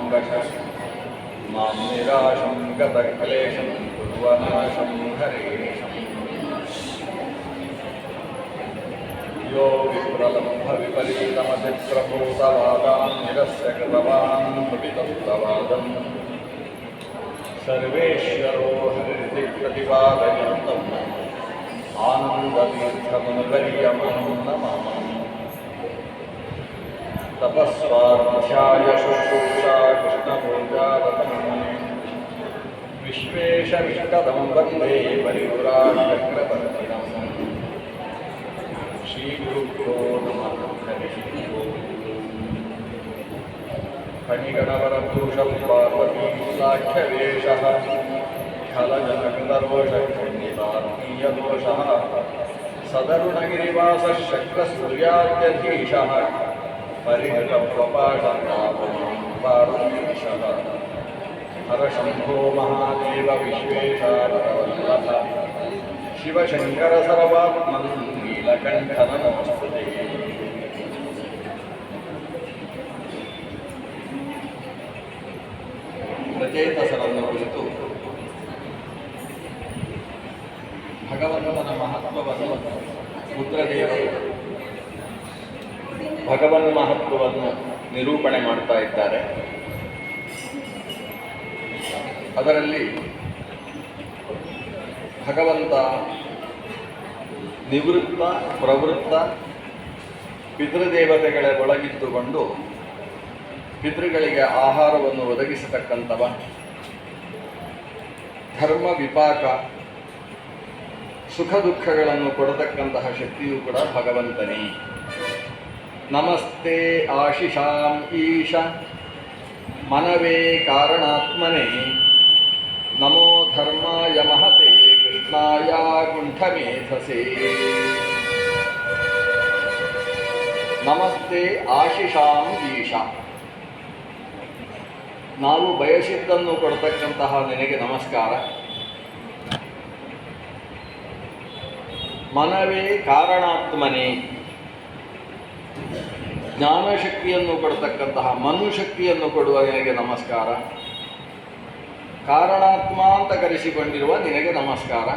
माङ्गशः मां निराशं गतक्लेशं कुर्वनाशं हरेशम् यो विप्रलम्भविपरीतमतिप्रभूतवादान् निरस्य कृतवान् भवितस्तवादम् सर्वेश्वरो हरिति प्रतिपादयन्तम् आनन्दतीर्थमुनिवर्यमं नमामि। तपस्वाध्याय शुश्रूषा कृष्णपूजावतम् विश्वेशविष्टदं वन्दे परिपुराणचक्रवर्तिनम्। श्रीगुरुभ्यो नमः। हरिः ओम्। फणिगणवरभूषं पार्वतीलाख्यवेषः खलजनकृतरोषखण्डितात्मीयदोषः सदरुणगिरिवासः शक्रसूर्याद्यधीशः परिहृतप्रपाशन्नापमारुणीशः हरशम्भो महादेव विश्वेशावरवल्लभ शिवशङ्कर सर्वात्मन् नीलकण्ठन नमस्तुते। ಪ್ರಚೇತಸರನ್ನು ಕುರಿತು ಭಗವಂತನ ಮಹತ್ವವನ್ನು ರುದ್ರದೇವರು ಭಗವನ್ ಮಹತ್ವವನ್ನು ನಿರೂಪಣೆ ಮಾಡ್ತಾ ಇದ್ದಾರೆ. ಅದರಲ್ಲಿ ಭಗವಂತ ನಿವೃತ್ತ ಪ್ರವೃತ್ತ ಪಿತೃದೇವತೆಗಳ ಒಳಗಿದ್ದುಕೊಂಡು ಪಿತೃಗಳಿಗೆ ಆಹಾರವನ್ನು ಒದಗಿಸತಕ್ಕಂಥವ, ಧರ್ಮ ವಿಪಾಕ ಸುಖ ದುಃಖಗಳನ್ನು ಕೊಡತಕ್ಕಂತಹ ಶಕ್ತಿಯೂ ಕೂಡ ಭಗವಂತನೇ. ನಮಸ್ತೆ ಆಶಿಷಾಂ ಈಶ ಮನವೇ ಕಾರಣಾತ್ಮನೇ ನಮೋ ಧರ್ಮಾಯ ಮಹತೆ ಕೃಷ್ಣಾಯ ಕುಂಠಮೇಧಸೇ. ನಮಸ್ತೆ ಆಶಿಷಾಂ ಈಶ, ನಾವು ಬಯಸಿದ್ದನ್ನು ಕೊಡತಕ್ಕಂತಹ ನಿನಗೆ ನಮಸ್ಕಾರ. ಮನವೇ ಕಾರಣಾತ್ಮನೇ, ಜ್ಞಾನಶಕ್ತಿಯನ್ನು ಕೊಡತಕ್ಕಂತಹ ಮನುಶಕ್ತಿಯನ್ನು ಕೊಡುವ ನಿನಗೆ ನಮಸ್ಕಾರ. ಕಾರಣಾತ್ಮ ಅಂತ ಕರೆಸಿಕೊಂಡಿರುವ ನಿನಗೆ ನಮಸ್ಕಾರ.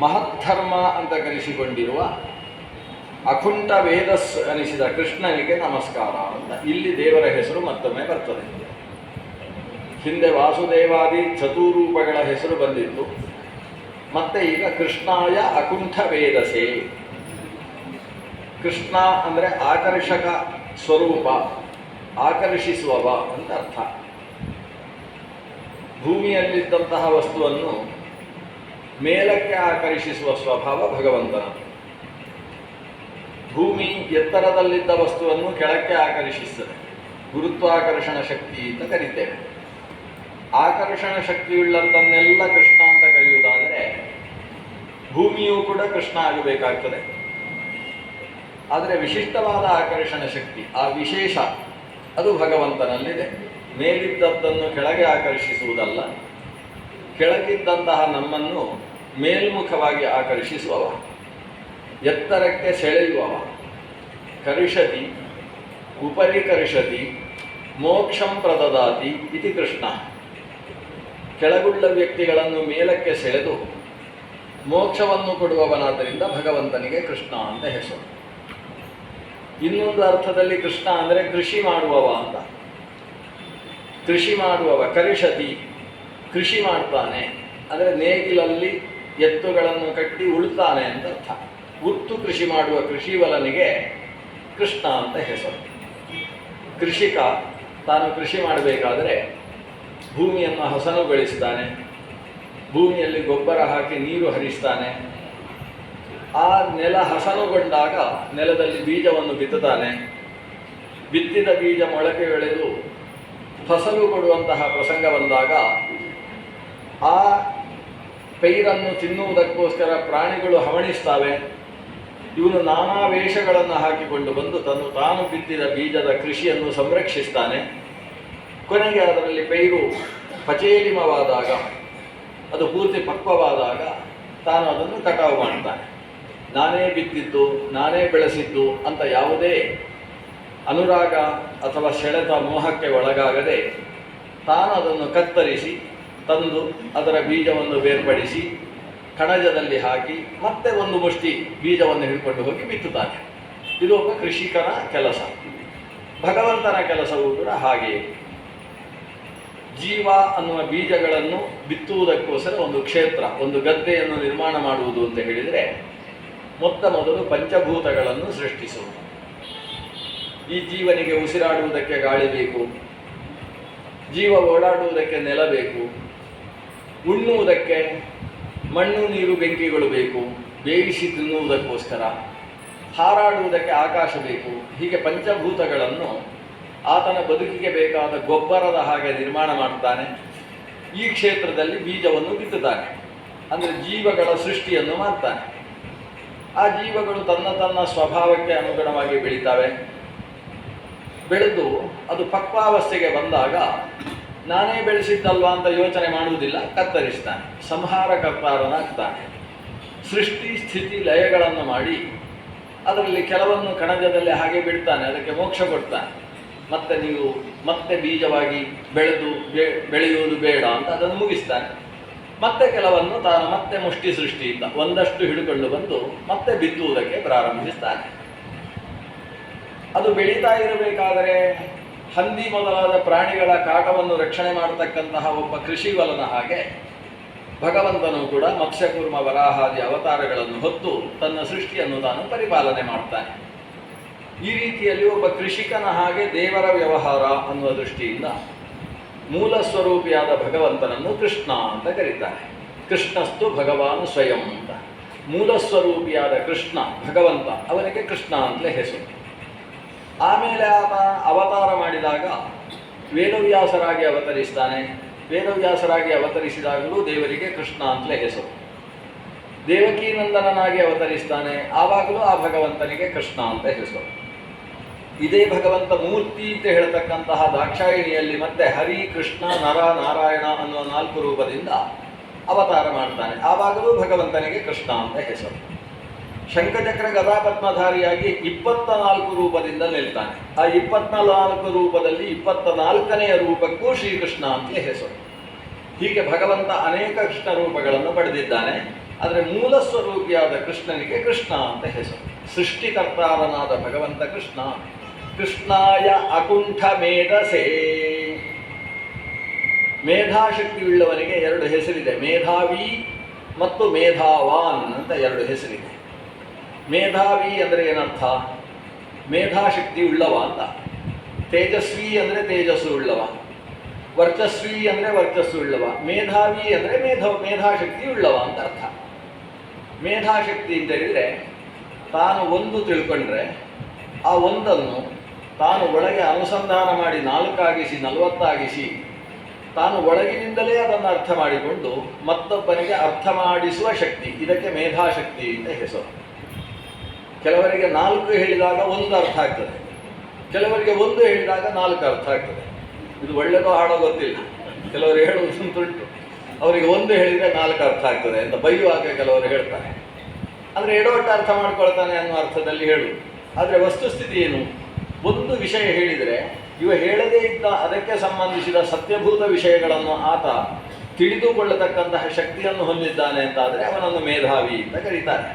ಮಹದ್ಧರ್ಮ ಅಂತ ಕರೆಸಿಕೊಂಡಿರುವ ಅಕುಂಠ ವೇದಸ್ ಅನಿಸಿದ ಕೃಷ್ಣನಿಗೆ ನಮಸ್ಕಾರ ಅಂತ ಇಲ್ಲಿ ದೇವರ ಹೆಸರು ಮತ್ತೊಮ್ಮೆ ಬರ್ತದೆ. ಹಿಂದೆ ವಾಸುದೇವಾದಿ ಚತುರೂಪಗಳ ಹೆಸರು ಬಂದಿತ್ತು. ಮತ್ತೆ ಈಗ ಕೃಷ್ಣಾಯ ಅಕುಂಠ ವೇದಸೆ. ಕೃಷ್ಣ ಅಂದರೆ ಆಕರ್ಷಕ ಸ್ವರೂಪ, ಆಕರ್ಷಿಸುವವ ಅಂತ ಅರ್ಥ. ಭೂಮಿಯಲ್ಲಿದ್ದಂತಹ ವಸ್ತುವನ್ನು ಮೇಲಕ್ಕೆ ಆಕರ್ಷಿಸುವ ಸ್ವಭಾವ ಭಗವಂತನದು. ಭೂಮಿ ಎತ್ತರದಲ್ಲಿದ್ದ ವಸ್ತುವನ್ನು ಕೆಳಕ್ಕೆ ಆಕರ್ಷಿಸುತ್ತದೆ. ಗುರುತ್ವಾಕರ್ಷಣ ಶಕ್ತಿ ಅಂತ ಕರೀತೇವೆ. ಆಕರ್ಷಣ ಶಕ್ತಿಯುಳ್ಳದ್ದನ್ನೆಲ್ಲ ಕೃಷ್ಣ ಅಂತ ಕರೆಯುವುದಾದರೆ ಭೂಮಿಯೂ ಕೂಡ ಕೃಷ್ಣ ಆಗಬೇಕಾಗ್ತದೆ. ಆದರೆ ವಿಶಿಷ್ಟವಾದ ಆಕರ್ಷಣ ಶಕ್ತಿ, ಆ ವಿಶೇಷ ಅದು ಭಗವಂತನಲ್ಲಿದೆ. ಮೇಲಿದ್ದದ್ದನ್ನು ಕೆಳಗೆ ಆಕರ್ಷಿಸುವುದಲ್ಲ, ಕೆಳಗಿದ್ದಂತಹ ನಮ್ಮನ್ನು ಮೇಲ್ಮುಖವಾಗಿ ಆಕರ್ಷಿಸುವವ, ಎತ್ತರಕ್ಕೆ ಸೆಳೆಯುವವ. ಕರಿಷತಿ ಉಪರಿ ಕರಿಷತಿ ಮೋಕ್ಷಂ ಪ್ರದದಾತಿ ಇತಿ ಕೃಷ್ಣ. ಕೆಳಗುಳ್ಳ ವ್ಯಕ್ತಿಗಳನ್ನು ಮೇಲಕ್ಕೆ ಸೆಳೆದು ಮೋಕ್ಷವನ್ನು ಕೊಡುವವನಾದ್ದರಿಂದ ಭಗವಂತನಿಗೆ ಕೃಷ್ಣ ಅಂತ ಹೆಸರು. ಇನ್ನೊಂದು ಅರ್ಥದಲ್ಲಿ ಕೃಷ್ಣ ಅಂದರೆ ಕೃಷಿ ಮಾಡುವವ ಅಂತ. ಕೃಷಿ ಮಾಡುವವ, ಕರಿಷತಿ ಕೃಷಿ ಮಾಡ್ತಾನೆ ಅಂದರೆ ನೇಗಿಲಲ್ಲಿ ಎತ್ತುಗಳನ್ನು ಕಟ್ಟಿ ಉಳ್ತಾನೆ ಅಂತ ಅರ್ಥ. ಉತ್ತು ಕೃಷಿ ಮಾಡುವ ಕೃಷಿವಲನಿಗೆ ಕೃಷ್ಣ ಅಂತ ಹೆಸರು. ಕೃಷಿಕ ತಾನು ಕೃಷಿ ಮಾಡಬೇಕಾದರೆ ಭೂಮಿಯನ್ನು ಹಸನುಗೊಳಿಸ್ತಾನೆ, ಭೂಮಿಯಲ್ಲಿ ಗೊಬ್ಬರ ಹಾಕಿ ನೀರು ಹರಿಸ್ತಾನೆ. ಆ ನೆಲ ಹಸನುಗೊಂಡಾಗ ನೆಲದಲ್ಲಿ ಬೀಜವನ್ನು ಬಿತ್ತುತ್ತಾನೆ. ಬಿತ್ತಿದ ಬೀಜ ಮೊಳಕೆ ಬೆಳೆದು ಫಸಲು ಕೊಡುವಂತಹ ಪ್ರಸಂಗ ಬಂದಾಗ ಆ ಪೈರನ್ನು ತಿನ್ನುವುದಕ್ಕೋಸ್ಕರ ಪ್ರಾಣಿಗಳು ಹವಣಿಸ್ತವೆ. ಇವನು ನಾನಾ ವೇಷಗಳನ್ನು ಹಾಕಿಕೊಂಡು ಬಂದು ತಾನು ಬಿತ್ತಿದ ಬೀಜದ ಕೃಷಿಯನ್ನು ಸಂರಕ್ಷಿಸ್ತಾನೆ. ಕೊನೆಗೆ ಅದರಲ್ಲಿ ಪೈರು ಪಚೇಲಿಮವಾದಾಗ, ಅದು ಪೂರ್ತಿ ಪಕ್ವವಾದಾಗ ತಾನು ಅದನ್ನು ಕಟಾವು ಮಾಡ್ತಾನೆ. ನಾನೇ ಬಿತ್ತಿದ್ದು, ನಾನೇ ಬೆಳೆಸಿದ್ದು ಅಂತ ಯಾವುದೇ ಅನುರಾಗ ಅಥವಾ ಸೆಳೆತ ಮೋಹಕ್ಕೆ ಒಳಗಾಗದೆ ತಾನು ಅದನ್ನು ಕತ್ತರಿಸಿ ತಂದು ಅದರ ಬೀಜವನ್ನು ಬೇರ್ಪಡಿಸಿ ಕಣಜದಲ್ಲಿ ಹಾಕಿ ಮತ್ತೆ ಒಂದು ಮುಷ್ಟಿ ಬೀಜವನ್ನು ಹಿಡ್ಕೊಂಡು ಹೋಗಿ ಬಿತ್ತುತ್ತಾನೆ. ಇದು ಒಬ್ಬ ಕೃಷಿಕನ ಕೆಲಸ. ಭಗವಂತನ ಕೆಲಸವೂ ಕೂಡ ಹಾಗೆಯೇ. ಜೀವ ಅನ್ನುವ ಬೀಜಗಳನ್ನು ಬಿತ್ತುವುದಕ್ಕೋಸ್ಕರ ಒಂದು ಕ್ಷೇತ್ರ, ಒಂದು ಗದ್ದೆಯನ್ನು ನಿರ್ಮಾಣ ಮಾಡುವುದು ಅಂತ ಹೇಳಿದರೆ ಮೊತ್ತ ಮೊದಲು ಪಂಚಭೂತಗಳನ್ನು ಸೃಷ್ಟಿಸುವುದು. ಈ ಜೀವನಿಗೆ ಉಸಿರಾಡುವುದಕ್ಕೆ ಗಾಳಿ ಬೇಕು, ಜೀವ ಓಡಾಡುವುದಕ್ಕೆ ನೆಲ ಬೇಕು, ಉಣ್ಣುವುದಕ್ಕೆ ಮಣ್ಣು ನೀರು ಬೆಂಕಿಗಳು ಬೇಕು, ಬೇಯಿಸಿ ತಿನ್ನುವುದಕ್ಕೋಸ್ಕರ, ಹಾರಾಡುವುದಕ್ಕೆ ಆಕಾಶ ಬೇಕು. ಹೀಗೆ ಪಂಚಭೂತಗಳನ್ನು ಆತನ ಬದುಕಿಗೆ ಬೇಕಾದ ಗೊಬ್ಬರದ ಹಾಗೆ ನಿರ್ಮಾಣ ಮಾಡ್ತಾನೆ. ಈ ಕ್ಷೇತ್ರದಲ್ಲಿ ಬೀಜವನ್ನು ಬಿತ್ತುತ್ತಾನೆ, ಅಂದರೆ ಜೀವಗಳ ಸೃಷ್ಟಿಯನ್ನು ಮಾಡ್ತಾನೆ. ಆ ಜೀವಗಳು ತನ್ನ ಸ್ವಭಾವಕ್ಕೆ ಅನುಗುಣವಾಗಿ ಬೆಳೀತವೆ. ಬೆಳೆದು ಅದು ಪಕ್ವಾವಸ್ಥೆಗೆ ಬಂದಾಗ ನಾನೇ ಬೆಳೆಸಿದ್ದಲ್ವಾ ಅಂತ ಯೋಚನೆ ಮಾಡುವುದಿಲ್ಲ, ಕತ್ತರಿಸ್ತಾನೆ, ಸಂಹಾರಕರ್ತಾರನಾಗ್ತಾನೆ. ಸೃಷ್ಟಿ ಸ್ಥಿತಿ ಲಯಗಳನ್ನು ಮಾಡಿ ಅದರಲ್ಲಿ ಕೆಲವನ್ನು ಕಣಜದಲ್ಲಿ ಹಾಗೆ ಬಿಡ್ತಾನೆ, ಅದಕ್ಕೆ ಮೋಕ್ಷ ಕೊಡ್ತಾನೆ. ಮತ್ತೆ ನೀವು ಮತ್ತೆ ಬೀಜವಾಗಿ ಬೆಳೆಯುವುದು ಬೇಡ ಅಂತ ಅದನ್ನು ಮುಗಿಸ್ತಾನೆ. ಮತ್ತೆ ಕೆಲವನ್ನು ತಾನು ಮತ್ತೆ ಮುಷ್ಟಿ ಸೃಷ್ಟಿಯಿಂದ ಒಂದಷ್ಟು ಹಿಡ್ಕೊಂಡು ಬಂದು ಮತ್ತೆ ಬಿತ್ತುವುದಕ್ಕೆ ಪ್ರಾರಂಭಿಸ್ತಾನೆ. ಅದು ಬೆಳೀತಾ ಇರಬೇಕಾದರೆ ಹಂದಿ ಮೊದಲಾದ ಪ್ರಾಣಿಗಳ ಕಾಟವನ್ನು ರಕ್ಷಣೆ ಮಾಡತಕ್ಕಂತಹ ಒಬ್ಬ ಕೃಷಿವಲನ ಹಾಗೆ ಭಗವಂತನು ಕೂಡ ಮತ್ಸ್ಯಕೂರ್ಮ ವರಾಹಾದಿ ಅವತಾರಗಳನ್ನು ಹೊತ್ತು ತನ್ನ ಸೃಷ್ಟಿಯನ್ನು ತಾನು ಪರಿಪಾಲನೆ ಮಾಡ್ತಾನೆ. ಈ ರೀತಿಯಲ್ಲಿ ಒಬ್ಬ ಕೃಷಿಕನ ಹಾಗೆ ದೇವರ ವ್ಯವಹಾರ ಅನ್ನುವ ದೃಷ್ಟಿಯಿಂದ ಮೂಲ ಸ್ವರೂಪಿಯಾದ ಭಗವಂತನನ್ನು ಕೃಷ್ಣ ಅಂತ ಕರೀತಾರೆ. ಕೃಷ್ಣಸ್ತು ಭಗವಾನ್ ಸ್ವಯಂ ಅಂತ. ಮೂಲ ಸ್ವರೂಪಿಯಾದ ಕೃಷ್ಣ ಭಗವಂತ, ಅವನಿಗೆ ಕೃಷ್ಣ ಅಂತಲೇ ಹೆಸರು. ಆಮೇಲೆ ಆತ ಅವತಾರ ಮಾಡಿದಾಗ ವೇದವ್ಯಾಸರಾಗಿ ಅವತರಿಸ್ತಾನೆ. ವೇದವ್ಯಾಸರಾಗಿ ಅವತರಿಸಿದಾಗಲೂ ದೇವರಿಗೆ ಕೃಷ್ಣ ಅಂತಲೇ ಹೆಸರು. ದೇವಕೀನಂದನನಾಗಿ ಅವತರಿಸ್ತಾನೆ, ಆವಾಗಲೂ ಆ ಭಗವಂತನಿಗೆ ಕೃಷ್ಣ ಅಂತ ಹೆಸರು. ಇದೇ ಭಗವಂತ ಮೂರ್ತಿ ಅಂತ ಹೇಳ್ತಕ್ಕಂತಹ ದಾಕ್ಷಾಯಿಣಿಯಲ್ಲಿ ಮತ್ತೆ ಹರಿ, ಕೃಷ್ಣ, ನರ, ನಾರಾಯಣ ಅನ್ನುವ 4 ರೂಪದಿಂದ ಅವತಾರ ಮಾಡ್ತಾನೆ, ಆವಾಗಲೂ ಭಗವಂತನಿಗೆ ಕೃಷ್ಣ ಅಂತ ಹೆಸರು. ಶಂಖಚಕ್ರ ಗದಾಪದ್ಮಧಾರಿಯಾಗಿ 24 ರೂಪದಿಂದ ನಿಲ್ತಾನೆ. ಆ 24 ರೂಪದಲ್ಲಿ 24ನೆಯ ರೂಪಕ್ಕೂ ಶ್ರೀಕೃಷ್ಣ ಅಂತಲೇ ಹೆಸರು. ಹೀಗೆ ಭಗವಂತ ಅನೇಕ ಕೃಷ್ಣ ರೂಪಗಳನ್ನು ಪಡೆದಿದ್ದಾನೆ. ಆದರೆ ಮೂಲ ಸ್ವರೂಪಿಯಾದ ಕೃಷ್ಣನಿಗೆ ಕೃಷ್ಣ ಅಂತ ಹೆಸರು. ಸೃಷ್ಟಿಕರ್ತಾರನಾದ ಭಗವಂತ ಕೃಷ್ಣ. ಕೃಷ್ಣಾಯ ಅಕುಂಠ ಮೇಧಸೇ. ಮೇಧಾಶಕ್ತಿಯುಳ್ಳವನಿಗೆ 2 ಹೆಸರಿದೆ, ಮೇಧಾವಿ ಮತ್ತು ಮೇಧಾವಾನ್ ಅಂತ 2 ಹೆಸರಿದೆ. ಮೇಧಾವಿ ಅಂದರೆ ಏನರ್ಥ? ಮೇಧಾಶಕ್ತಿ ಉಳ್ಳವ ಅಂತ. ತೇಜಸ್ವಿ ಅಂದರೆ ತೇಜಸ್ಸು ಉಳ್ಳವ, ವರ್ಚಸ್ವಿ ಅಂದರೆ ವರ್ಚಸ್ಸು ಉಳ್ಳವ. ಮೇಧಾವಿ ಅಂದರೆ ಮೇಧಾಶಕ್ತಿ ಉಳ್ಳವ ಅಂತ ಅರ್ಥ. ಮೇಧಾಶಕ್ತಿ ಅಂತ ಹೇಳಿದರೆ ತಾನು ಒಂದು ತಿಳ್ಕೊಂಡ್ರೆ ಆ ಒಂದನ್ನು ತಾನು ಒಳಗೆ ಅನುಸಂಧಾನ ಮಾಡಿ 4 ಆಗಿಸಿ 40 ಆಗಿಸಿ ತಾನು ಒಳಗಿನಿಂದಲೇ ಅದನ್ನು ಅರ್ಥ ಮಾಡಿಕೊಂಡು ಮತ್ತೊಬ್ಬನಿಗೆ ಅರ್ಥ ಮಾಡಿಸುವ ಶಕ್ತಿ, ಇದಕ್ಕೆ ಮೇಧಾಶಕ್ತಿ ಅಂತ ಹೆಸರು. ಕೆಲವರಿಗೆ 4 ಹೇಳಿದಾಗ 1 ಅರ್ಥ ಆಗ್ತದೆ, ಕೆಲವರಿಗೆ 1 ಹೇಳಿದಾಗ 4 ಅರ್ಥ ಆಗ್ತದೆ. ಇದು ಒಳ್ಳೆಯದೋ ಹಾಡೋ ಗೊತ್ತಿಲ್ಲ. ಕೆಲವರು ಹೇಳುವುದಂತುಂಟು, ಅವರಿಗೆ 1 ಹೇಳಿದರೆ 4 ಅರ್ಥ ಆಗ್ತದೆ ಅಂತ ಬೈಯುವಾಗ ಕೆಲವರು ಹೇಳ್ತಾರೆ. ಅಂದರೆ ಎಡವಟ್ಟು ಅರ್ಥ ಮಾಡ್ಕೊಳ್ತಾನೆ ಅನ್ನೋ ಅರ್ಥದಲ್ಲಿ ಹೇಳು. ಆದರೆ ವಸ್ತುಸ್ಥಿತಿ ಏನು? ಒಂದು ವಿಷಯ ಹೇಳಿದರೆ ಇವ ಹೇಳದೇ ಇದ್ದ ಅದಕ್ಕೆ ಸಂಬಂಧಿಸಿದ ಸತ್ಯಭೂತ ವಿಷಯಗಳನ್ನು ಆತ ತಿಳಿದುಕೊಳ್ಳತಕ್ಕಂತಹ ಶಕ್ತಿಯನ್ನು ಹೊಂದಿದ್ದಾನೆ ಅಂತಾದರೆ ಅವನನ್ನು ಮೇಧಾವಿ ಅಂತ ಕರೀತಾರೆ.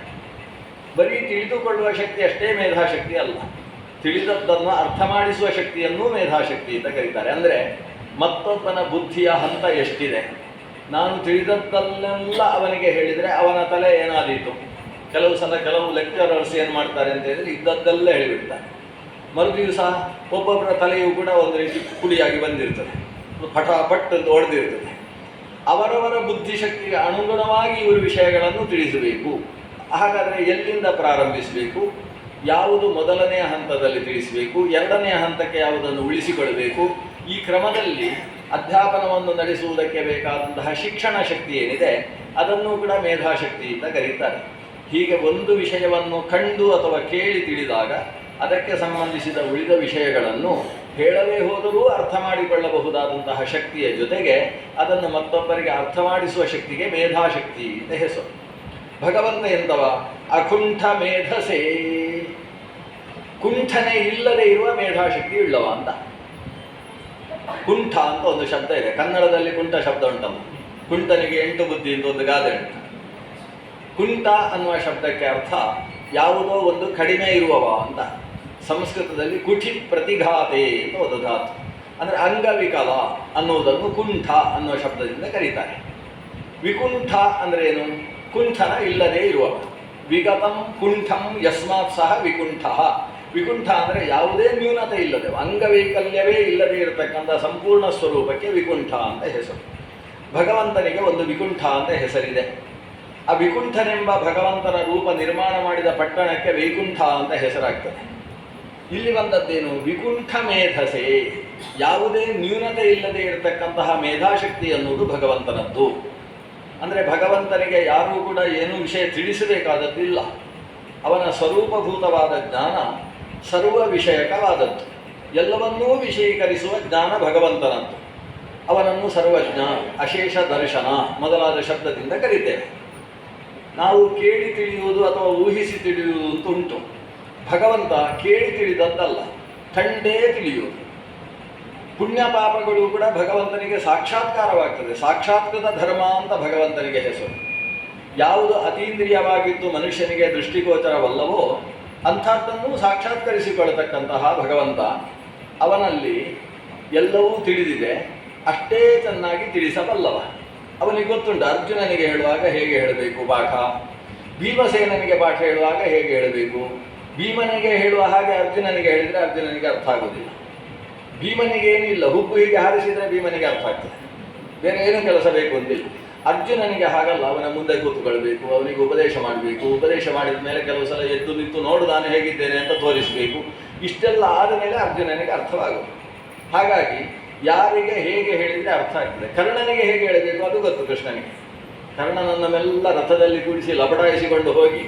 ಬರೀ ತಿಳಿದುಕೊಳ್ಳುವ ಶಕ್ತಿ ಅಷ್ಟೇ ಮೇಧಾಶಕ್ತಿ ಅಲ್ಲ, ತಿಳಿದದ್ದನ್ನು ಅರ್ಥ ಮಾಡಿಸುವ ಶಕ್ತಿಯನ್ನೂ ಮೇಧಾಶಕ್ತಿ ಅಂತ ಕರೀತಾರೆ. ಅಂದರೆ ಮತ್ತೊಬ್ಬನ ಬುದ್ಧಿಯ ಹಂತ ಎಷ್ಟಿದೆ, ನಾನು ತಿಳಿದದ್ದನ್ನೆಲ್ಲ ಅವನಿಗೆ ಹೇಳಿದರೆ ಅವನ ತಲೆ ಏನಾದೀತು. ಕೆಲವು ಲೆಕ್ಚರರ್ಸ್ ಏನು ಮಾಡ್ತಾರೆ ಅಂತ ಹೇಳಿದರೆ ಇದ್ದದ್ದೆಲ್ಲ ಹೇಳಿಬಿಡ್ತಾರೆ. ಮರುದಿವಸ ಒಬ್ಬೊಬ್ಬರ ತಲೆಯೂ ಕೂಡ ಒಂದು ರೀತಿ ಪುಡಿಯಾಗಿ ಬಂದಿರ್ತದೆ, ಪಟಾಪಟ್ ಅಂತ ಹೊಡೆದಿರ್ತದೆ. ಅವರವರ ಬುದ್ಧಿಶಕ್ತಿಗೆ ಅನುಗುಣವಾಗಿ ಇವರು ವಿಷಯಗಳನ್ನು ತಿಳಿಸಬೇಕು. ಹಾಗಾದರೆ ಎಲ್ಲಿಂದ ಪ್ರಾರಂಭಿಸಬೇಕು, ಯಾವುದು ಮೊದಲನೆಯ ಹಂತದಲ್ಲಿ ತಿಳಿಸಬೇಕು, 2ನೇ ಹಂತಕ್ಕೆ ಯಾವುದನ್ನು ಉಳಿಸಿಕೊಳ್ಳಬೇಕು, ಈ ಕ್ರಮದಲ್ಲಿ ಅಧ್ಯಾಪನವನ್ನು ನಡೆಸುವುದಕ್ಕೆ ಬೇಕಾದಂತಹ ಶಿಕ್ಷಣ ಶಕ್ತಿ ಏನಿದೆ ಅದನ್ನು ಕೂಡ ಮೇಧಾಶಕ್ತಿ ಅಂತ ಕರೀತಾರೆ. ಹೀಗೆ ಒಂದು ವಿಷಯವನ್ನು ಕಂಡು ಅಥವಾ ಕೇಳಿ ತಿಳಿದಾಗ ಅದಕ್ಕೆ ಸಂಬಂಧಿಸಿದ ಉಳಿದ ವಿಷಯಗಳನ್ನು ಹೇಳದೇ ಹೋದರೂ ಅರ್ಥ ಮಾಡಿಕೊಳ್ಳಬಹುದಾದಂತಹ ಶಕ್ತಿಯ ಜೊತೆಗೆ ಅದನ್ನು ಮತ್ತೊಬ್ಬರಿಗೆ ಅರ್ಥ ಮಾಡಿಸುವ ಶಕ್ತಿಗೆ ಮೇಧಾಶಕ್ತಿ ಅಂತ ಹೆಸರು. ಭಗವಂತ ಎಂದವ? ಅಕುಂಠ ಮೇಧಸೇ. ಕುಂಠನೆ ಇಲ್ಲದೆ ಇರುವ ಮೇಧಾಶಕ್ತಿ ಉಳ್ಳವ ಅಂತ. ಕುಂಠ ಅಂತ ಒಂದು ಶಬ್ದ ಇದೆ ಕನ್ನಡದಲ್ಲಿ. ಕುಂಠ ಶಬ್ದ ಉಂಟಲ್ಲ, ಕುಂಠನಿಗೆ 8 ಬುದ್ಧಿ ಅಂತ ಒಂದು ಗಾದೆ ಉಂಟು. ಕುಂಠ ಅನ್ನುವ ಶಬ್ದಕ್ಕೆ ಅರ್ಥ ಯಾವುದೋ ಒಂದು ಕಡಿಮೆ ಇರುವವ ಅಂತ. ಸಂಸ್ಕೃತದಲ್ಲಿ ಕುಠಿ ಪ್ರತಿಘಾತೆ ಅಂತ ಒಂದು ಧಾತು, ಅಂದರೆ ಅಂಗವಿಕಲ ಅನ್ನುವುದನ್ನು ಕುಂಠ ಅನ್ನುವ ಶಬ್ದದಿಂದ ಕರೀತಾರೆ. ವಿಕುಂಠ ಅಂದರೆ ಏನು? ಕುಂಠನ ಇಲ್ಲದೆ ಇರುವವ. ವಿಗತಂ ಕುಂಠಂ ಯಸ್ಮಾತ್ ಸಹ ವಿಕುಂಠ. ವಿಕುಂಠ ಅಂದರೆ ಯಾವುದೇ ನ್ಯೂನತೆ ಇಲ್ಲದೆ, ಅಂಗವೈಕಲ್ಯವೇ ಇಲ್ಲದೆ ಇರತಕ್ಕಂಥ ಸಂಪೂರ್ಣ ಸ್ವರೂಪಕ್ಕೆ ವಿಕುಂಠ ಅಂತ ಹೆಸರು. ಭಗವಂತನಿಗೆ ಒಂದು ವಿಕುಂಠ ಅಂತ ಹೆಸರಿದೆ. ಆ ವಿಕುಂಠನೆಂಬ ಭಗವಂತನ ರೂಪ ನಿರ್ಮಾಣ ಮಾಡಿದ ಪಟ್ಟಣಕ್ಕೆ ವೈಕುಂಠ ಅಂತ ಹೆಸರಾಗ್ತದೆ. ಇಲ್ಲಿ ಬಂದದ್ದೇನು? ವಿಕುಂಠ ಮೇಧಸೆ, ಯಾವುದೇ ನ್ಯೂನತೆ ಇಲ್ಲದೆ ಇರತಕ್ಕಂತಹ ಮೇಧಾಶಕ್ತಿ ಅನ್ನುವುದು ಭಗವಂತನದ್ದು. ಅಂದರೆ ಭಗವಂತನಿಗೆ ಯಾರೂ ಕೂಡ ಏನೂ ವಿಷಯ ತಿಳಿಸಬೇಕಾದದ್ದಿಲ್ಲ. ಅವನ ಸ್ವರೂಪಭೂತವಾದ ಜ್ಞಾನ ಸರ್ವ ವಿಷಯಕವಾದದ್ದು, ಎಲ್ಲವನ್ನೂ ವಿಷಯೀಕರಿಸುವ ಜ್ಞಾನ ಭಗವಂತನದ್ದು. ಅವನನ್ನು ಸರ್ವಜ್ಞ, ಅಶೇಷ ದರ್ಶನ ಮೊದಲಾದ ಶಬ್ದದಿಂದ ಕರೀತೇವೆ. ನಾವು ಕೇಳಿ ತಿಳಿಯುವುದು ಅಥವಾ ಊಹಿಸಿ ತಿಳಿಯುವುದು ಅಂತ ಉಂಟು. ಭಗವಂತ ಕೇಳಿ ತಿಳಿದದ್ದಲ್ಲ, ಕಂಡೇ ತಿಳಿಯುವುದು. ಪುಣ್ಯ ಪಾಪಗಳು ಕೂಡ ಭಗವಂತನಿಗೆ ಸಾಕ್ಷಾತ್ಕಾರವಾಗ್ತದೆ. ಸಾಕ್ಷಾತ್ಕೃತ ಧರ್ಮ ಅಂತ ಭಗವಂತನಿಗೆ ಹೆಸರು. ಯಾವುದು ಅತೀಂದ್ರಿಯವಾಗಿದ್ದು ಮನುಷ್ಯನಿಗೆ ದೃಷ್ಟಿಗೋಚರವಲ್ಲವೋ ಅಂಥದ್ದನ್ನು ಸಾಕ್ಷಾತ್ಕರಿಸಿಕೊಳ್ಳತಕ್ಕಂತಹ ಭಗವಂತ. ಅವನಲ್ಲಿ ಎಲ್ಲವೂ ತಿಳಿದಿದೆ, ಅಷ್ಟೇ ಚೆನ್ನಾಗಿ ತಿಳಿಸಬಲ್ಲವ. ಅವನಿಗೆ ಗೊತ್ತುಂಟು ಅರ್ಜುನನಿಗೆ ಹೇಳುವಾಗ ಹೇಗೆ ಹೇಳಬೇಕು ಪಾಠ, ಭೀಮಸೇನನಿಗೆ ಪಾಠ ಹೇಳುವಾಗ ಹೇಗೆ ಹೇಳಬೇಕು. ಭೀಮನಿಗೆ ಹೇಳುವ ಹಾಗೆ ಅರ್ಜುನನಿಗೆ ಹೇಳಿದರೆ ಅರ್ಜುನನಿಗೆ ಅರ್ಥ ಆಗೋದಿಲ್ಲ. ಭೀಮನಿಗೆ ಏನಿಲ್ಲ, ಹುಬ್ಬು ಹೀಗೆ ಹಾರಿಸಿದರೆ ಭೀಮನಿಗೆ ಅರ್ಥ ಆಗ್ತದೆ, ಬೇರೆ ಏನು ಕೆಲಸ ಬೇಕು ಅಂತಿಲ್ಲ. ಅರ್ಜುನನಿಗೆ ಹಾಗಲ್ಲ, ಅವನ ಮುಂದೆ ಕೂತ್ಕೊಳ್ಬೇಕು, ಅವನಿಗೆ ಉಪದೇಶ ಮಾಡಬೇಕು. ಉಪದೇಶ ಮಾಡಿದ ಮೇಲೆ ಕೆಲವು ಸಲ ಎದ್ದು ನಿಂತು ನೋಡು ನಾನು ಹೇಗಿದ್ದೇನೆ ಅಂತ ತೋರಿಸಬೇಕು. ಇಷ್ಟೆಲ್ಲ ಆದ ಮೇಲೆ ಅರ್ಜುನನಿಗೆ ಅರ್ಥವಾಗುವುದು. ಹಾಗಾಗಿ ಯಾರಿಗೆ ಹೇಗೆ ಹೇಳಿದರೆ ಅರ್ಥ ಆಗ್ತದೆ. ಕರ್ಣನಿಗೆ ಹೇಗೆ ಹೇಳಬೇಕು ಅದು ಗೊತ್ತು ಕೃಷ್ಣನಿಗೆ. ಕರ್ಣನನ್ನೆಲ್ಲ ರಥದಲ್ಲಿ ಕೂಡಿಸಿ ಲಪಟಾಯಿಸಿಕೊಂಡು ಹೋಗಿ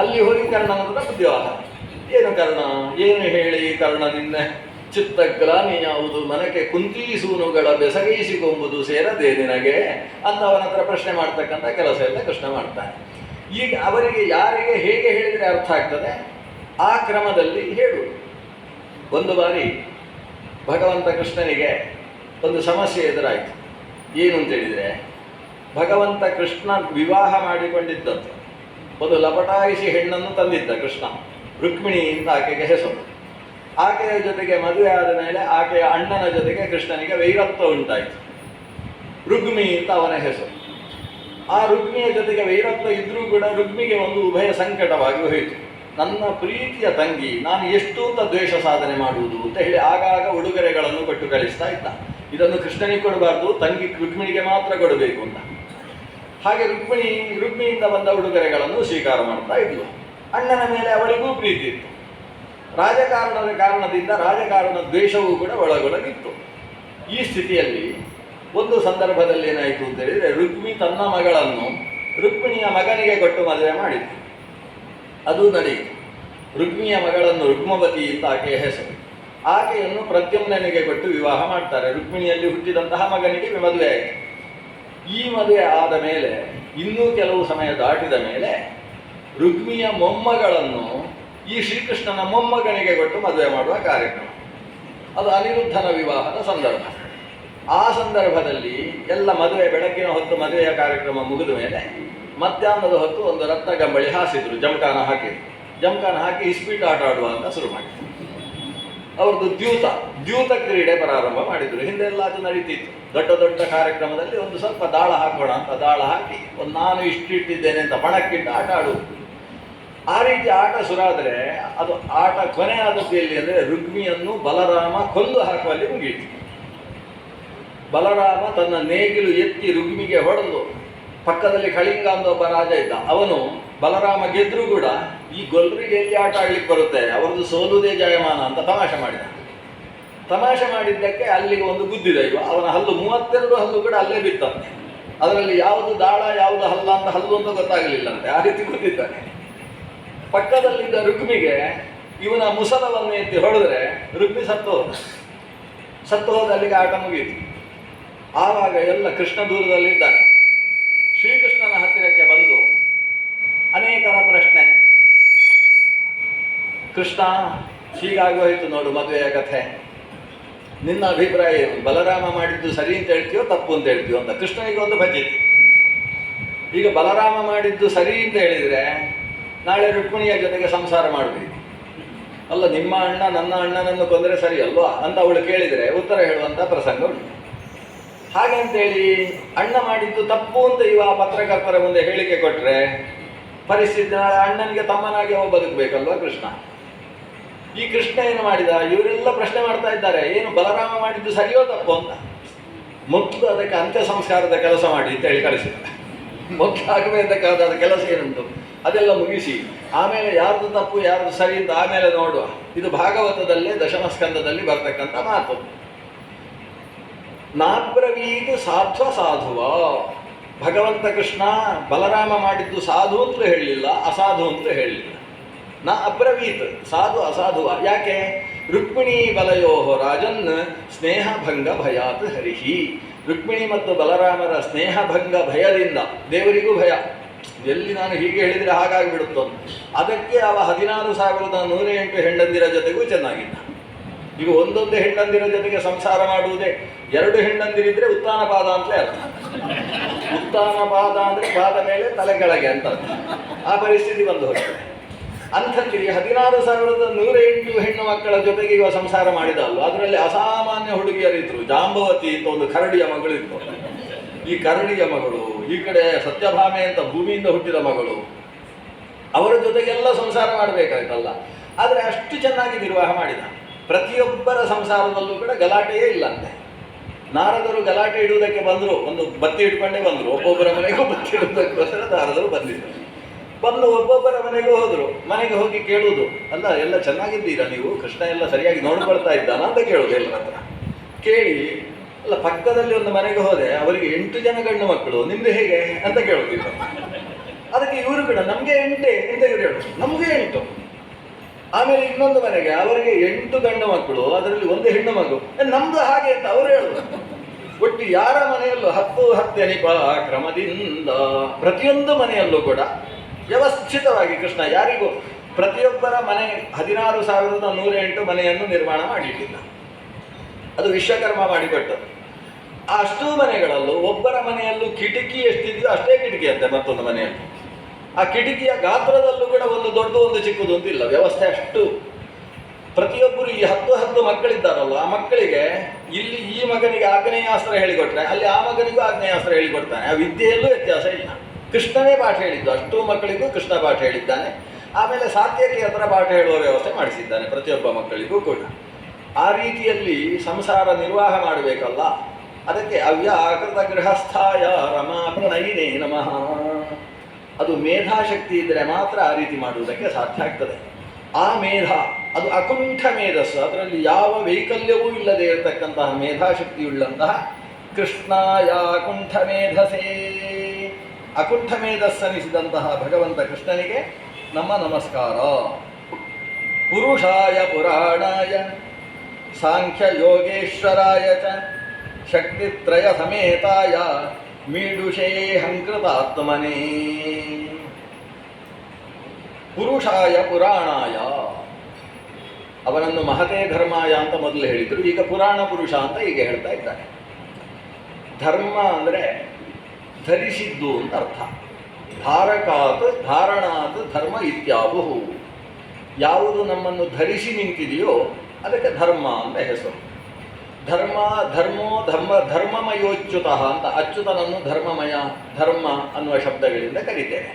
ಅಲ್ಲಿ ಹೋಗಿ ಕರ್ಣನ ಬುದ್ಧಿವಾದ. ಏನು ಕರ್ಣ, ಏನು ಹೇಳಿ ಕರ್ಣನಿಂದ ಚಿತ್ತಗ್ಲಾನಿ ಯಾವುದು, ಮನಕ್ಕೆ ಕುಂತೀಸೂನುಗಳ ಬೆಸಗೈಸಿಕೊಂಬುದು ಸೇರದೆ ನಿನಗೆ ಅಂತ ಅವನ ಹತ್ರ ಪ್ರಶ್ನೆ ಮಾಡ್ತಕ್ಕಂಥ ಕೆಲಸ ಎಲ್ಲ ಕೃಷ್ಣ ಮಾಡ್ತಾನೆ. ಈಗ ಅವರಿಗೆ ಯಾರಿಗೆ ಹೇಗೆ ಹೇಳಿದರೆ ಅರ್ಥ ಆಗ್ತದೆ ಆ ಕ್ರಮದಲ್ಲಿ ಹೇಳುವುದು. ಒಂದು ಬಾರಿ ಭಗವಂತ ಕೃಷ್ಣನಿಗೆ ಒಂದು ಸಮಸ್ಯೆ ಎದುರಾಯಿತು. ಏನು ಅಂತೇಳಿದರೆ, ಭಗವಂತ ಕೃಷ್ಣ ವಿವಾಹ ಮಾಡಿಕೊಂಡಿದ್ದಂತೆ ಒಂದು ಲಪಟಾಯಿಸಿ ಹೆಣ್ಣನ್ನು ತಂದಿದ್ದ ಕೃಷ್ಣ. ರುಕ್ಮಿಣಿ ಅಂತ ಆಕೆಗೆ ಹೆಸರು. ಆಕೆಯ ಜೊತೆಗೆ ಮದುವೆ ಆದ ಮೇಲೆ ಆಕೆಯ ಅಣ್ಣನ ಜೊತೆಗೆ ಕೃಷ್ಣನಿಗೆ ವೈರತ್ವ ಉಂಟಾಯಿತು. ರುಗ್ಮಿ ಅಂತ ಅವನ ಹೆಸರು. ಆ ರುಗ್ಮಿಯ ಜೊತೆಗೆ ವೈರತ್ವ ಇದ್ರೂ ಕೂಡ ರುಗ್ಮಿಗೆ ಒಂದು ಉಭಯ ಸಂಕಟವಾಗಿ ಹೋಯಿತು. ನನ್ನ ಪ್ರೀತಿಯ ತಂಗಿ ನಾನು ಎಷ್ಟು ಅಂತ ದ್ವೇಷ ಸಾಧನೆ ಮಾಡುವುದು ಅಂತ ಹೇಳಿ ಆಗಾಗ ಉಡುಗೊರೆಗಳನ್ನು ಕೊಟ್ಟು ಕಳಿಸ್ತಾ ಇದ್ದ. ಇದನ್ನು ಕೃಷ್ಣನಿಗೆ ಕೊಡಬಾರ್ದು, ತಂಗಿ ರುಕ್ಮಿಣಿಗೆ ಮಾತ್ರ ಕೊಡಬೇಕು ಅಂತ. ಹಾಗೆ ರುಕ್ಮಿಣಿಯಿಂದ ಬಂದ ಉಡುಗೊರೆಗಳನ್ನು ಸ್ವೀಕಾರ ಮಾಡ್ತಾ ಇದ್ಲು. ಅಣ್ಣನ ಮೇಲೆ ಅವಳಿಗೂ ಪ್ರೀತಿ ಇತ್ತು. ರಾಜಕಾರಣದ ಕಾರಣದಿಂದ ರಾಜಕಾರಣ ದ್ವೇಷವೂ ಕೂಡ ಒಳಗೊಳಗಿತ್ತು. ಈ ಸ್ಥಿತಿಯಲ್ಲಿ ಒಂದು ಸಂದರ್ಭದಲ್ಲಿ ಏನಾಯಿತು ಅಂತ ಹೇಳಿದರೆ, ರುಕ್ಮಿ ತನ್ನ ಮಗಳನ್ನು ರುಕ್ಮಿಣಿಯ ಮಗನಿಗೆ ಕೊಟ್ಟು ಮದುವೆ ಮಾಡಿತು. ಅದು ನಡೆಯಿತು. ರುಕ್ಮಿಯ ಮಗಳನ್ನು ರುಕ್ಮವತಿ ಅಂತ ಆಕೆಯ ಹೆಸರು. ಆಕೆಯನ್ನು ಪ್ರದ್ಯುಮ್ನನಿಗೆ ಕೊಟ್ಟು ವಿವಾಹ ಮಾಡ್ತಾರೆ. ರುಕ್ಮಿಣಿಯಲ್ಲಿ ಹುಟ್ಟಿದಂತಹ ಮಗನಿಗೆ ಮದುವೆ ಆಯಿತು. ಈ ಮದುವೆ ಆದ ಮೇಲೆ ಇನ್ನೂ ಕೆಲವು ಸಮಯ ದಾಟಿದ ಮೇಲೆ ರುಕ್ಮಿಯ ಮೊಮ್ಮಗಳನ್ನು ಈ ಶ್ರೀಕೃಷ್ಣನ ಮೊಮ್ಮಗನಿಗೆ ಕೊಟ್ಟು ಮದುವೆ ಮಾಡುವ ಕಾರ್ಯಕ್ರಮ. ಅದು ಅನಿರುದ್ಧನ ವಿವಾಹದ ಸಂದರ್ಭ. ಆ ಸಂದರ್ಭದಲ್ಲಿ ಎಲ್ಲ ಮದುವೆ, ಬೆಳಗ್ಗಿನ ಹೊತ್ತು ಮದುವೆಯ ಕಾರ್ಯಕ್ರಮ ಮುಗಿದ ಮೇಲೆ ಮಧ್ಯಾಹ್ನದ ಹೊತ್ತು ಒಂದು ರತ್ನ ಗಂಬಳಿ ಹಾಸಿದ್ರು, ಜಮಖಾನ ಹಾಕಿದ್ರು. ಜಮಖಾನ ಹಾಕಿ ಇಸ್ಪೀಟ್ ಆಟ ಆಡುವ ಅಂತ ಶುರು ಮಾಡಿದ್ರು. ಅವ್ರದ್ದು ದ್ಯೂತ ಕ್ರೀಡೆ ಪ್ರಾರಂಭ ಮಾಡಿದರು. ಹಿಂದೆಲ್ಲ ಅದು ನಡೀತಿತ್ತು. ದೊಡ್ಡ ದೊಡ್ಡ ಕಾರ್ಯಕ್ರಮದಲ್ಲಿ ಒಂದು ಸ್ವಲ್ಪ ದಾಳ ಹಾಕೋಣ ಅಂತ ದಾಳ ಹಾಕಿ ಒಂದು ನಾನು ಇಷ್ಟಿಟ್ಟಿದ್ದೇನೆ ಅಂತ ಪಣಕ್ಕಿಟ್ಟು ಆಟ ಆಡುವುದು. ಆ ರೀತಿ ಆಟ ಶುರಾದರೆ ಅದು ಆಟ ಕೊನೆ ಆದದ್ದು ಎಲ್ಲಿ ಅಂದರೆ ರುಕ್ಮಿಯನ್ನು ಬಲರಾಮ ಕೊಲ್ಲು ಹಾಕುವಲ್ಲಿ ಮುಗಿಯಿತು. ಬಲರಾಮ ತನ್ನ ನೇಗಿಲು ಎತ್ತಿ ರುಕ್ಮಿಗೆ ಹೊಡೆದು, ಪಕ್ಕದಲ್ಲಿ ಕಳಿಂಗ ಅಂತ ಒಬ್ಬ ರಾಜ ಇದ್ದ, ಅವನು ಬಲರಾಮ ಗೆದ್ರೂ ಕೂಡ ಈ ಗೊಲ್ರಿಗೆ ಎಲ್ಲಿ ಆಟ ಆಡ್ಲಿಕ್ಕೆ ಬರುತ್ತೆ, ಅವರದ್ದು ಸೋಲುವುದೇ ಜಯಮಾನ ಅಂತ ತಮಾಷೆ ಮಾಡಿದ. ತಮಾಷೆ ಮಾಡಿದ್ದಕ್ಕೆ ಅಲ್ಲಿಗೆ ಒಂದು ಗುದ್ದಿದ ಇವ. ಅವನ ಹಲ್ಲು 32 ಹಲ್ಲು ಕೂಡ ಅಲ್ಲೇ ಬಿತ್ತಂತೆ. ಅದರಲ್ಲಿ ಯಾವುದು ದಾಳ ಯಾವುದು ಹಲ್ಲ ಅಂತ ಹಲ್ಲು ಅಂತ ಗೊತ್ತಾಗಲಿಲ್ಲಂತೆ. ಆ ರೀತಿ ಗುದ್ದಿದ್ದಾನೆ. ಪಕ್ಕದಲ್ಲಿದ್ದ ರುಕ್ಮಿಗೆ ಇವನ ಮುಸಲವನ್ನು ಎತ್ತಿ ಹೊಡೆದ್ರೆ ರುಕ್ಮಿ ಸತ್ತು ಹೋದ ಅಲ್ಲಿಗೆ ಆಟ ಮುಗಿಯಿತು. ಆವಾಗ ಎಲ್ಲ ಕೃಷ್ಣ ದೂರದಲ್ಲಿದ್ದಾನೆ. ಶ್ರೀಕೃಷ್ಣನ ಹತ್ತಿರಕ್ಕೆ ಬಂದು ಅನೇಕರ ಪ್ರಶ್ನೆ, ಕೃಷ್ಣ ಹೀಗಾಗೋಯ್ತು ನೋಡು ಮದುವೆಯ ಕಥೆ. ನಿನ್ನ ಅಭಿಪ್ರಾಯ ಏನು? ಬಲರಾಮ ಮಾಡಿದ್ದು ಸರಿ ಅಂತ ಹೇಳ್ತೀಯೋ ತಪ್ಪು ಅಂತ ಹೇಳ್ತೀಯೋ ಅಂತ. ಕೃಷ್ಣನಿಗೆ ಒಂದು ಭಜಿತಿ. ಈಗ ಬಲರಾಮ ಮಾಡಿದ್ದು ಸರಿ ಅಂತ ಹೇಳಿದರೆ ನಾಳೆ ರುಕ್ಮಿಣಿಯ ಜೊತೆಗೆ ಸಂಸಾರ ಮಾಡಬೇಕು. ಅಲ್ಲ, ನಿಮ್ಮ ಅಣ್ಣ ನನ್ನ ಅಣ್ಣನನ್ನು ಕೊಂದರೆ ಸರಿ ಅಲ್ವಾ ಅಂತ ಅವಳು ಕೇಳಿದರೆ ಉತ್ತರ ಹೇಳುವಂಥ ಪ್ರಸಂಗ ಉಂಟು. ಹಾಗಂತೇಳಿ ಅಣ್ಣ ಮಾಡಿದ್ದು ತಪ್ಪು ಅಂತ ಇವ ಪತ್ರಕರ್ತರ ಮುಂದೆ ಹೇಳಿಕೆ ಕೊಟ್ಟರೆ ಪರಿಸ್ಥಿತಿ ನಾಳೆ ಅಣ್ಣನಿಗೆ ತಮ್ಮನಾಗಿ ಅವ ಬದುಕಬೇಕಲ್ವಾ ಕೃಷ್ಣ. ಈ ಕೃಷ್ಣ ಏನು ಮಾಡಿದ? ಇವರೆಲ್ಲ ಪ್ರಶ್ನೆ ಮಾಡ್ತಾ ಇದ್ದಾರೆ, ಏನು ಬಲರಾಮ ಮಾಡಿದ್ದು ಸರಿಯೋ ತಪ್ಪು ಅಂತ. ಮೊದಲು ಅದಕ್ಕೆ ಅಂತ್ಯ ಸಂಸ್ಕಾರದ ಕೆಲಸ ಮಾಡಿ ಅಂತ ಹೇಳಿ ಕಳಿಸಿದ. ಮೊದಲು ಆಗಬೇಕಾದ ಕೆಲಸ ಏನುಂಟು ಅದೆಲ್ಲ ಮುಗಿಸಿ ಆಮೇಲೆ ಯಾರ್ದು ತಪ್ಪು ಯಾರ್ದು ಸರಿ ಅಂತ ಆಮೇಲೆ ನೋಡುವ. ಇದು ಭಾಗವತದಲ್ಲೇ ದಶಮ ಸ್ಕಂದದಲ್ಲಿ ಬರ್ತಕ್ಕಂಥ ಮಾತು. ನಾಬ್ರವೀತು ಸಾಧ್ವ ಸಾಧುವ. ಭಗವಂತ ಕೃಷ್ಣ ಬಲರಾಮ ಮಾಡಿದ್ದು ಸಾಧು ಅಂತಲೂ ಹೇಳಲಿಲ್ಲ, ಅಸಾಧು ಅಂತಲೂ ಹೇಳಲಿಲ್ಲ. ನಾ ಅಬ್ರವೀತ್, ಸಾಧು ಅಸಾಧುವ. ಯಾಕೆ? ರುಕ್ಮಿಣಿ ಬಲಯೋ ರಾಜನ್ ಸ್ನೇಹಭಂಗ ಭಯಾತ್ ಹರಿಹಿ. ರುಕ್ಮಿಣಿ ಮತ್ತು ಬಲರಾಮರ ಸ್ನೇಹಭಂಗ ಭಯದಿಂದ ದೇವರಿಗೂ ಭಯ. ಎಲ್ಲಿ ನಾನು ಹೀಗೆ ಹೇಳಿದರೆ ಹಾಗಾಗಿಬಿಡುತ್ತೋ ಅದಕ್ಕೆ ಅವ 16,108 ಹೆಂಡಂದಿರ ಜೊತೆಗೂ ಚೆನ್ನಾಗಿದ್ದ. ಈಗ ಒಂದೊಂದು ಹೆಂಡಂದಿರ ಜೊತೆಗೆ ಸಂಸಾರ ಮಾಡುವುದೇ. 2 ಹೆಂಡಂದಿರಿದ್ರೆ ಉತ್ತಾನಪಾದ ಅಂತಲೇ ಅರ್ಥ. ಉತ್ತಾನಪಾದ ಅಂದರೆ ಪಾದ ಮೇಲೆ ತಲೆ ಕೆಳಗೆ ಅಂತ ಆ ಪರಿಸ್ಥಿತಿ ಬಂದು ಹೋಗ್ತದೆ. ಅಂಥದ್ದಿರಿ 16,108 ಹೆಣ್ಣು ಮಕ್ಕಳ ಜೊತೆಗೆ ಇವ ಸಂಸಾರ ಮಾಡಿದ ಅಲ್ವ. ಅದರಲ್ಲಿ ಅಸಾಮಾನ್ಯ ಹುಡುಗಿಯರಿದ್ರು. ಜಾಂಬವತಿ ಅಂತ ಒಂದು ಕರಡಿಯ ಮಗಳಿತ್ತು. ಈ ಕರಡಿಯ ಮಗಳು, ಈ ಕಡೆ ಸತ್ಯಭಾಮೆ ಅಂತ ಭೂಮಿಯಿಂದ ಹುಟ್ಟಿದ ಮಗಳು, ಅವರ ಜೊತೆಗೆಲ್ಲ ಸಂಸಾರ ಮಾಡಬೇಕಾಯ್ತಲ್ಲ. ಆದರೆ ಅಷ್ಟು ಚೆನ್ನಾಗಿ ನಿರ್ವಾಹ ಮಾಡಿದ. ಪ್ರತಿಯೊಬ್ಬರ ಸಂಸಾರದಲ್ಲೂ ಕೂಡ ಗಲಾಟೆಯೇ ಇಲ್ಲಂತೆ. ನಾರದರು ಗಲಾಟೆ ಇಡುವುದಕ್ಕೆ ಬಂದರು, ಒಂದು ಬತ್ತಿ ಇಟ್ಕೊಂಡೇ ಬಂದರು. ಒಬ್ಬೊಬ್ಬರ ಮನೆಗೂ ಬತ್ತಿ ಇಡುವುದಕ್ಕೋಸ್ಕರ ನಾರದರು ಬಂದಿದ್ದರು. ಬಂದು ಒಬ್ಬೊಬ್ಬರ ಮನೆಗೂ ಹೋದರು. ಮನೆಗೆ ಹೋಗಿ ಕೇಳುವುದು, ಅಲ್ಲ ಎಲ್ಲ ಚೆನ್ನಾಗಿದ್ದೀರಾ ನೀವು, ಕೃಷ್ಣ ಎಲ್ಲ ಸರಿಯಾಗಿ ನೋಡ್ಕೊಳ್ತಾ ಇದ್ದಾನ ಅಂತ ಕೇಳುವುದು ಎಲ್ಲರ ಹತ್ರ. ಕೇಳಿ ಅಲ್ಲ ಪಕ್ಕದಲ್ಲಿ ಒಂದು ಮನೆಗೆ ಹೋದೆ, ಅವರಿಗೆ 8 ಜನ ಗಂಡು ಮಕ್ಕಳು, ನಿಮ್ದು ಹೇಗೆ ಅಂತ ಕೇಳುತ್ತಿದ್ದ. ಅದಕ್ಕೆ ಇವರು ಕೂಡ ನಮಗೆ 8 ಅಂತ ಇವರು ಹೇಳುದು, ನಮಗೆ 8. ಆಮೇಲೆ ಇನ್ನೊಂದು ಮನೆಗೆ ಅವರಿಗೆ 8 ಗಂಡು ಮಕ್ಕಳು, ಅದರಲ್ಲಿ 1 ಹೆಣ್ಣು ಮಗು, ನಮ್ದು ಹಾಗೆ ಅಂತ ಅವರು ಹೇಳುದು. ಒಟ್ಟು ಯಾರ ಮನೆಯಲ್ಲೂ 10 ಎನಿಪ ಕ್ರಮದಿಂದ ಪ್ರತಿಯೊಂದು ಮನೆಯಲ್ಲೂ ಕೂಡ ವ್ಯವಸ್ಥಿತವಾಗಿ ಕೃಷ್ಣ ಯಾರಿಗೂ ಪ್ರತಿಯೊಬ್ಬರ ಮನೆ 16,108 ಮನೆಯನ್ನು ನಿರ್ಮಾಣ ಮಾಡಿಟ್ಟಿದ್ದ. ಅದು ವಿಶ್ವಕರ್ಮ ಮಾಡಿಕೊಟ್ಟದ್ದು. ಅಷ್ಟೂ ಮನೆಗಳಲ್ಲೂ ಒಬ್ಬರ ಮನೆಯಲ್ಲೂ ಕಿಟಕಿ ಎಷ್ಟಿದೆಯೋ ಅಷ್ಟೇ ಕಿಟಕಿ ಅಂತೆ ಮತ್ತೊಂದು ಮನೆಯಲ್ಲಿ. ಆ ಕಿಟಕಿಯ ಗಾತ್ರದಲ್ಲೂ ಕೂಡ ಒಂದು ದೊಡ್ಡ ಒಂದು ಚಿಕ್ಕದು ಅಂತಿಲ್ಲ, ವ್ಯವಸ್ಥೆ ಅಷ್ಟು. ಪ್ರತಿಯೊಬ್ಬರು ಈ 10 ಮಕ್ಕಳಿದ್ದಾರಲ್ಲ, ಆ ಮಕ್ಕಳಿಗೆ ಇಲ್ಲಿ ಈ ಮಗನಿಗೆ ಆಗ್ನೇಯಾಸ್ತ್ರ ಹೇಳಿಕೊಟ್ರೆ ಅಲ್ಲಿ ಆ ಮಗನಿಗೂ ಆಗ್ನೇಯಾಸ್ತ್ರ ಹೇಳಿಕೊಡ್ತಾನೆ. ಆ ವಿದ್ಯೆಯಲ್ಲೂ ವ್ಯತ್ಯಾಸ ಇಲ್ಲ. ಕೃಷ್ಣನೇ ಪಾಠ ಹೇಳಿದ್ದು, ಅಷ್ಟೂ ಮಕ್ಕಳಿಗೂ ಕೃಷ್ಣ ಪಾಠ ಹೇಳಿದ್ದಾನೆ. ಆಮೇಲೆ ಸಾತ್ಯಕ್ಕೆ ಹತ್ರ ಪಾಠ ಹೇಳುವ ವ್ಯವಸ್ಥೆ ಮಾಡಿಸಿದ್ದಾನೆ ಪ್ರತಿಯೊಬ್ಬ ಮಕ್ಕಳಿಗೂ ಕೂಡ. ಆ ರೀತಿಯಲ್ಲಿ ಸಂಸಾರ ನಿರ್ವಾಹ ಮಾಡಬೇಕಲ್ಲ. ಅದಕ್ಕೆ ಅವ್ಯಾಕೃತ ಗೃಹಸ್ಥಾಯ ರಮಾ ಪ್ರಣಯಿನೇ ನಮಃ. ಅದು ಮೇಧಾಶಕ್ತಿ ಇದ್ದರೆ ಮಾತ್ರ ಆ ರೀತಿ ಮಾಡುವುದಕ್ಕೆ ಸಾಧ್ಯ ಆಗ್ತದೆ. ಆ ಮೇಧ ಅದು ಅಕುಂಠ ಮೇಧಸ್ಸು, ಅದರಲ್ಲಿ ಯಾವ ವೈಕಲ್ಯವೂ ಇಲ್ಲದೆ ಇರತಕ್ಕಂತಹ ಮೇಧಾಶಕ್ತಿಯುಳ್ಳಂತಹ ಕೃಷ್ಣಾಯ ಅಕುಂಠ ಮೇಧಸೇ. ಅಕುಂಠ ಮೇಧಸ್ಸನಿಸಿದಂತಹ ಭಗವಂತ ಕೃಷ್ಣನಿಗೆ ನಮ್ಮ ನಮಸ್ಕಾರ. ಪುರುಷಾಯ ಪುರಾಣಾಯ ಸಾಂಖ್ಯ ಯೋಗೇಶ್ವರಾಯ ಚ ಶಕ್ತಿತ್ರಯ ಸಮೇತಾಯ ಮೀಡುಷೇ ಹಂಕೃತಾತ್ಮನೇ. ಪುರುಷಾಯ ಪುರಾಣಾಯ, ಅವನನ್ನು ಮಹತೇ ಧರ್ಮಾಯ ಅಂತ ಮೊದಲು ಹೇಳಿದರು, ಈಗ ಪುರಾಣ ಪುರುಷ ಅಂತ ಈಗ ಹೇಳ್ತಾ ಇದ್ದಾರೆ. ಧರ್ಮ ಅಂದರೆ ಧರಿಸಿದ್ದು ಅಂತ ಅರ್ಥ. ಧಾರಕಾತ್ ಧಾರಣಾತ್ ಧರ್ಮ ಇತ್ಯಾವು. ಯಾವುದು ನಮ್ಮನ್ನು ಧರಿಸಿ ನಿಂತಿದೆಯೋ ಅದಕ್ಕೆ ಧರ್ಮ ಅಂತ ಹೆಸರು. ಧರ್ಮ ಧರ್ಮೋ ಧರ್ಮಮಯೋಚ್ಯುತ ಅಂತ ಅಚ್ಯುತನನ್ನು ಧರ್ಮಮಯ ಧರ್ಮ ಅನ್ನುವ ಶಬ್ದಗಳಿಂದ ಕರೀತೇವೆ.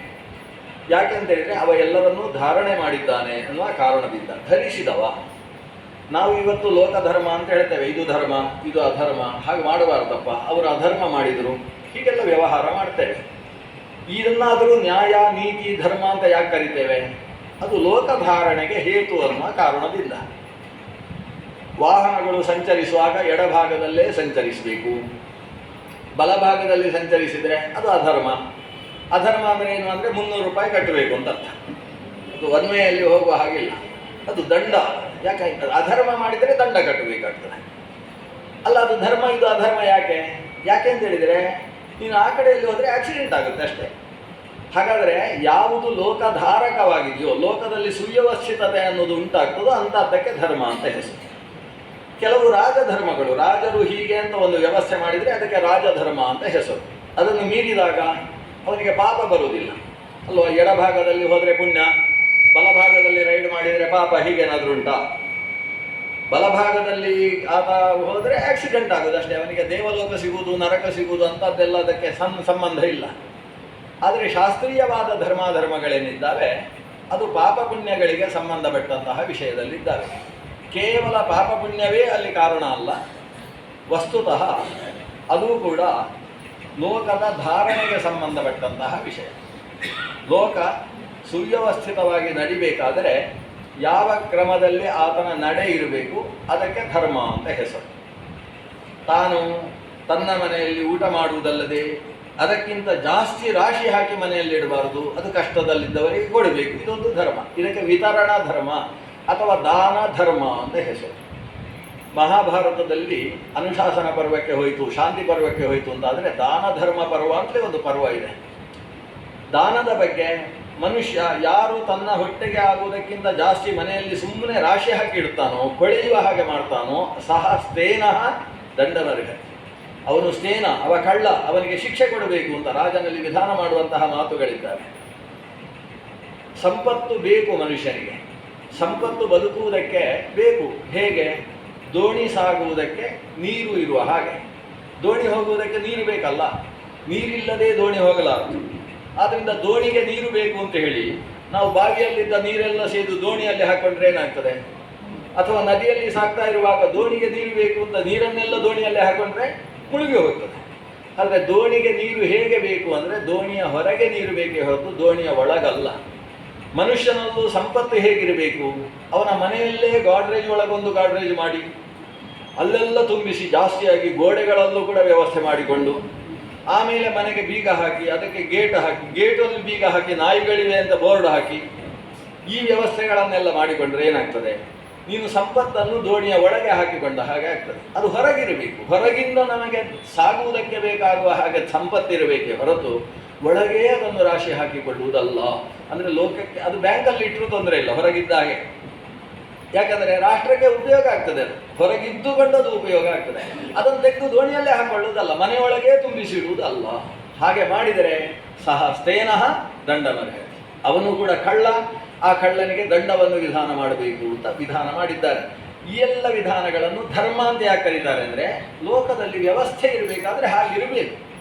ಯಾಕೆಂತೇಳಿದರೆ ಅವ ಎಲ್ಲರನ್ನೂ ಧಾರಣೆ ಮಾಡಿದ್ದಾನೆ ಅನ್ನುವ ಕಾರಣದಿಂದ. ಧರಿಸಿದವ. ನಾವು ಇವತ್ತು ಲೋಕಧರ್ಮ ಅಂತ ಹೇಳ್ತೇವೆ, ಇದು ಧರ್ಮ ಇದು ಅಧರ್ಮ, ಹಾಗೆ ಮಾಡಬಾರ್ದಪ್ಪ, ಅವರು ಅಧರ್ಮ ಮಾಡಿದರು, ಹೀಗೆಲ್ಲ ವ್ಯವಹಾರ ಮಾಡ್ತೇವೆ. ಇದನ್ನಾದರೂ ನ್ಯಾಯ ನೀತಿ ಧರ್ಮ ಅಂತ ಯಾಕೆ ಕರಿತೇವೆ? ಅದು ಲೋಕಧಾರಣೆಗೆ ಹೇತು ಅನ್ನುವ ಕಾರಣದಿಂದ. ವಾಹನಗಳು ಸಂಚರಿಸುವಾಗ ಎಡಭಾಗದಲ್ಲೇ ಸಂಚರಿಸಬೇಕು, ಬಲಭಾಗದಲ್ಲಿ ಸಂಚರಿಸಿದರೆ ಅದು ಅಧರ್ಮ. ಅಧರ್ಮ ಅಂದರೆ ಏನು ಅಂದರೆ 300 ರೂಪಾಯಿ ಕಟ್ಟಬೇಕು ಅಂತ ಅರ್ಥ. ಅದು ಒನ್ವೆಯಲ್ಲಿ ಹೋಗುವ ಹಾಗಿಲ್ಲ, ಅದು ದಂಡ. ಯಾಕೆ ಅಧರ್ಮ ಮಾಡಿದರೆ ದಂಡ ಕಟ್ಟಬೇಕಾಗ್ತದೆ. ಅಲ್ಲ, ಅದು ಧರ್ಮ ಇದು ಅಧರ್ಮ ಯಾಕೆ? ಯಾಕೆ ಅಂತ ಹೇಳಿದರೆ ನೀನು ಆ ಕಡೆಯಲ್ಲಿ ಹೋದರೆ ಆಕ್ಸಿಡೆಂಟ್ ಆಗುತ್ತೆ ಅಷ್ಟೇ. ಹಾಗಾದರೆ ಯಾವುದು ಲೋಕಧಾರಕವಾಗಿದೆಯೋ, ಲೋಕದಲ್ಲಿ ಸುವ್ಯವಸ್ಥಿತತೆ ಅನ್ನೋದು ಉಂಟಾಗ್ತದೋ ಅಂಥದ್ದಕ್ಕೆ ಧರ್ಮ ಅಂತ ಹೆಸರು. ಕೆಲವು ರಾಜಧರ್ಮಗಳು, ರಾಜರು ಹೀಗೆ ಅಂತ ಒಂದು ವ್ಯವಸ್ಥೆ ಮಾಡಿದರೆ ಅದಕ್ಕೆ ರಾಜಧರ್ಮ ಅಂತ ಹೆಸರು. ಅದನ್ನು ಮೀರಿದಾಗ ಅವನಿಗೆ ಪಾಪ ಬರುವುದಿಲ್ಲ ಅಲ್ವಾ. ಎಡಭಾಗದಲ್ಲಿ ಹೋದರೆ ಪುಣ್ಯ, ಬಲಭಾಗದಲ್ಲಿ ರೈಡ್ ಮಾಡಿದರೆ ಪಾಪ, ಹೀಗೇನಾದರೂ ಉಂಟಾ? ಬಲಭಾಗದಲ್ಲಿ ಆತ ಹೋದರೆ ಆಕ್ಸಿಡೆಂಟ್ ಆಗೋದು ಅಷ್ಟೇ, ಅವನಿಗೆ ದೇವಲೋಕ ಸಿಗುವುದು ನರಕ ಸಿಗುವುದು ಅಂಥದ್ದೆಲ್ಲ ಅದಕ್ಕೆ ಸಂಬಂಧ ಇಲ್ಲ. ಆದರೆ ಶಾಸ್ತ್ರೀಯವಾದ ಧರ್ಮಗಳೇನಿದ್ದಾವೆ ಅದು ಪಾಪ ಪುಣ್ಯಗಳಿಗೆ ಸಂಬಂಧಪಟ್ಟಂತಹ ವಿಷಯದಲ್ಲಿದ್ದಾವೆ. ಕೇವಲ ಪಾಪ ಪುಣ್ಯವೇ ಅಲ್ಲಿ ಕಾರಣ ಅಲ್ಲ, ವಸ್ತುತಃ ಅದು ಕೂಡ ಲೋಕದ ಧಾರಣೆಗೆ ಸಂಬಂಧಪಟ್ಟಂತಹ ವಿಷಯ. ಲೋಕ ಸುವ್ಯವಸ್ಥಿತವಾಗಿ ನಡಿಬೇಕಾದರೆ ಯಾವ ಕ್ರಮದಲ್ಲಿ ಆತನ ನಡೆ ಇರಬೇಕು ಅದಕ್ಕೆ ಧರ್ಮ ಅಂತ ಹೆಸರು. ತಾನು ತನ್ನ ಮನೆಯಲ್ಲಿ ಊಟ ಮಾಡುವುದಲ್ಲದೆ ಅದಕ್ಕಿಂತ ಜಾಸ್ತಿ ರಾಶಿ ಹಾಕಿ ಮನೆಯಲ್ಲಿ ಇಡಬಾರದು, ಅದು ಕಷ್ಟದಲ್ಲಿದ್ದವರಿಗೆ ಕೊಡಬೇಕು, ಇದೊಂದು ಧರ್ಮ. ಇದಕ್ಕೆ ವಿತರಣಾ ಧರ್ಮ ಅಥವಾ ದಾನ ಧರ್ಮ ಅಂತ ಹೆಸರು. ಮಹಾಭಾರತದಲ್ಲಿ ಅನುಶಾಸನ ಪರ್ವಕ್ಕೆ ಹೋಯಿತು, ಶಾಂತಿ ಪರ್ವಕ್ಕೆ ಹೋಯಿತು ಅಂತಾದರೆ ದಾನ ಧರ್ಮ ಪರ್ವ ಅಂತಲೇ ಒಂದು ಪರ್ವ ಇದೆ. ದಾನದ ಬಗ್ಗೆ ಮನುಷ್ಯ ಯಾರು ತನ್ನ ಹೊಟ್ಟೆಗೆ ಆಗುವುದಕ್ಕಿಂತ ಜಾಸ್ತಿ ಮನೆಯಲ್ಲಿ ಸುಮ್ಮನೆ ರಾಶಿ ಹಾಕಿ ಇಡ್ತಾನೋ, ಕೊಳೆಯುವ ಹಾಗೆ ಮಾಡ್ತಾನೋ, ಸಹ ಸ್ಥೇನಃ ದಂಡನರ್ಹ, ಅವನು ಸ್ಥೇನ, ಅವ ಕಳ್ಳ, ಅವನಿಗೆ ಶಿಕ್ಷೆ ಕೊಡಬೇಕು ಅಂತ ರಾಜನಲ್ಲಿ ವಿಧಾನ ಮಾಡುವಂತಹ ಮಾತುಗಳಿದ್ದಾವೆ. ಸಂಪತ್ತು ಬೇಕು ಮನುಷ್ಯನಿಗೆ, ಸಂಪತ್ತು ಬದುಕುವುದಕ್ಕೆ ಬೇಕು. ಹೇಗೆ? ದೋಣಿ ಸಾಗುವುದಕ್ಕೆ ನೀರು ಇರುವ ಹಾಗೆ. ದೋಣಿ ಹೋಗುವುದಕ್ಕೆ ನೀರು ಬೇಕಲ್ಲ, ನೀರಿಲ್ಲದೆ ದೋಣಿ ಹೋಗಲಾರದು. ಆದ್ದರಿಂದ ದೋಣಿಗೆ ನೀರು ಬೇಕು ಅಂತ ಹೇಳಿ ನಾವು ಬಾವಿಯಲ್ಲಿದ್ದ ನೀರೆಲ್ಲ ಸೇದು ದೋಣಿಯಲ್ಲಿ ಹಾಕ್ಕೊಂಡ್ರೆ ಏನಾಗ್ತದೆ? ಅಥವಾ ನದಿಯಲ್ಲಿ ಸಾಕ್ತಾ ಇರುವಾಗ ದೋಣಿಗೆ ನೀರು ಬೇಕು ಅಂತ ನೀರನ್ನೆಲ್ಲ ದೋಣಿಯಲ್ಲಿ ಹಾಕೊಂಡ್ರೆ ಮುಳುಗಿ ಹೋಗ್ತದೆ. ಆದರೆ ದೋಣಿಗೆ ನೀರು ಹೇಗೆ ಬೇಕು ಅಂದರೆ ದೋಣಿಯ ಹೊರಗೆ ನೀರು ಬೇಕೇ ಹೊರತು ದೋಣಿಯ ಒಳಗಲ್ಲ. ಮನುಷ್ಯನಲ್ಲೂ ಸಂಪತ್ತು ಹೇಗಿರಬೇಕು? ಅವನ ಮನೆಯಲ್ಲೇ ಗಾಡ್ರೇಜ್ ಒಳಗೊಂದು ಗಾಡ್ರೇಜ್ ಮಾಡಿ ಅಲ್ಲೆಲ್ಲ ತುಂಬಿಸಿ ಜಾಸ್ತಿಯಾಗಿ ಗೋಡೆಗಳಲ್ಲೂ ಕೂಡ ವ್ಯವಸ್ಥೆ ಮಾಡಿಕೊಂಡು ಆಮೇಲೆ ಮನೆಗೆ ಬೀಗ ಹಾಕಿ ಅದಕ್ಕೆ ಗೇಟ್ ಹಾಕಿ ಗೇಟಲ್ಲಿ ಬೀಗ ಹಾಕಿ ನಾಯಿಗಳಿವೆ ಅಂತ ಬೋರ್ಡ್ ಹಾಕಿ ಈ ವ್ಯವಸ್ಥೆಗಳನ್ನೆಲ್ಲ ಮಾಡಿಕೊಂಡ್ರೆ ಏನಾಗ್ತದೆ? ನೀನು ಸಂಪತ್ತನ್ನು ದೋಣಿಯ ಒಳಗೆ ಹಾಕಿಕೊಂಡ ಹಾಗೆ ಆಗ್ತದೆ. ಅದು ಹೊರಗಿರಬೇಕು, ಹೊರಗಿಂದ ನಮಗೆ ಸಾಗುವುದಕ್ಕೆ ಬೇಕಾಗುವ ಹಾಗೆ ಸಂಪತ್ತಿರಬೇಕೇ ಹೊರತು ಒಳಗೇ ಅದನ್ನು ರಾಶಿ ಹಾಕಿಕೊಳ್ಳುವುದಲ್ಲ. ಅಂದರೆ ಲೋಕಕ್ಕೆ ಅದು ಬ್ಯಾಂಕಲ್ಲಿ ಇಟ್ಟರೂ ತೊಂದರೆ ಇಲ್ಲ, ಹೊರಗಿದ್ದ ಹಾಗೆ. ಯಾಕಂದರೆ ರಾಷ್ಟ್ರಕ್ಕೆ ಉಪಯೋಗ ಆಗ್ತದೆ, ಅದು ಹೊರಗಿದ್ದುಕೊಂಡು ಅದು ಉಪಯೋಗ ಆಗ್ತದೆ. ಅದನ್ನು ತೆಗೆದು ದೋಣಿಯಲ್ಲೇ ಹಾಕೊಳ್ಳುವುದಲ್ಲ, ಮನೆಯೊಳಗೇ ತುಂಬಿಸಿಡುವುದಲ್ಲ. ಹಾಗೆ ಮಾಡಿದರೆ ಸಹ ಸ್ಥೇನಃ ದಂಡನರ್ಹ, ಅವನು ಕೂಡ ಕಳ್ಳ, ಆ ಕಳ್ಳನಿಗೆ ದಂಡವನ್ನು ವಿಧಾನ ಮಾಡಬೇಕು ಅಂತ ವಿಧಾನ ಮಾಡಿದ್ದಾರೆ. ಈ ಎಲ್ಲ ವಿಧಾನಗಳನ್ನು ಧರ್ಮ ಅಂತ ಯಾಕೆ ಕರೀತಾರೆ ಅಂದರೆ ಲೋಕದಲ್ಲಿ ವ್ಯವಸ್ಥೆ ಇರಬೇಕಾದ್ರೆ ಹಾಗಿರಬೇಕು.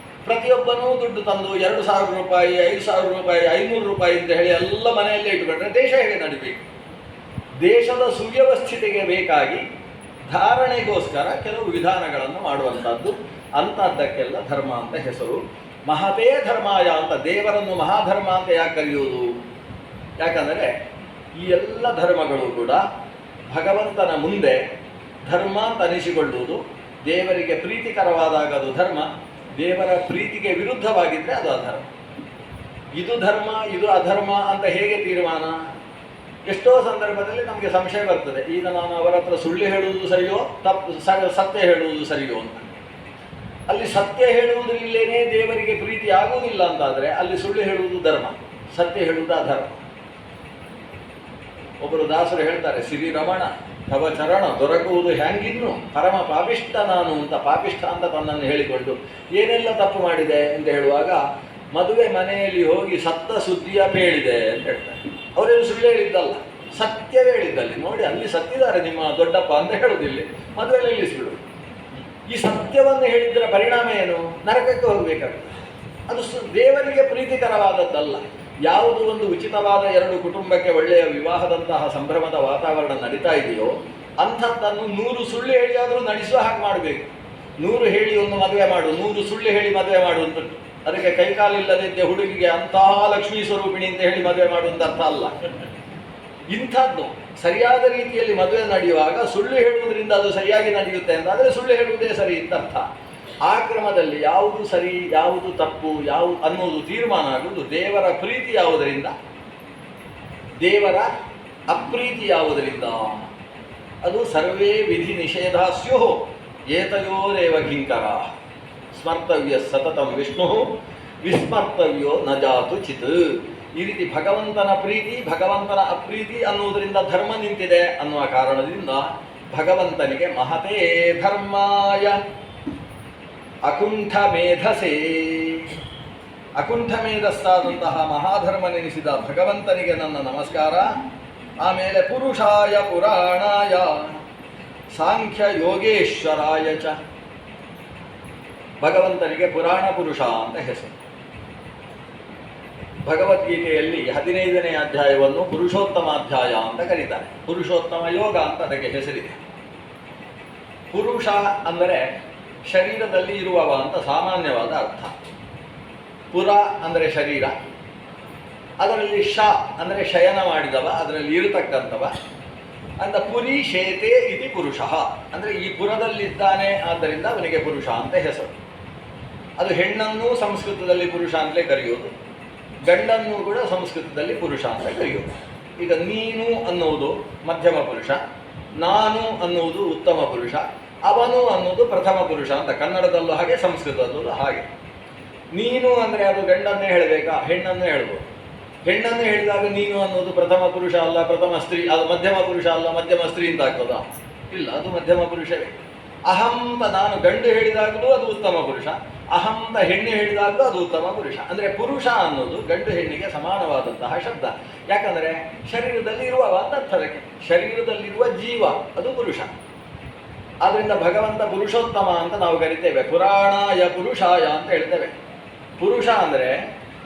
ಪ್ರತಿಯೊಬ್ಬನೂ ದುಡ್ಡು ತಂದು 2,000 ರೂಪಾಯಿ, 5,000 ರೂಪಾಯಿ, 500 ರೂಪಾಯಿ ಅಂತ ಹೇಳಿ ಎಲ್ಲ ಮನೆಯಲ್ಲೇ ಇಟ್ಟುಕೊಂಡ್ರೆ ದೇಶ ಹೇಗೆ ನಡಿಬೇಕು? ದೇಶದ ಸುವ್ಯವಸ್ಥಿತಿಗೆ ಬೇಕಾಗಿ ಧಾರಣೆಗೋಸ್ಕರ ಕೆಲವು ವಿಧಾನಗಳನ್ನು ಮಾಡುವಂಥದ್ದು, ಅಂಥದ್ದಕ್ಕೆಲ್ಲ ಧರ್ಮ ಅಂತ ಹೆಸರು. ಮಹತೇ ಧರ್ಮಾಯ ಅಂತ ದೇವರನ್ನು ಮಹಾಧರ್ಮ ಅಂತ ಯಾಕೆ ಕರೆಯುವುದು? ಯಾಕಂದರೆ ಈ ಎಲ್ಲ ಧರ್ಮಗಳು ಕೂಡ ಭಗವಂತನ ಮುಂದೆ ಧರ್ಮ ಅಂತ ಅನಿಸಿಕೊಳ್ಳುವುದು. ದೇವರಿಗೆ ಪ್ರೀತಿಕರವಾದಾಗ ಅದು ಧರ್ಮ, ದೇವರ ಪ್ರೀತಿಗೆ ವಿರುದ್ಧವಾಗಿದ್ದರೆ ಅದು ಅಧರ್ಮ. ಇದು ಧರ್ಮ ಇದು ಅಧರ್ಮ ಅಂತ ಹೇಗೆ ತೀರ್ಮಾನ? ಎಷ್ಟೋ ಸಂದರ್ಭದಲ್ಲಿ ನಮಗೆ ಸಂಶಯ ಬರ್ತದೆ. ಈಗ ನಾನು ಅವರ ಹತ್ರ ಸುಳ್ಳು ಹೇಳುವುದು ಸರಿಯೋ ಸತ್ಯ ಹೇಳುವುದು ಸರಿಯೋ ಅಂತ. ಅಲ್ಲಿ ಸತ್ಯ ಹೇಳುವುದರಲ್ಲೇನೇ ದೇವರಿಗೆ ಪ್ರೀತಿ ಆಗುವುದಿಲ್ಲ ಅಂತಾದರೆ ಅಲ್ಲಿ ಸುಳ್ಳು ಹೇಳುವುದು ಧರ್ಮ, ಸತ್ಯ ಹೇಳುವುದು ಅಧರ್ಮ. ಒಬ್ಬರು ದಾಸರು ಹೇಳ್ತಾರೆ, ಶ್ರೀರಮಣ ತವ ಚರಣ ದೊರಕುವುದು ಹ್ಯಾಂಗಿನ್ನು ಪರಮ ಪಾಪಿಷ್ಠ ನಾನು ಅಂತ. ಪಾಪಿಷ್ಠ ಅಂತ ತನ್ನನ್ನು ಹೇಳಿಕೊಂಡು ಏನೆಲ್ಲ ತಪ್ಪು ಮಾಡಿದೆ ಅಂತ ಹೇಳುವಾಗ ಮದುವೆ ಮನೆಯಲ್ಲಿ ಹೋಗಿ ಸತ್ತ ಸುದ್ದಿಯ ಹೇಳಿದೆ ಅಂತ ಹೇಳ್ತಾರೆ. ಅವರೇನು ಸುಳ್ಳು ಹೇಳಿದ್ದಲ್ಲ, ಸತ್ಯವೇ ಹೇಳಿದ್ದಲ್ಲಿ. ನೋಡಿ ಅಲ್ಲಿ ಸತ್ತಿದ್ದಾರೆ ನಿಮ್ಮ ದೊಡ್ಡಪ್ಪ ಅಂತ ಹೇಳುವುದಿಲ್ಲ, ಮದುವೆಯಲ್ಲಿ ಸುಳ್ಳು. ಈ ಸತ್ಯವನ್ನು ಹೇಳಿದ್ದರ ಪರಿಣಾಮ ಏನು? ನರಕಕ್ಕೆ ಹೋಗಬೇಕಾಗ್ತದೆ. ಅದು ದೇವರಿಗೆ ಪ್ರೀತಿಕರವಾದದ್ದಲ್ಲ. ಯಾವುದು ಒಂದು ಉಚಿತವಾದ 2 ಕುಟುಂಬಕ್ಕೆ ಒಳ್ಳೆಯ ವಿವಾಹದಂತಹ ಸಂಭ್ರಮದ ವಾತಾವರಣ ನಡೀತಾ ಇದೆಯೋ ಅಂಥದ್ದನ್ನು 100 ಸುಳ್ಳು ಹೇಳಿ ಆದರೂ ನಡೆಸುವ ಹಾಗೆ ಮಾಡಬೇಕು. 100 ಹೇಳಿ ಒಂದು ಮದುವೆ ಮಾಡು, 100 ಸುಳ್ಳು ಹೇಳಿ ಮದುವೆ ಮಾಡು ಅಂತ. ಅದಕ್ಕೆ ಕೈಕಾಲಿಲ್ಲದಿದ್ದೆ ಹುಡುಗಿಗೆ ಅಂತಹ ಲಕ್ಷ್ಮೀ ಸ್ವರೂಪಿಣಿ ಅಂತ ಹೇಳಿ ಮದುವೆ ಮಾಡುವಂಥ ಅರ್ಥ ಅಲ್ಲ. ಇಂಥದ್ದು ಸರಿಯಾದ ರೀತಿಯಲ್ಲಿ ಮದುವೆ ನಡೆಯುವಾಗ ಸುಳ್ಳು ಹೇಳುವುದರಿಂದ ಅದು ಸರಿಯಾಗಿ ನಡೆಯುತ್ತೆ ಅಂತಾದರೆ ಸುಳ್ಳು ಹೇಳುವುದೇ ಸರಿ ಅಂತ ಅರ್ಥ. ಆ ಕ್ರಮದಲ್ಲಿ ಯಾವುದು ಸರಿ ಯಾವುದು ತಪ್ಪು ಯಾವುದು ಅನ್ನೋದು ತೀರ್ಮಾನ ಆಗುವುದು ದೇವರ ಪ್ರೀತಿ ಯಾವುದರಿಂದ, ದೇವರ ಅಪ್ರೀತಿ ಯಾವುದರಿಂದ. ಅದು ಸರ್ವೇ ವಿಧಿ ನಿಷೇಧ ಸ್ಯುಃ ಏತಯೋರೇವ ಕಿಂಕರ ಸ್ಮರ್ತವ್ಯ ಸತತಂ ವಿಷ್ಣು ವಿಸ್ಮರ್ತವ್ಯೋ ನ ಜಾತು ಚಿತ್. ಈ ರೀತಿ ಭಗವಂತನ ಪ್ರೀತಿ ಭಗವಂತನ ಅಪ್ರೀತಿ ಅನ್ನುವುದರಿಂದ ಧರ್ಮ ನಿಂತಿದೆ ಅನ್ನುವ ಕಾರಣದಿಂದ ಭಗವಂತನಿಗೆ ಮಹತೇ ಧರ್ಮಾಯ ಅಕುಂಠ ಮೇಧಸೇ, ಅಕುಂಠ ಮೇಧಸ್ಸಾದಂತಹ ಮಹಾಧರ್ಮನೆನಿಸಿದ ಭಗವಂತನಿಗೆ ನನ್ನ ನಮಸ್ಕಾರ. ಆಮೇಲೆ ಪುರುಷಾಯ ಪುರಾಣಾಯ ಸಾಂಖ್ಯ ಯೋಗೇಶ್ವರಾಯ ಚ, ಭಗವಂತನಿಗೆ ಪುರಾಣ ಪುರುಷ ಅಂತ ಹೆಸರು. ಭಗವದ್ಗೀತೆಯಲ್ಲಿ 15ನೇ ಅಧ್ಯಾಯವನ್ನು ಪುರುಷೋತ್ತಮಾಧ್ಯಾಯ ಅಂತ ಕರೀತಾರೆ. ಪುರುಷೋತ್ತಮ ಯೋಗ ಅಂತ ಅದಕ್ಕೆ ಹೆಸರಿದೆ. ಪುರುಷ ಅಂದರೆ ಶರೀರದಲ್ಲಿ ಇರುವವ ಅಂತ ಸಾಮಾನ್ಯವಾದ ಅರ್ಥ. ಪುರ ಅಂದರೆ ಶರೀರ, ಅದರಲ್ಲಿ ಶ ಅಂದರೆ ಶಯನ ಮಾಡಿದವ, ಅದರಲ್ಲಿ ಇರತಕ್ಕಂಥವ ಅಂತ. ಪುರಿ ಶೇತೆ ಇತಿ ಪುರುಷ ಅಂದರೆ ಈ ಪುರದಲ್ಲಿದ್ದಾನೆ, ಆದ್ದರಿಂದ ಅವನಿಗೆ ಪುರುಷ ಅಂತ ಹೆಸರು. ಅದು ಹೆಣ್ಣನ್ನು ಸಂಸ್ಕೃತದಲ್ಲಿ ಪುರುಷ ಅಂತಲೇ ಕರೆಯೋದು, ಗಂಡನ್ನು ಕೂಡ ಸಂಸ್ಕೃತದಲ್ಲಿ ಪುರುಷ ಅಂತ ಕರೆಯೋದು. ಈಗ ನೀನು ಅನ್ನುವುದು ಮಧ್ಯಮ ಪುರುಷ, ನಾನು ಅನ್ನುವುದು ಉತ್ತಮ ಪುರುಷ, ಅವನು ಅನ್ನೋದು ಪ್ರಥಮ ಪುರುಷ ಅಂತ ಕನ್ನಡದಲ್ಲೂ ಹಾಗೆ ಸಂಸ್ಕೃತದಲ್ಲೂ ಹಾಗೆ. ನೀನು ಅಂದರೆ ಅದು ಗಂಡನ್ನೇ ಹೇಳಬೇಕಾ, ಹೆಣ್ಣನ್ನು ಹೇಳ್ಬೋದು. ಹೆಣ್ಣನ್ನು ಹೇಳಿದಾಗ ನೀನು ಅನ್ನೋದು ಪ್ರಥಮ ಪುರುಷ ಅಲ್ಲ, ಪ್ರಥಮ ಸ್ತ್ರೀ, ಅದು ಮಧ್ಯಮ ಪುರುಷ ಅಲ್ಲ, ಮಧ್ಯಮ ಸ್ತ್ರೀ ಅಂತ ಆಗ್ತದಾ? ಇಲ್ಲ, ಅದು ಮಧ್ಯಮ ಪುರುಷವೇ. ಅಹಂತ ನಾನು ಗಂಡು ಹೇಳಿದಾಗಲೂ ಅದು ಉತ್ತಮ ಪುರುಷ, ಅಹಂತ ಹೆಣ್ಣು ಹೇಳಿದಾಗಲೂ ಅದು ಉತ್ತಮ ಪುರುಷ. ಅಂದರೆ ಪುರುಷ ಅನ್ನೋದು ಗಂಡು ಹೆಣ್ಣಿಗೆ ಸಮಾನವಾದಂತಹ ಶಬ್ದ. ಯಾಕಂದರೆ ಶರೀರದಲ್ಲಿ ಇರುವವ ಅಂತ ಅರ್ಥ ಅದಕ್ಕೆ. ಶರೀರದಲ್ಲಿರುವ ಜೀವ ಅದು ಪುರುಷ. ಆದ್ದರಿಂದ ಭಗವಂತ ಪುರುಷೋತ್ತಮ ಅಂತ ನಾವು ಕರಿತೇವೆ. ಪುರಾಣಾಯ ಪುರುಷಾಯ ಅಂತ ಹೇಳ್ತೇವೆ. ಪುರುಷ ಅಂದರೆ,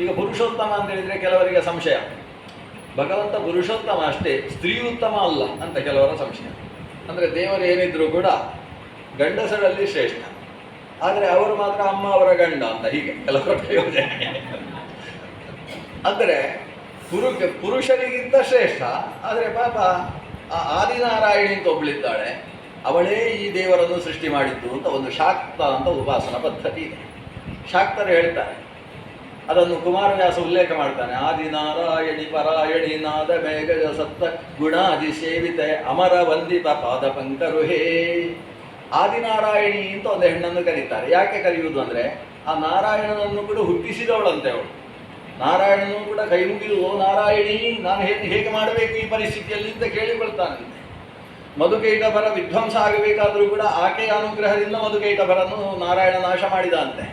ಈಗ ಪುರುಷೋತ್ತಮ ಅಂತ ಹೇಳಿದರೆ ಕೆಲವರಿಗೆ ಸಂಶಯ, ಭಗವಂತ ಪುರುಷೋತ್ತಮ ಅಷ್ಟೇ, ಸ್ತ್ರೀ ಉತ್ತಮ ಅಲ್ಲ ಅಂತ ಕೆಲವರ ಸಂಶಯ. ಅಂದರೆ ದೇವರು ಏನಿದ್ರು ಕೂಡ ಗಂಡಸರಲ್ಲಿ ಶ್ರೇಷ್ಠ, ಆದರೆ ಅವರು ಮಾತ್ರ ಅಮ್ಮ ಅವರ ಗಂಡ ಅಂತ, ಹೀಗೆ ಕೆಲವರ ಪ್ರಯೋಜನೆ. ಅಂದರೆ ಪುರುಷರಿಗಿಂತ ಶ್ರೇಷ್ಠ, ಆದರೆ ಪಾಪ ಆ ಆದಿನಾರಾಯಣಿ ಅಂತ ಒಬ್ಬಳಿದ್ದಾಳೆ, ಅವಳೇ ಈ ದೇವರನ್ನು ಸೃಷ್ಟಿ ಮಾಡಿದ್ದು ಅಂತ ಒಂದು ಶಾಕ್ತ ಅಂತ ಉಪಾಸನಾ ಪದ್ಧತಿ ಇದೆ. ಶಾಕ್ತರು ಹೇಳ್ತಾರೆ, ಅದನ್ನು ಕುಮಾರವ್ಯಾಸ ಉಲ್ಲೇಖ ಮಾಡ್ತಾನೆ. ಆದಿನಾರಾಯಣಿ ಪರಾಯಣಿ ನಾದ ಮೇಘಜ ಸತ್ತ ಗುಣಾದಿ ಸೇವಿತೆ ಅಮರ ವಂದಿತ ಪಾದ ಪಂಕರುಹೇ. ಆದಿನಾರಾಯಣಿ ಅಂತ ಒಂದು ಹೆಣ್ಣನ್ನು ಕರೀತಾರೆ. ಯಾಕೆ ಕರೆಯುವುದು ಅಂದರೆ, ಆ ನಾರಾಯಣನನ್ನು ಕೂಡ ಹುಟ್ಟಿಸಿದವಳಂತೆ ಅವಳು. ನಾರಾಯಣನೂ ಕೂಡ ಕೈ ಮುಗಿದು, ಓ ನಾರಾಯಣಿ, ನಾನು ಹೇಗೆ ಮಾಡಬೇಕು ಈ ಪರಿಸ್ಥಿತಿಯಲ್ಲಿ ಅಂತ ಕೇಳಿಕೊಳ್ತಾನಂತೆ. ಮಧುಕೈಟಭರ ವಿಧ್ವಂಸ ಆಗಬೇಕಾದರೂ ಕೂಡ ಆಕೆಯ ಅನುಗ್ರಹದಿಂದ ಮಧುಕೈಟಭರನ್ನು ನಾರಾಯಣ ನಾಶ ಮಾಡಿದ ಅಂತೆ.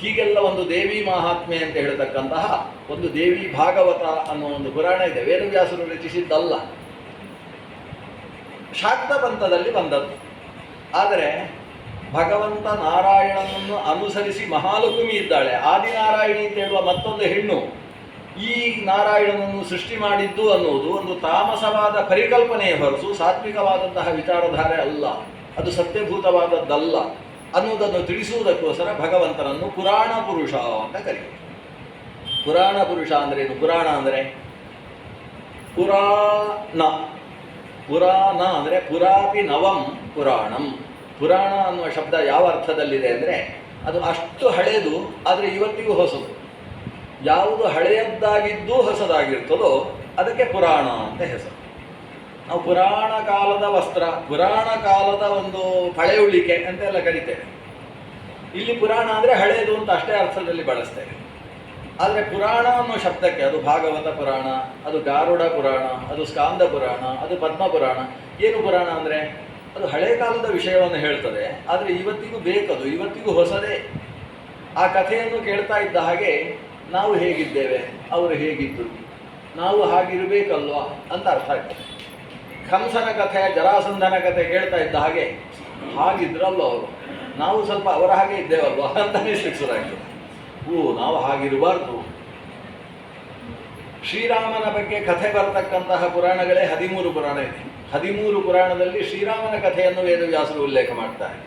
ಹೀಗೆಲ್ಲ ಒಂದು ದೇವಿ ಮಹಾತ್ಮೆ ಅಂತ ಹೇಳ್ತಕ್ಕಂತಹ ಒಂದು ದೇವಿ ಭಾಗವತ ಅನ್ನೋ ಒಂದು ಪುರಾಣ ಇದೆ. ವೇದವ್ಯಾಸರು ರಚಿಸಿದ್ದಲ್ಲ, ಶಾಕ್ತ ಪಂಥದಲ್ಲಿ ಬಂದದ್ದು. ಆದರೆ ಭಗವಂತ ನಾರಾಯಣನನ್ನು ಅನುಸರಿಸಿ ಮಹಾಲಕ್ಷ್ಮಿ ಇದ್ದಾಳೆ. ಆದಿನಾರಾಯಣಿ ಅಂತ ಹೇಳುವ ಮತ್ತೊಂದು ಹೆಣ್ಣು ಈ ನಾರಾಯಣನನ್ನು ಸೃಷ್ಟಿ ಮಾಡಿದ್ದು ಅನ್ನುವುದು ಒಂದು ತಾಮಸವಾದ ಪರಿಕಲ್ಪನೆಯ ಹೊರತು ಸಾತ್ವಿಕವಾದಂತಹ ವಿಚಾರಧಾರೆ ಅಲ್ಲ, ಅದು ಸತ್ಯಭೂತವಾದದ್ದಲ್ಲ ಅನ್ನುವುದನ್ನು ತಿಳಿಸುವುದಕ್ಕೋಸ್ಕರ ಭಗವಂತನನ್ನು ಪುರಾಣ ಪುರುಷ ಅಂತ ಕರೆಯುವುದು. ಪುರಾಣ ಪುರುಷ ಅಂದರೆ ಏನು? ಪುರಾಣ ಅಂದರೆ ಪುರಾಣ, ಪುರಾಣ ಅಂದರೆ ಪುರಾಪಿ ನವಂ ಪುರಾಣಂ. ಪುರಾಣ ಅನ್ನುವ ಶಬ್ದ ಯಾವ ಅರ್ಥದಲ್ಲಿದೆ ಅಂದರೆ, ಅದು ಅಷ್ಟು ಹಳೆಯದು ಆದರೆ ಇವತ್ತಿಗೂ ಹೊಸದು. ಯಾವುದು ಹಳೆಯದ್ದಾಗಿದ್ದು ಹೊಸದಾಗಿರ್ತದೋ ಅದಕ್ಕೆ ಪುರಾಣ ಅಂತ ಹೆಸರು. ನಾವು ಪುರಾಣ ಕಾಲದ ವಸ್ತ್ರ, ಪುರಾಣ ಕಾಲದ ಒಂದು ಪಳೆಯುಳಿಕೆ ಅಂತೆಲ್ಲ ಕರಿತೇವೆ. ಇಲ್ಲಿ ಪುರಾಣ ಅಂದರೆ ಹಳೆಯದು ಅಂತ ಅಷ್ಟೇ ಅರ್ಥದಲ್ಲಿ ಬಳಸ್ತೇವೆ. ಆದರೆ ಪುರಾಣ ಅನ್ನೋ ಶಬ್ದಕ್ಕೆ ಅದು ಭಾಗವತ ಪುರಾಣ, ಅದು ಗಾರುಡ ಪುರಾಣ, ಅದು ಸ್ಕಾಂದ ಪುರಾಣ, ಅದು ಪದ್ಮ ಪುರಾಣ. ಏನು ಪುರಾಣ ಅಂದರೆ ಅದು ಹಳೆಯ ಕಾಲದ ವಿಷಯವನ್ನು ಹೇಳ್ತದೆ, ಆದರೆ ಇವತ್ತಿಗೂ ಬೇಕದು, ಇವತ್ತಿಗೂ ಹೊಸದೇ. ಆ ಕಥೆಯನ್ನು ಕೇಳ್ತಾ ಇದ್ದ ಹಾಗೆ ನಾವು ಹೇಗಿದ್ದೇವೆ, ಅವರು ಹೇಗಿದ್ದರು, ನಾವು ಹಾಗಿರಬೇಕಲ್ವಾ ಅಂತ ಅರ್ಥ ಆಗ್ತದೆ. ಕಂಸನ ಕಥೆ, ಜರಾಸಂಧನ ಕಥೆ ಕೇಳ್ತಾ ಇದ್ದ ಹಾಗೆ ಹಾಗಿದ್ರಲ್ವ ಅವರು, ನಾವು ಸ್ವಲ್ಪ ಅವರ ಹಾಗೆ ಇದ್ದೇವಲ್ವ ಅಂತ ನಿರೀಕ್ಷಿಸೋದಾಗ್ತದೆ. ನಾವು ಹಾಗಿರಬಾರ್ದು. ಶ್ರೀರಾಮನ ಬಗ್ಗೆ ಕಥೆ ಬರತಕ್ಕಂತಹ ಪುರಾಣಗಳೇ 13 ಪುರಾಣ ಇದೆ. 13 ಪುರಾಣದಲ್ಲಿ ಶ್ರೀರಾಮನ ಕಥೆಯನ್ನು ವೇದವ್ಯಾಸರು ಉಲ್ಲೇಖ ಮಾಡ್ತಾರೆ.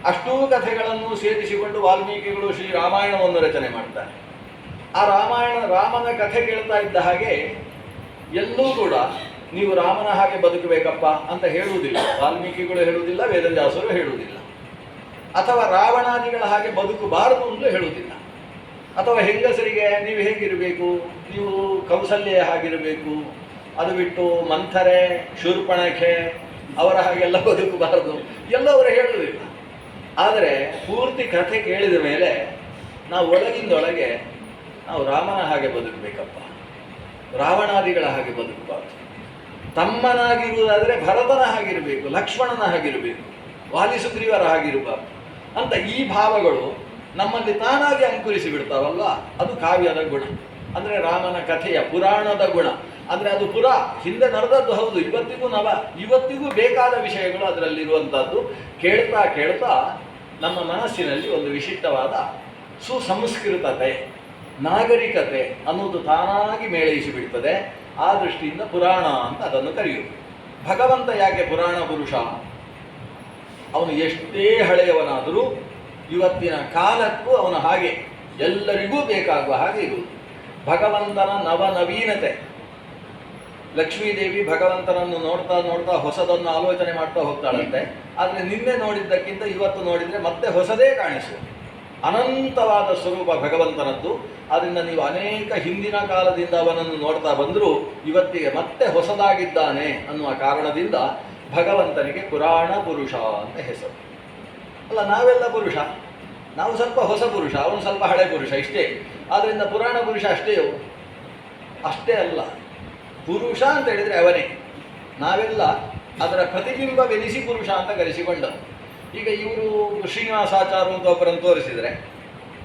ಅಷ್ಟೂ ಕಥೆಗಳನ್ನು ಸೇರಿಸಿಕೊಂಡು ವಾಲ್ಮೀಕಿಗಳು ಶ್ರೀರಾಮಾಯಣವನ್ನು ರಚನೆ ಮಾಡ್ತಾರೆ. ಆ ರಾಮನ ಕಥೆ ಕೇಳ್ತಾ ಇದ್ದ ಹಾಗೆ ಎಲ್ಲೂ ಕೂಡ ನೀವು ರಾಮನ ಹಾಗೆ ಬದುಕಬೇಕಪ್ಪ ಅಂತ ಹೇಳುವುದಿಲ್ಲ. ವಾಲ್ಮೀಕಿಗಳು ಹೇಳುವುದಿಲ್ಲ, ವೇದವ್ಯಾಸರು ಹೇಳುವುದಿಲ್ಲ. ಅಥವಾ ರಾವಣಾದಿಗಳ ಹಾಗೆ ಬದುಕಬಾರದು ಅಂತಲೂ ಹೇಳುವುದಿಲ್ಲ. ಅಥವಾ ಹೆಂಗಸರಿಗೆ ನೀವು ಹೇಗಿರಬೇಕು, ನೀವು ಕೌಸಲ್ಯ ಹಾಗಿರಬೇಕು, ಅದು ಬಿಟ್ಟು ಮಂಥರೆ, ಶೂರ್ಪಣಖೆ ಅವರ ಹಾಗೆಲ್ಲ ಬದುಕಬಾರದು ಎಲ್ಲ ಅವರು ಹೇಳುವುದಿಲ್ಲ. ಆದರೆ ಪೂರ್ತಿ ಕಥೆ ಕೇಳಿದ ಮೇಲೆ ನಾವು ಒಳಗಿಂದೊಳಗೆ ನಾವು ರಾಮನ ಹಾಗೆ ಬದುಕಬೇಕಪ್ಪ, ರಾವಣಾದಿಗಳ ಹಾಗೆ ಬದುಕಬಾರ್ದು. ತಮ್ಮನಾಗಿರುವುದಾದರೆ ಭರತನ ಹಾಗಿರಬೇಕು, ಲಕ್ಷ್ಮಣನ ಹಾಗಿರಬೇಕು, ವಾಲಿ ಸುಗ್ರೀವರ ಹಾಗಿರಬಾರ್ದು ಅಂತ ಈ ಭಾವಗಳು ನಮ್ಮಲ್ಲಿ ತಾನಾಗಿ ಅಂಕುರಿಸಿ ಬಿಡ್ತಾವಲ್ಲ, ಅದು ಕಾವ್ಯದ ಗುಣ. ಅಂದರೆ ರಾಮನ ಕಥೆಯ ಪುರಾಣದ ಗುಣ. ಅಂದರೆ ಅದು ಹಿಂದೆ ನಡೆದದ್ದು ಹೌದು, ಇವತ್ತಿಗೂ ಬೇಕಾದ ವಿಷಯಗಳು ಅದರಲ್ಲಿರುವಂಥದ್ದು. ಕೇಳ್ತಾ ಕೇಳ್ತಾ ನಮ್ಮ ಮನಸ್ಸಿನಲ್ಲಿ ಒಂದು ವಿಶಿಷ್ಟವಾದ ಸುಸಂಸ್ಕೃತತೆ, ನಾಗರಿಕತೆ ಅನ್ನೋದು ತಾನಾಗಿ ಮೇಳೈಸಿ ಬಿಡ್ತದೆ. ಆ ದೃಷ್ಟಿಯಿಂದ ಪುರಾಣ ಅಂತ ಅದನ್ನು ಕರೆಯುವುದು. ಭಗವಂತ ಯಾಕೆ ಪುರಾಣ ಪುರುಷ? ಅವನು ಎಷ್ಟೇ ಹಳೆಯವನಾದರೂ ಇವತ್ತಿನ ಕಾಲಕ್ಕೂ ಅವನು ಹಾಗೆ ಎಲ್ಲರಿಗೂ ಬೇಕಾಗುವ ಹಾಗೆ ಇರುವುದು. ಭಗವಂತನ ನವನವೀನತೆ. ಲಕ್ಷ್ಮೀದೇವಿ ಭಗವಂತನನ್ನು ನೋಡ್ತಾ ನೋಡ್ತಾ ಹೊಸದನ್ನು ಆಲೋಚನೆ ಮಾಡ್ತಾ ಹೋಗ್ತಾಳಂತೆ. ಆದರೆ ನಿನ್ನೆ ನೋಡಿದ್ದಕ್ಕಿಂತ ಇವತ್ತು ನೋಡಿದರೆ ಮತ್ತೆ ಹೊಸದೇ ಕಾಣಿಸುವುದು. ಅನಂತವಾದ ಸ್ವರೂಪ ಭಗವಂತನದ್ದು. ಆದ್ದರಿಂದ ನೀವು ಅನೇಕ ಹಿಂದಿನ ಕಾಲದಿಂದ ಅವನನ್ನು ನೋಡ್ತಾ ಬಂದರೂ ಇವತ್ತಿಗೆ ಮತ್ತೆ ಹೊಸದಾಗಿದ್ದಾನೆ ಅನ್ನುವ ಕಾರಣದಿಂದ ಭಗವಂತನಿಗೆ ಪುರಾಣ ಪುರುಷ ಅಂತ ಹೆಸರು. ಅಲ್ಲ, ನಾವೆಲ್ಲ ಪುರುಷ, ನಾವು ಸ್ವಲ್ಪ ಹೊಸ ಪುರುಷ, ಅವನು ಸ್ವಲ್ಪ ಹಳೆ ಪುರುಷ, ಇಷ್ಟೇ. ಆದ್ದರಿಂದ ಪುರಾಣ ಪುರುಷ ಅಷ್ಟೇ ಅಲ್ಲ, ಪುರುಷ ಅಂತ ಹೇಳಿದರೆ ಅವನೇ. ನಾವೆಲ್ಲ ಅದರ ಪ್ರತಿಬಿಂಬವೆನಿಸಿ ಪುರುಷ ಅಂತ ಕರೆಸಿಕೊಂಡದ್ದು. ಈಗ ಇವರು ಶ್ರೀನಿವಾಸಾಚಾರ್ಯ ಅಂತ ಒಬ್ಬರನ್ನು ತೋರಿಸಿದರೆ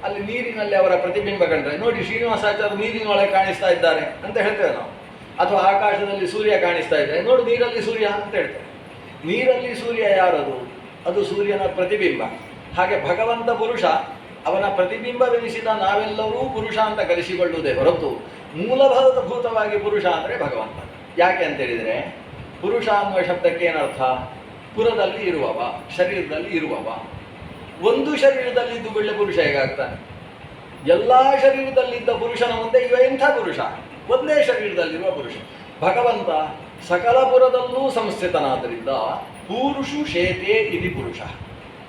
ಅಲ್ಲಿ ನೀರಿನಲ್ಲಿ ಅವರ ಪ್ರತಿಬಿಂಬ ಕಂಡ್ರೆ, ನೋಡಿ ಶ್ರೀನಿವಾಸಾಚಾರ್ಯ ನೀರಿನೊಳಗೆ ಕಾಣಿಸ್ತಾ ಇದ್ದಾರೆ ಅಂತ ಹೇಳ್ತೇವೆ ನಾವು. ಅಥವಾ ಆಕಾಶದಲ್ಲಿ ಸೂರ್ಯ ಕಾಣಿಸ್ತಾ ಇದ್ದಾರೆ, ನೋಡು ನೀರಲ್ಲಿ ಸೂರ್ಯ ಅಂತ ಹೇಳ್ತೇವೆ. ನೀರಲ್ಲಿ ಸೂರ್ಯ ಯಾರದು? ಅದು ಸೂರ್ಯನ ಪ್ರತಿಬಿಂಬ. ಹಾಗೆ ಭಗವಂತ ಪುರುಷ, ಅವನ ಪ್ರತಿಬಿಂಬವೆನಿಸಿದ ನಾವೆಲ್ಲರೂ ಪುರುಷ ಅಂತ ಕರೆಸಿಕೊಳ್ಳುವುದೇ ಹೊರತು ಮೂಲಭೂತವಾಗಿ ಪುರುಷ ಅಂದರೆ ಭಗವಂತ. ಯಾಕೆ ಅಂತೇಳಿದರೆ, ಪುರುಷ ಅನ್ನುವ ಶಬ್ದಕ್ಕೆ ಏನರ್ಥ? ಪುರದಲ್ಲಿ ಇರುವವ, ಶರೀರದಲ್ಲಿ ಇರುವವ. ಒಂದು ಶರೀರದಲ್ಲಿದ್ದು ಒಳ್ಳೆ ಪುರುಷ ಹೇಗಾಗ್ತಾನೆ? ಎಲ್ಲ ಶರೀರದಲ್ಲಿದ್ದ ಪುರುಷನ ಮುಂದೆ ಇವ ಎಂಥ ಪುರುಷ? ಒಂದೇ ಶರೀರದಲ್ಲಿರುವ ಪುರುಷ. ಭಗವಂತ ಸಕಲ ಪುರದಲ್ಲೂ ಸಂಸ್ಥಿತನಾದ್ದರಿಂದ ಪೂರುಷು ಶೇತೆ ಇತಿ ಪುರುಷ.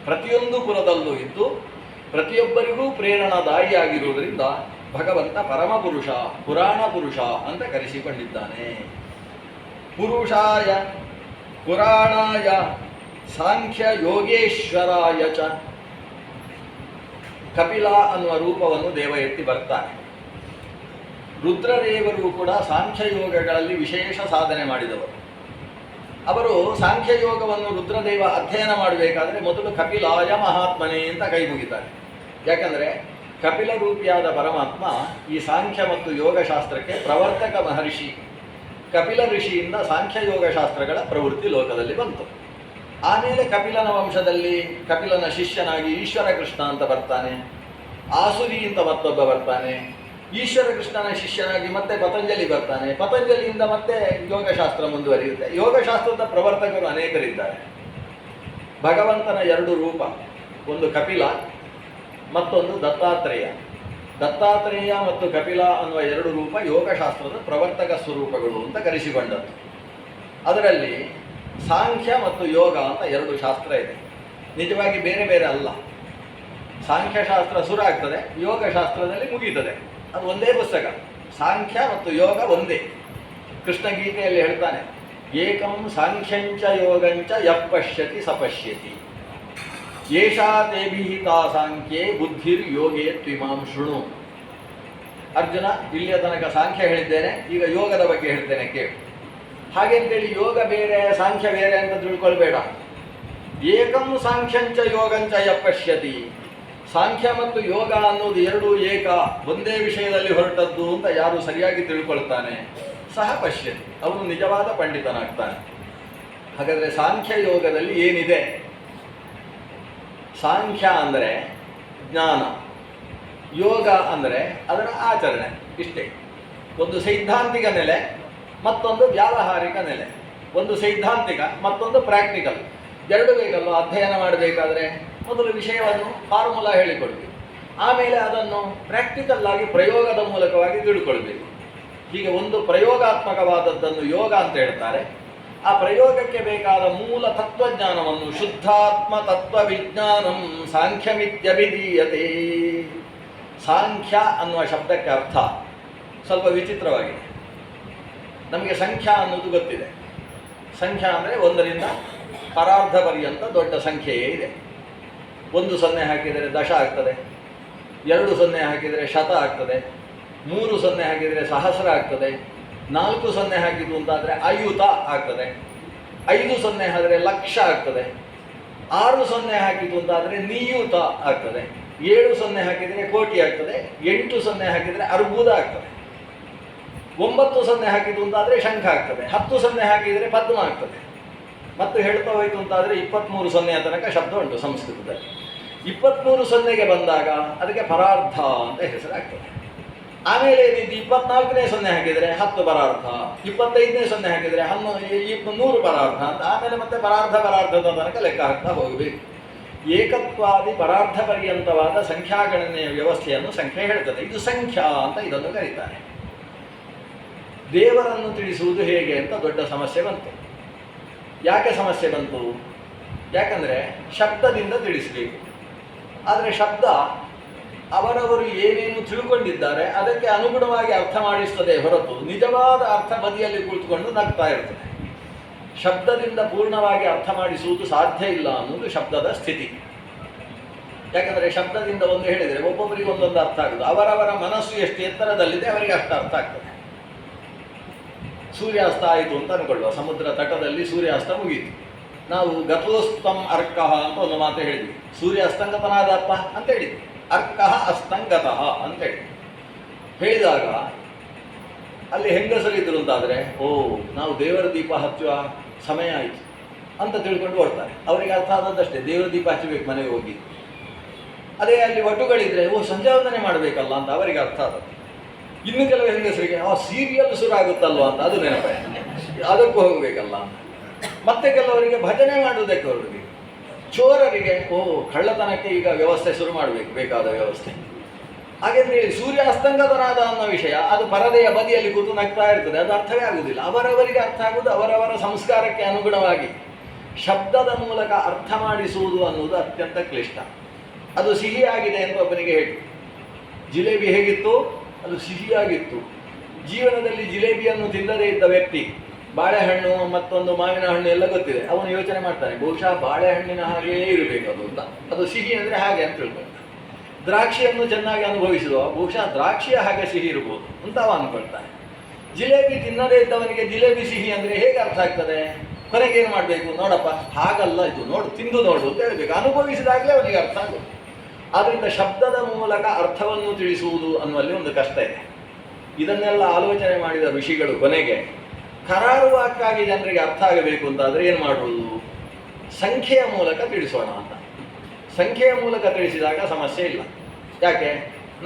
ಪ್ರತಿಯೊಂದು ಪುರದಲ್ಲೂ ಇದ್ದು ಪ್ರತಿಯೊಬ್ಬರಿಗೂ ಪ್ರೇರಣಾದಾಯಿಯಾಗಿರುವುದರಿಂದ ಭಗವಂತ ಪರಮಪುರುಷ, ಪುರಾಣ ಪುರುಷ ಅಂತ ಕರೆಸಿಕೊಂಡಿದ್ದಾನೆ. ಪುರುಷಾಯ ಪುರಾಣಾಯ ಸಾಂಖ್ಯ ಯೋಗೇಶ್ವರಾಯ ಚ. ಕಪಿಲ ಅನ್ನುವ ರೂಪವನ್ನು ದೇವ ಎತ್ತಿ ಬರ್ತಾನೆ. ರುದ್ರದೇವರು ಕೂಡ ಸಾಂಖ್ಯಯೋಗಗಳಲ್ಲಿ ವಿಶೇಷ ಸಾಧನೆ ಮಾಡಿದವರು. ಅವರು ಸಾಂಖ್ಯಯೋಗವನ್ನು ರುದ್ರದೇವ ಅಧ್ಯಯನ ಮಾಡಬೇಕಾದ್ರೆ ಮೊದಲು ಕಪಿಲಾಯ ಮಹಾತ್ಮನೇ ಅಂತ ಕೈ ಮುಗಿತಾರೆ. ಯಾಕಂದರೆ ಕಪಿಲ ರೂಪಿಯಾದ ಪರಮಾತ್ಮ ಈ ಸಾಂಖ್ಯ ಮತ್ತು ಯೋಗಶಾಸ್ತ್ರಕ್ಕೆ ಪ್ರವರ್ತಕ ಮಹರ್ಷಿ. ಕಪಿಲ ಋಷಿಯಿಂದ ಸಾಂಖ್ಯಯೋಗಶಾಸ್ತ್ರಗಳ ಪ್ರವೃತ್ತಿ ಲೋಕದಲ್ಲಿ ಬಂತು. ಆಮೇಲೆ ಕಪಿಲನ ವಂಶದಲ್ಲಿ ಕಪಿಲನ ಶಿಷ್ಯನಾಗಿ ಈಶ್ವರ ಕೃಷ್ಣ ಅಂತ ಬರ್ತಾನೆ. ಆಸುರಿಯಿಂದ ಮತ್ತೊಬ್ಬ ಬರ್ತಾನೆ. ಈಶ್ವರ ಕೃಷ್ಣನ ಶಿಷ್ಯನಾಗಿ ಮತ್ತೆ ಪತಂಜಲಿ ಬರ್ತಾನೆ. ಪತಂಜಲಿಯಿಂದ ಮತ್ತೆ ಯೋಗಶಾಸ್ತ್ರ ಮುಂದುವರಿಯುತ್ತೆ. ಯೋಗಶಾಸ್ತ್ರದ ಪ್ರವರ್ತಕರು ಅನೇಕರಿದ್ದಾರೆ. ಭಗವಂತನ ಎರಡು ರೂಪ, ಒಂದು ಕಪಿಲ, ಮತ್ತೊಂದು ದತ್ತಾತ್ರೇಯ. ದತ್ತಾತ್ರೇಯ ಮತ್ತು ಕಪಿಲ ಅನ್ನುವ ಎರಡು ರೂಪ ಯೋಗಶಾಸ್ತ್ರದ ಪ್ರವರ್ತಕ ಸ್ವರೂಪಗಳು ಅಂತ ಕರೆಸಿಕೊಂಡದ್ದು. ಅದರಲ್ಲಿ ಸಾಂಖ್ಯ ಮತ್ತು ಯೋಗ ಅಂತ ಎರಡು ಶಾಸ್ತ್ರ ಇದೆ. ನಿಜವಾಗಿ ಬೇರೆ ಬೇರೆ ಅಲ್ಲ. ಸಾಂಖ್ಯಶಾಸ್ತ್ರ ಶುರು ಆಗ್ತದೆ, ಯೋಗಶಾಸ್ತ್ರದಲ್ಲಿ ಮುಗೀತದೆ. ಅದು ಒಂದೇ ಪುಸ್ತಕ. ಸಾಂಖ್ಯ ಮತ್ತು ಯೋಗ ಒಂದೇ. ಕೃಷ್ಣ ಗೀತೆಯಲ್ಲಿ ಹೇಳ್ತಾನೆ, ಏಕಂ ಸಾಂಖ್ಯಂಚ ಯೋಗಂಚ ಯಃ ಪಶ್ಯತಿ ಸ ಪಶ್ಯತಿ ಏಷಾ ತೇ ವಿಹಿತಾ ಸಾಂಖ್ಯೆ ಬುದ್ಧಿರ್ ಯೋಗೇ ತ್ವಿಮಾಂ ಶೃಣು. ಅರ್ಜುನ, ಇಲ್ಲಿಯ ತನಕ ಸಾಂಖ್ಯ ಹೇಳಿದ್ದೇನೆ, ಈಗ ಯೋಗದ ಬಗ್ಗೆ ಹೇಳ್ತೇನೆ ಕೇಳು. ಹಾಗೆಂತೇಳಿ ಯೋಗ ಬೇರೆ ಸಾಂಖ್ಯ ಬೇರೆ ಅಂತ ತಿಳ್ಕೊಳ್ಬೇಡ. ಏಕಂ ಸಾಂಖ್ಯಂಚ ಯೋಗಂಚ ಯಃ ಪಶ್ಯತಿ. ಸಾಂಖ್ಯ ಮತ್ತು ಯೋಗ ಅನ್ನೋದು ಎರಡೂ ಏಕ, ಒಂದೇ ವಿಷಯದಲ್ಲಿ ಹೊರಟದ್ದು ಅಂತ ಯಾರು ಸರಿಯಾಗಿ ತಿಳ್ಕೊಳ್ತಾನೆ ಸಹ ಪಶ್ಯತಿ, ಅವನು ನಿಜವಾದ ಪಂಡಿತನಾಗ್ತಾನೆ. ಹಾಗಾದರೆ ಸಾಂಖ್ಯ ಯೋಗದಲ್ಲಿ ಏನಿದೆ? ಸಾಂಖ್ಯ ಅಂದರೆ ಜ್ಞಾನ, ಯೋಗ ಅಂದರೆ ಅದರ ಆಚರಣೆ. ಇಷ್ಟೇ. ಒಂದು ಸೈದ್ಧಾಂತಿಕ ನೆಲೆ, ಮತ್ತೊಂದು ವ್ಯಾವಹಾರಿಕ ನೆಲೆ. ಒಂದು ಸೈದ್ಧಾಂತಿಕ, ಮತ್ತೊಂದು ಪ್ರಾಕ್ಟಿಕಲ್. ಎರಡು ಬೇಕಲ್ಲ ಅಧ್ಯಯನ ಮಾಡಬೇಕಾದ್ರೆ. ಮೊದಲು ವಿಷಯವನ್ನು ಫಾರ್ಮುಲಾ ಹೇಳಿಕೊಡ್ಬೇಕು, ಆಮೇಲೆ ಅದನ್ನು ಪ್ರಾಕ್ಟಿಕಲ್ ಆಗಿ ಪ್ರಯೋಗದ ಮೂಲಕವಾಗಿ ತಿಳ್ಕೊಳ್ಬೇಕು. ಹೀಗೆ ಒಂದು ಪ್ರಯೋಗಾತ್ಮಕವಾದದ್ದನ್ನು ಯೋಗ ಅಂತ ಹೇಳ್ತಾರೆ. ಆ ಪ್ರಯೋಗಕ್ಕೆ ಬೇಕಾದ ಮೂಲ ತತ್ವಜ್ಞಾನವನ್ನು ಶುದ್ಧಾತ್ಮ ತತ್ವವಿಜ್ಞಾನಂ ಸಾಂಖ್ಯಮಿತ್ಯಭಿಧೀಯತೆ. ಸಾಂಖ್ಯ ಅನ್ನುವ ಶಬ್ದಕ್ಕೆ ಅರ್ಥ ಸ್ವಲ್ಪ ವಿಚಿತ್ರವಾಗಿದೆ. ನಮಗೆ ಸಂಖ್ಯಾ ಅನ್ನೋದು ಗೊತ್ತಿದೆ. ಸಂಖ್ಯಾ ಅಂದರೆ ಒಂದರಿಂದ ಪರಾರ್ಧ ಪರ್ಯಂತ ದೊಡ್ಡ ಸಂಖ್ಯೆಯೇ ಇದೆ. 1 0 ಹಾಕಿದರೆ ದಶ ಆಗ್ತದೆ, 2 0 ಹಾಕಿದರೆ ಶತ ಆಗ್ತದೆ, 3 0 ಹಾಕಿದರೆ ಸಹಸ್ರ ಆಗ್ತದೆ. 4 0 ಹಾಕಿದ್ದು ಅಂತಾದರೆ ಆಯುತ ಆಗ್ತದೆ. 5 0 ಆದರೆ ಲಕ್ಷ ಆಗ್ತದೆ. 6 0 ಹಾಕಿದ್ದು ಅಂತಾದರೆ ನಿಯುತ ಆಗ್ತದೆ. 7 0 ಹಾಕಿದರೆ ಕೋಟಿ ಆಗ್ತದೆ. 8 0 ಹಾಕಿದರೆ ಅರ್ಬುದ ಆಗ್ತದೆ. 9 0 ಹಾಕಿದ್ದು ಅಂತಾದರೆ ಶಂಖ ಆಗ್ತದೆ. 10 0 ಹಾಕಿದರೆ ಪದ್ಮ ಆಗ್ತದೆ. ಮತ್ತು ಹೇಳ್ತಾ ಹೋಯಿತು ಅಂತಾದರೆ 23 0 ತನಕ ಶಬ್ದ ಉಂಟು ಸಂಸ್ಕೃತದಲ್ಲಿ. 23 0ಗೆ ಬಂದಾಗ ಅದಕ್ಕೆ ಪರಾರ್ಧ ಅಂತ ಹೆಸರಾಗ್ತದೆ. ಆಮೇಲೆ ಏನಿದ್ದು 24ನೇ 0 ಹಾಕಿದರೆ 10 ಪರಾರ್ಧ, 25ನೇ 0 ಹಾಕಿದರೆ 100 ಪರಾರ್ಧ ಅಂತ ಆಮೇಲೆ ಮತ್ತೆ ಪರಾರ್ಧದ ತನಕ ಲೆಕ್ಕ ಹಾಕ್ತಾ ಹೋಗಬೇಕು. ಏಕತ್ವಾದಿ ಪರಾರ್ಧ ಪರ್ಯಂತವಾದ ಸಂಖ್ಯಾಗಣನೆಯ ವ್ಯವಸ್ಥೆಯನ್ನು ಸಂಖ್ಯೆ ಹೇಳ್ತದೆ. ಇದು ಸಂಖ್ಯಾ ಅಂತ ಇದನ್ನು ಕರೀತಾರೆ. ದೇವರನ್ನು ತಿಳಿಸುವುದು ಹೇಗೆ ಅಂತ ದೊಡ್ಡ ಸಮಸ್ಯೆ ಬಂತು. ಯಾಕೆ ಸಮಸ್ಯೆ ಬಂತು? ಯಾಕಂದರೆ ಶಬ್ದದಿಂದ ತಿಳಿಸಬೇಕು. ಆದರೆ ಶಬ್ದ ಅವರವರು ಏನೇನು ತಿಳ್ಕೊಂಡಿದ್ದಾರೆ ಅದಕ್ಕೆ ಅನುಗುಣವಾಗಿ ಅರ್ಥ ಮಾಡಿಸ್ತದೆ ಹೊರತು ನಿಜವಾದ ಅರ್ಥ ಬದಿಯಲ್ಲಿ ಕುಳಿತುಕೊಂಡು ನಗ್ತಾ ಇರ್ತದೆ. ಶಬ್ದದಿಂದ ಪೂರ್ಣವಾಗಿ ಅರ್ಥ ಮಾಡಿಸುವುದು ಸಾಧ್ಯ ಇಲ್ಲ ಅನ್ನೋದು ಶಬ್ದದ ಸ್ಥಿತಿ. ಯಾಕಂದರೆ ಶಬ್ದದಿಂದ ಒಂದು ಹೇಳಿದರೆ ಒಬ್ಬೊಬ್ಬರಿಗೆ ಒಂದೊಂದು ಅರ್ಥ ಆಗುವುದು. ಅವರವರ ಮನಸ್ಸು ಎಷ್ಟು ಎತ್ತರದಲ್ಲಿದೆ ಅವರಿಗೆ ಅಷ್ಟು ಅರ್ಥ ಆಗ್ತದೆ. ಸೂರ್ಯಾಸ್ತ ಆಯಿತು ಅಂತ ಅಂದ್ಕೊಳ್ಳುವ, ಸಮುದ್ರ ತಟದಲ್ಲಿ ಸೂರ್ಯಾಸ್ತ ಮುಗೀತು. ನಾವು ಗತೋಸ್ತಂ ಅರ್ಕಃ ಅಂತ ಒಂದು ಮಾತು ಹೇಳಿದ್ವಿ. ಸೂರ್ಯ ಅಸ್ತಂಗತನಾದಪ್ಪ ಅಂತ ಹೇಳಿದ್ವಿ. ಅರ್ಕಃ ಅಸ್ತಂಗತಃ ಅಂತೇಳಿ ಹೇಳಿದಾಗ ಅಲ್ಲಿ ಹೆಂಗಸರಿದ್ರು ಅಂತಾದರೆ ನಾವು ದೇವರ ದೀಪ ಹಚ್ಚುವ ಸಮಯ ಆಯಿತು ಅಂತ ತಿಳ್ಕೊಂಡು ಓಡ್ತಾರೆ. ಅವರಿಗೆ ಅರ್ಥ ಆದದ್ದಷ್ಟೇ, ದೇವರ ದೀಪ ಹಚ್ಚಬೇಕು ಮನೆಗೆ ಹೋಗಿ. ಅದೇ ಅಲ್ಲಿ ವಟುಗಳಿದ್ರೆ ಸಂಧ್ಯಾವಂದನೆ ಮಾಡಬೇಕಲ್ಲ ಅಂತ ಅವರಿಗೆ ಅರ್ಥ ಆದದ್ದು. ಇನ್ನು ಕೆಲವು ಹೆಂಗಸರಿಗೆ ಸೀರಿಯಲ್ ಶುರು ಆಗುತ್ತಲ್ವ ಅಂತ ಅದು ನೆನಪ, ಅದಕ್ಕೂ ಹೋಗಬೇಕಲ್ಲ ಅಂತ. ಮತ್ತೆ ಕೆಲವರಿಗೆ ಭಜನೆ ಮಾಡುವುದಕ್ಕೆ ಹೊರಡಬೇಕು. ಚೋರರಿಗೆ ಕಳ್ಳತನಕ್ಕೆ ಈಗ ವ್ಯವಸ್ಥೆ ಶುರು ಮಾಡಬೇಕು, ಬೇಕಾದ ವ್ಯವಸ್ಥೆ. ಹಾಗೆಂದ್ರೆ ಸೂರ್ಯ ಅಸ್ತಂಗತನಾದ ಅನ್ನೋ ವಿಷಯ ಅದು ಪರದೆಯ ಬದಿಯಲ್ಲಿ ಕೂತು ನಗ್ತಾ ಇರ್ತದೆ, ಅದು ಅರ್ಥವೇ ಆಗುವುದಿಲ್ಲ. ಅವರವರಿಗೆ ಅರ್ಥ ಆಗುವುದು ಅವರವರ ಸಂಸ್ಕಾರಕ್ಕೆ ಅನುಗುಣವಾಗಿ. ಶಬ್ದದ ಮೂಲಕ ಅರ್ಥ ಮಾಡಿಸುವುದು ಅನ್ನುವುದು ಅತ್ಯಂತ ಕ್ಲಿಷ್ಟ. ಅದು ಸಿಹಿಯಾಗಿದೆ ಅಂತ ಒಬ್ಬನಿಗೆ ಹೇಳಿ, ಜಿಲೇಬಿ ಹೇಗಿತ್ತು? ಅದು ಸಿಹಿಯಾಗಿತ್ತು. ಜೀವನದಲ್ಲಿ ಜಿಲೇಬಿಯನ್ನು ತಿನ್ನದೇ ಇದ್ದ ವ್ಯಕ್ತಿ ಬಾಳೆಹಣ್ಣು ಮತ್ತೊಂದು ಮಾವಿನ ಹಣ್ಣು ಎಲ್ಲ ಗೊತ್ತಿದೆ, ಅವನು ಯೋಚನೆ ಮಾಡ್ತಾನೆ ಬಹುಶಃ ಬಾಳೆಹಣ್ಣಿನ ಹಾಗೇ ಇರಬೇಕು ಅದು ಅಂತ. ಅದು ಸಿಹಿ ಅಂದರೆ ಹಾಗೆ ಅಂತ ತಿಳ್ಕೊಂಡು. ದ್ರಾಕ್ಷಿಯನ್ನು ಚೆನ್ನಾಗಿ ಅನುಭವಿಸುವ ಬಹುಶಃ ದ್ರಾಕ್ಷಿಯ ಹಾಗೆ ಸಿಹಿ ಇರ್ಬೋದು ಅಂತ ಅವ ಅಂದ್ಕೊಳ್ತಾನೆ. ಜಿಲೇಬಿ ತಿನ್ನದೇ ಇದ್ದವನಿಗೆ ಜಿಲೇಬಿ ಸಿಹಿ ಅಂದರೆ ಹೇಗೆ ಅರ್ಥ ಆಗ್ತದೆ? ಕೊನೆಗೆ ಏನು ಮಾಡಬೇಕು? ನೋಡಪ್ಪ ಹಾಗಲ್ಲ ಇದು, ನೋಡು, ತಿಂದು ನೋಡು ಅಂತ ಹೇಳಬೇಕು. ಅನುಭವಿಸಿದಾಗಲೇ ಅವನಿಗೆ ಅರ್ಥ ಆಗೋದು. ಆದ್ದರಿಂದ ಶಬ್ದದ ಮೂಲಕ ಅರ್ಥವನ್ನು ತಿಳಿಸುವುದು ಅನ್ನುವಲ್ಲಿ ಒಂದು ಕಷ್ಟ ಇದೆ. ಇದನ್ನೆಲ್ಲ ಆಲೋಚನೆ ಮಾಡಿದ ಋಷಿಗಳು ಕೊನೆಗೆ ಕರಾರುವಾಕ್ಕಾಗಿ ಜನರಿಗೆ ಅರ್ಥ ಆಗಬೇಕು ಅಂತಾದರೆ ಏನು ಮಾಡುವುದು? ಸಂಖ್ಯೆಯ ಮೂಲಕ ತಿಳಿಸೋಣ ಅಂತ. ಸಂಖ್ಯೆಯ ಮೂಲಕ ತಿಳಿಸಿದಾಗ ಸಮಸ್ಯೆ ಇಲ್ಲ. ಯಾಕೆ?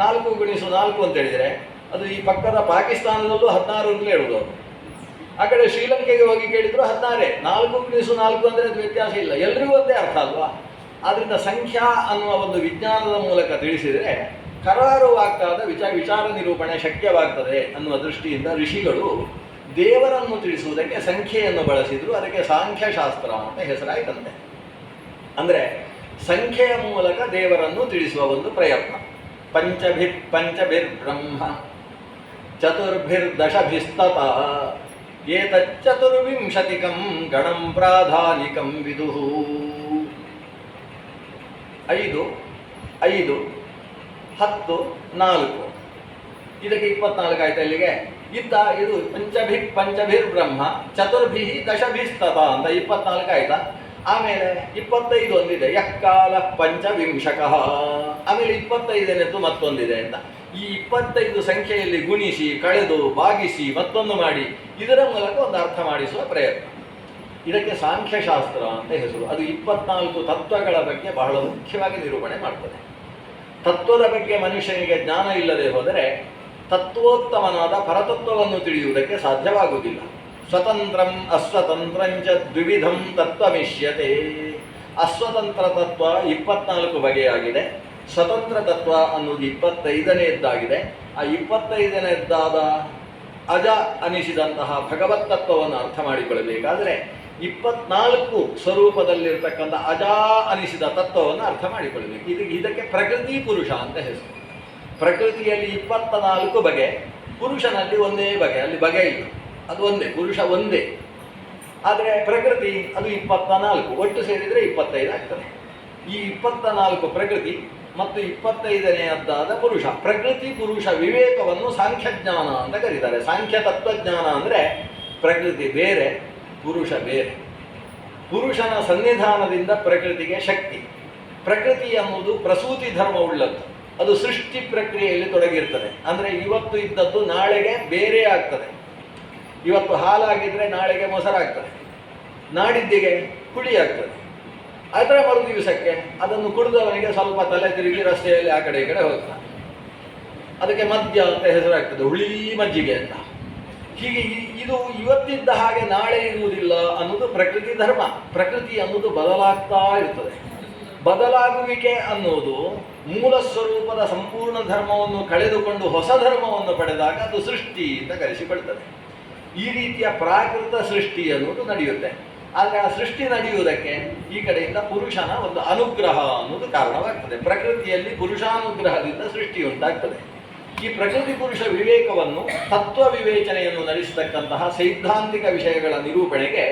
4 × 4 ಅಂತ ಹೇಳಿದರೆ ಅದು ಈ ಪಕ್ಕದ ಪಾಕಿಸ್ತಾನದಲ್ಲೂ 16 ಅಂತಲೇ ಹೇಳುವುದು ಅವರು. ಆ ಕಡೆ ಶ್ರೀಲಂಕೆಗೆ ಹೋಗಿ ಕೇಳಿದ್ರು 16. 4 × 4 ಅಂದರೆ ಅದು ವ್ಯತ್ಯಾಸ ಇಲ್ಲ, ಎಲ್ರಿಗೂ ಒಂದೇ ಅರ್ಥ ಅಲ್ವಾ? ಆದ್ದರಿಂದ ಸಂಖ್ಯಾ ಅನ್ನುವ ಒಂದು ವಿಜ್ಞಾನದ ಮೂಲಕ ತಿಳಿಸಿದರೆ ಕರಾರುವಾಕ್ಕಾದ ವಿಚಾರ ನಿರೂಪಣೆ ಶಕ್ಯವಾಗ್ತದೆ ಅನ್ನುವ ದೃಷ್ಟಿಯಿಂದ ಋಷಿಗಳು ದೇವರನ್ನು ತಿಳಿಸುವುದಕ್ಕೆ ಸಂಖ್ಯೆಯನ್ನು ಬಳಸಿದ್ರು. ಅದಕ್ಕೆ ಸಾಂಖ್ಯಶಾಸ್ತ್ರ ಅಂತ ಹೆಸರಾಯಿತಂತೆ. ಅಂದರೆ ಸಂಖ್ಯೆಯ ಮೂಲಕ ದೇವರನ್ನು ತಿಳಿಸುವ ಒಂದು ಪ್ರಯತ್ನ. ಪಂಚಭಿರ್ ಬ್ರಹ್ಮ ಚತುರ್ಭಿರ್ದಶಭಿಸ್ತತ ಏತಚ್ಚತುರ್ವಿಂಶತಿಕಂ ಗಣಂ ಪ್ರಾಧಾನಿಕಂ ವಿದುಃ. 5, 5, 10, 4 ಇದಕ್ಕೆ 24 ಆಯ್ತು. ಅಲ್ಲಿಗೆ ಇದು ಪಂಚಭಿರ್ ಬ್ರಹ್ಮ ಚತುರ್ಭಿ ದಶಭಿಸ್ತತ ಅಂತ 24 ಆಯ್ತಾ. ಆಮೇಲೆ 25 ಒಂದಿದೆ, ಯಕ್ಕಾಲ ಪಂಚವಿಂಶಕಃ. ಆಮೇಲೆ 25ನೇದು ಮತ್ತೊಂದಿದೆ ಅಂತ. ಈ 25 ಸಂಖ್ಯೆಯಲ್ಲಿ ಗುಣಿಸಿ ಕಳೆದು ಭಾಗಿಸಿ ಮತ್ತೊಂದು ಮಾಡಿ ಇದರ ಮೂಲಕ ಒಂದು ಅರ್ಥ ಮಾಡಿಸುವ ಪ್ರಯತ್ನ. ಇದಕ್ಕೆ ಸಾಂಖ್ಯಶಾಸ್ತ್ರ ಅಂತ ಹೆಸರು. ಅದು 24 ತತ್ವಗಳ ಬಗ್ಗೆ ಬಹಳ ಮುಖ್ಯವಾಗಿ ನಿರೂಪಣೆ ಮಾಡ್ತದೆ. ತತ್ವದ ಬಗ್ಗೆ ಮನುಷ್ಯನಿಗೆ ಜ್ಞಾನ ಇಲ್ಲದೆ ಹೋದರೆ ತತ್ವೋತ್ತಮನಾದ ಪರತತ್ವವನ್ನು ತಿಳಿಯುವುದಕ್ಕೆ ಸಾಧ್ಯವಾಗುವುದಿಲ್ಲ. ಸ್ವತಂತ್ರಂ ಅಸ್ವತಂತ್ರಂಚ ದ್ವಿವಿಧಂ ತತ್ವಮಿಷ್ಯತೆ. ಅಸ್ವತಂತ್ರ ತತ್ವ 24 ಬಗೆಯಾಗಿದೆ. ಸ್ವತಂತ್ರ ತತ್ವ ಅನ್ನೋದು 25ನೇದ್ದಾಗಿದೆ. ಆ 25ನೇದ್ದಾದ ಅಜ ಅನಿಸಿದಂತಹ ಭಗವತ್ ತತ್ವವನ್ನು ಅರ್ಥ ಮಾಡಿಕೊಳ್ಳಬೇಕಾದರೆ 24 ಸ್ವರೂಪದಲ್ಲಿರ್ತಕ್ಕಂಥ ಅಜಾ ಅನಿಸಿದ ತತ್ವವನ್ನು ಅರ್ಥ ಮಾಡಿಕೊಳ್ಳಬೇಕು. ಇದಕ್ಕೆ ಪ್ರಕೃತಿ ಪುರುಷ ಅಂತ ಹೆಸರು. ಪ್ರಕೃತಿಯಲ್ಲಿ 24 ಬಗೆ, ಪುರುಷನಲ್ಲಿ ಒಂದೇ ಬಗೆ, ಅಲ್ಲಿ ಬಗೆ ಇಲ್ಲ, ಅದು ಒಂದೇ, ಪುರುಷ ಒಂದೇ. ಆದರೆ ಪ್ರಕೃತಿ ಅದು 24, ಒಟ್ಟು ಸೇರಿದರೆ 25 ಆಗ್ತದೆ. ಈ 24 ಪ್ರಕೃತಿ ಮತ್ತು 25ನೆಯದ್ದಾದ ಪುರುಷ. ಪ್ರಕೃತಿ ಪುರುಷ ವಿವೇಕವನ್ನು ಸಾಂಖ್ಯಜ್ಞಾನ ಅಂತ ಕರೀತಾರೆ. ಸಾಂಖ್ಯ ತತ್ವಜ್ಞಾನ ಅಂದರೆ ಪ್ರಕೃತಿ ಬೇರೆ, ಪುರುಷ ಬೇರೆ. ಪುರುಷನ ಸನ್ನಿಧಾನದಿಂದ ಪ್ರಕೃತಿಗೆ ಶಕ್ತಿ. ಪ್ರಕೃತಿ ಅನ್ನುವುದು ಪ್ರಸೂತಿ ಧರ್ಮವುಳ್ಳದ್ದು. ಅದು ಸೃಷ್ಟಿ ಪ್ರಕ್ರಿಯೆಯಲ್ಲಿ ತೊಡಗಿರ್ತದೆ. ಅಂದರೆ ಇವತ್ತು ಇದ್ದದ್ದು ನಾಳೆಗೆ ಬೇರೆ ಆಗ್ತದೆ. ಇವತ್ತು ಹಾಲಾಗಿದ್ದರೆ ನಾಳೆಗೆ ಮೊಸರಾಗ್ತದೆ, ನಾಡಿದ್ದಿಗೆ ಹುಳಿ ಆಗ್ತದೆ. ಅದರ ಮರು ದಿವಸಕ್ಕೆ ಅದನ್ನು ಕುಡಿದವನಿಗೆ ಸ್ವಲ್ಪ ತಲೆ ತಿರುಗಿ ರಸ್ತೆಯಲ್ಲಿ ಆ ಕಡೆ ಈ ಕಡೆ ಹೋಗ್ತಾನೆ. ಅದಕ್ಕೆ ಮದ್ಯ ಅಂತ ಹೆಸರಾಗ್ತದೆ, ಹುಳಿ ಮಜ್ಜಿಗೆ ಅಂತ. ಹೀಗೆ ಇದು ಇವತ್ತಿದ್ದ ಹಾಗೆ ನಾಳೆ ಇರುವುದಿಲ್ಲ ಅನ್ನೋದು ಪ್ರಕೃತಿ ಧರ್ಮ. ಪ್ರಕೃತಿ ಅನ್ನೋದು ಬದಲಾಗ್ತಾ ಇರ್ತದೆ. ಬದಲಾಗುವಿಕೆ ಅನ್ನೋದು ಮೂಲ ಸ್ವರೂಪದ ಸಂಪೂರ್ಣ ಧರ್ಮವನ್ನು ಕಳೆದುಕೊಂಡು ಹೊಸ ಧರ್ಮವನ್ನು ಪಡೆದಾಗ ಅದು ಸೃಷ್ಟಿ ಅಂತ ಕರೆಸಿಕೊಳ್ತದೆ. ಈ ರೀತಿಯ ಪ್ರಾಕೃತ ಸೃಷ್ಟಿ ಅನ್ನೋದು ನಡೆಯುತ್ತೆ. ಆದರೆ ಆ ಸೃಷ್ಟಿ ನಡೆಯುವುದಕ್ಕೆ ಈ ಕಡೆಯಿಂದ ಪುರುಷನ ಒಂದು ಅನುಗ್ರಹ ಅನ್ನೋದು ಕಾರಣವಾಗ್ತದೆ. ಪ್ರಕೃತಿಯಲ್ಲಿ ಪುರುಷಾನುಗ್ರಹದಿಂದ ಸೃಷ್ಟಿ ಉಂಟಾಗ್ತದೆ. ಈ ಪ್ರಕೃತಿ ಪುರುಷ ವಿವೇಕವನ್ನು, ತತ್ವ ವಿವೇಚನೆಯನ್ನು ನಡೆಸತಕ್ಕಂತಹ ಸೈದ್ಧಾಂತಿಕ ವಿಷಯಗಳ ನಿರೂಪಣೆಗೆ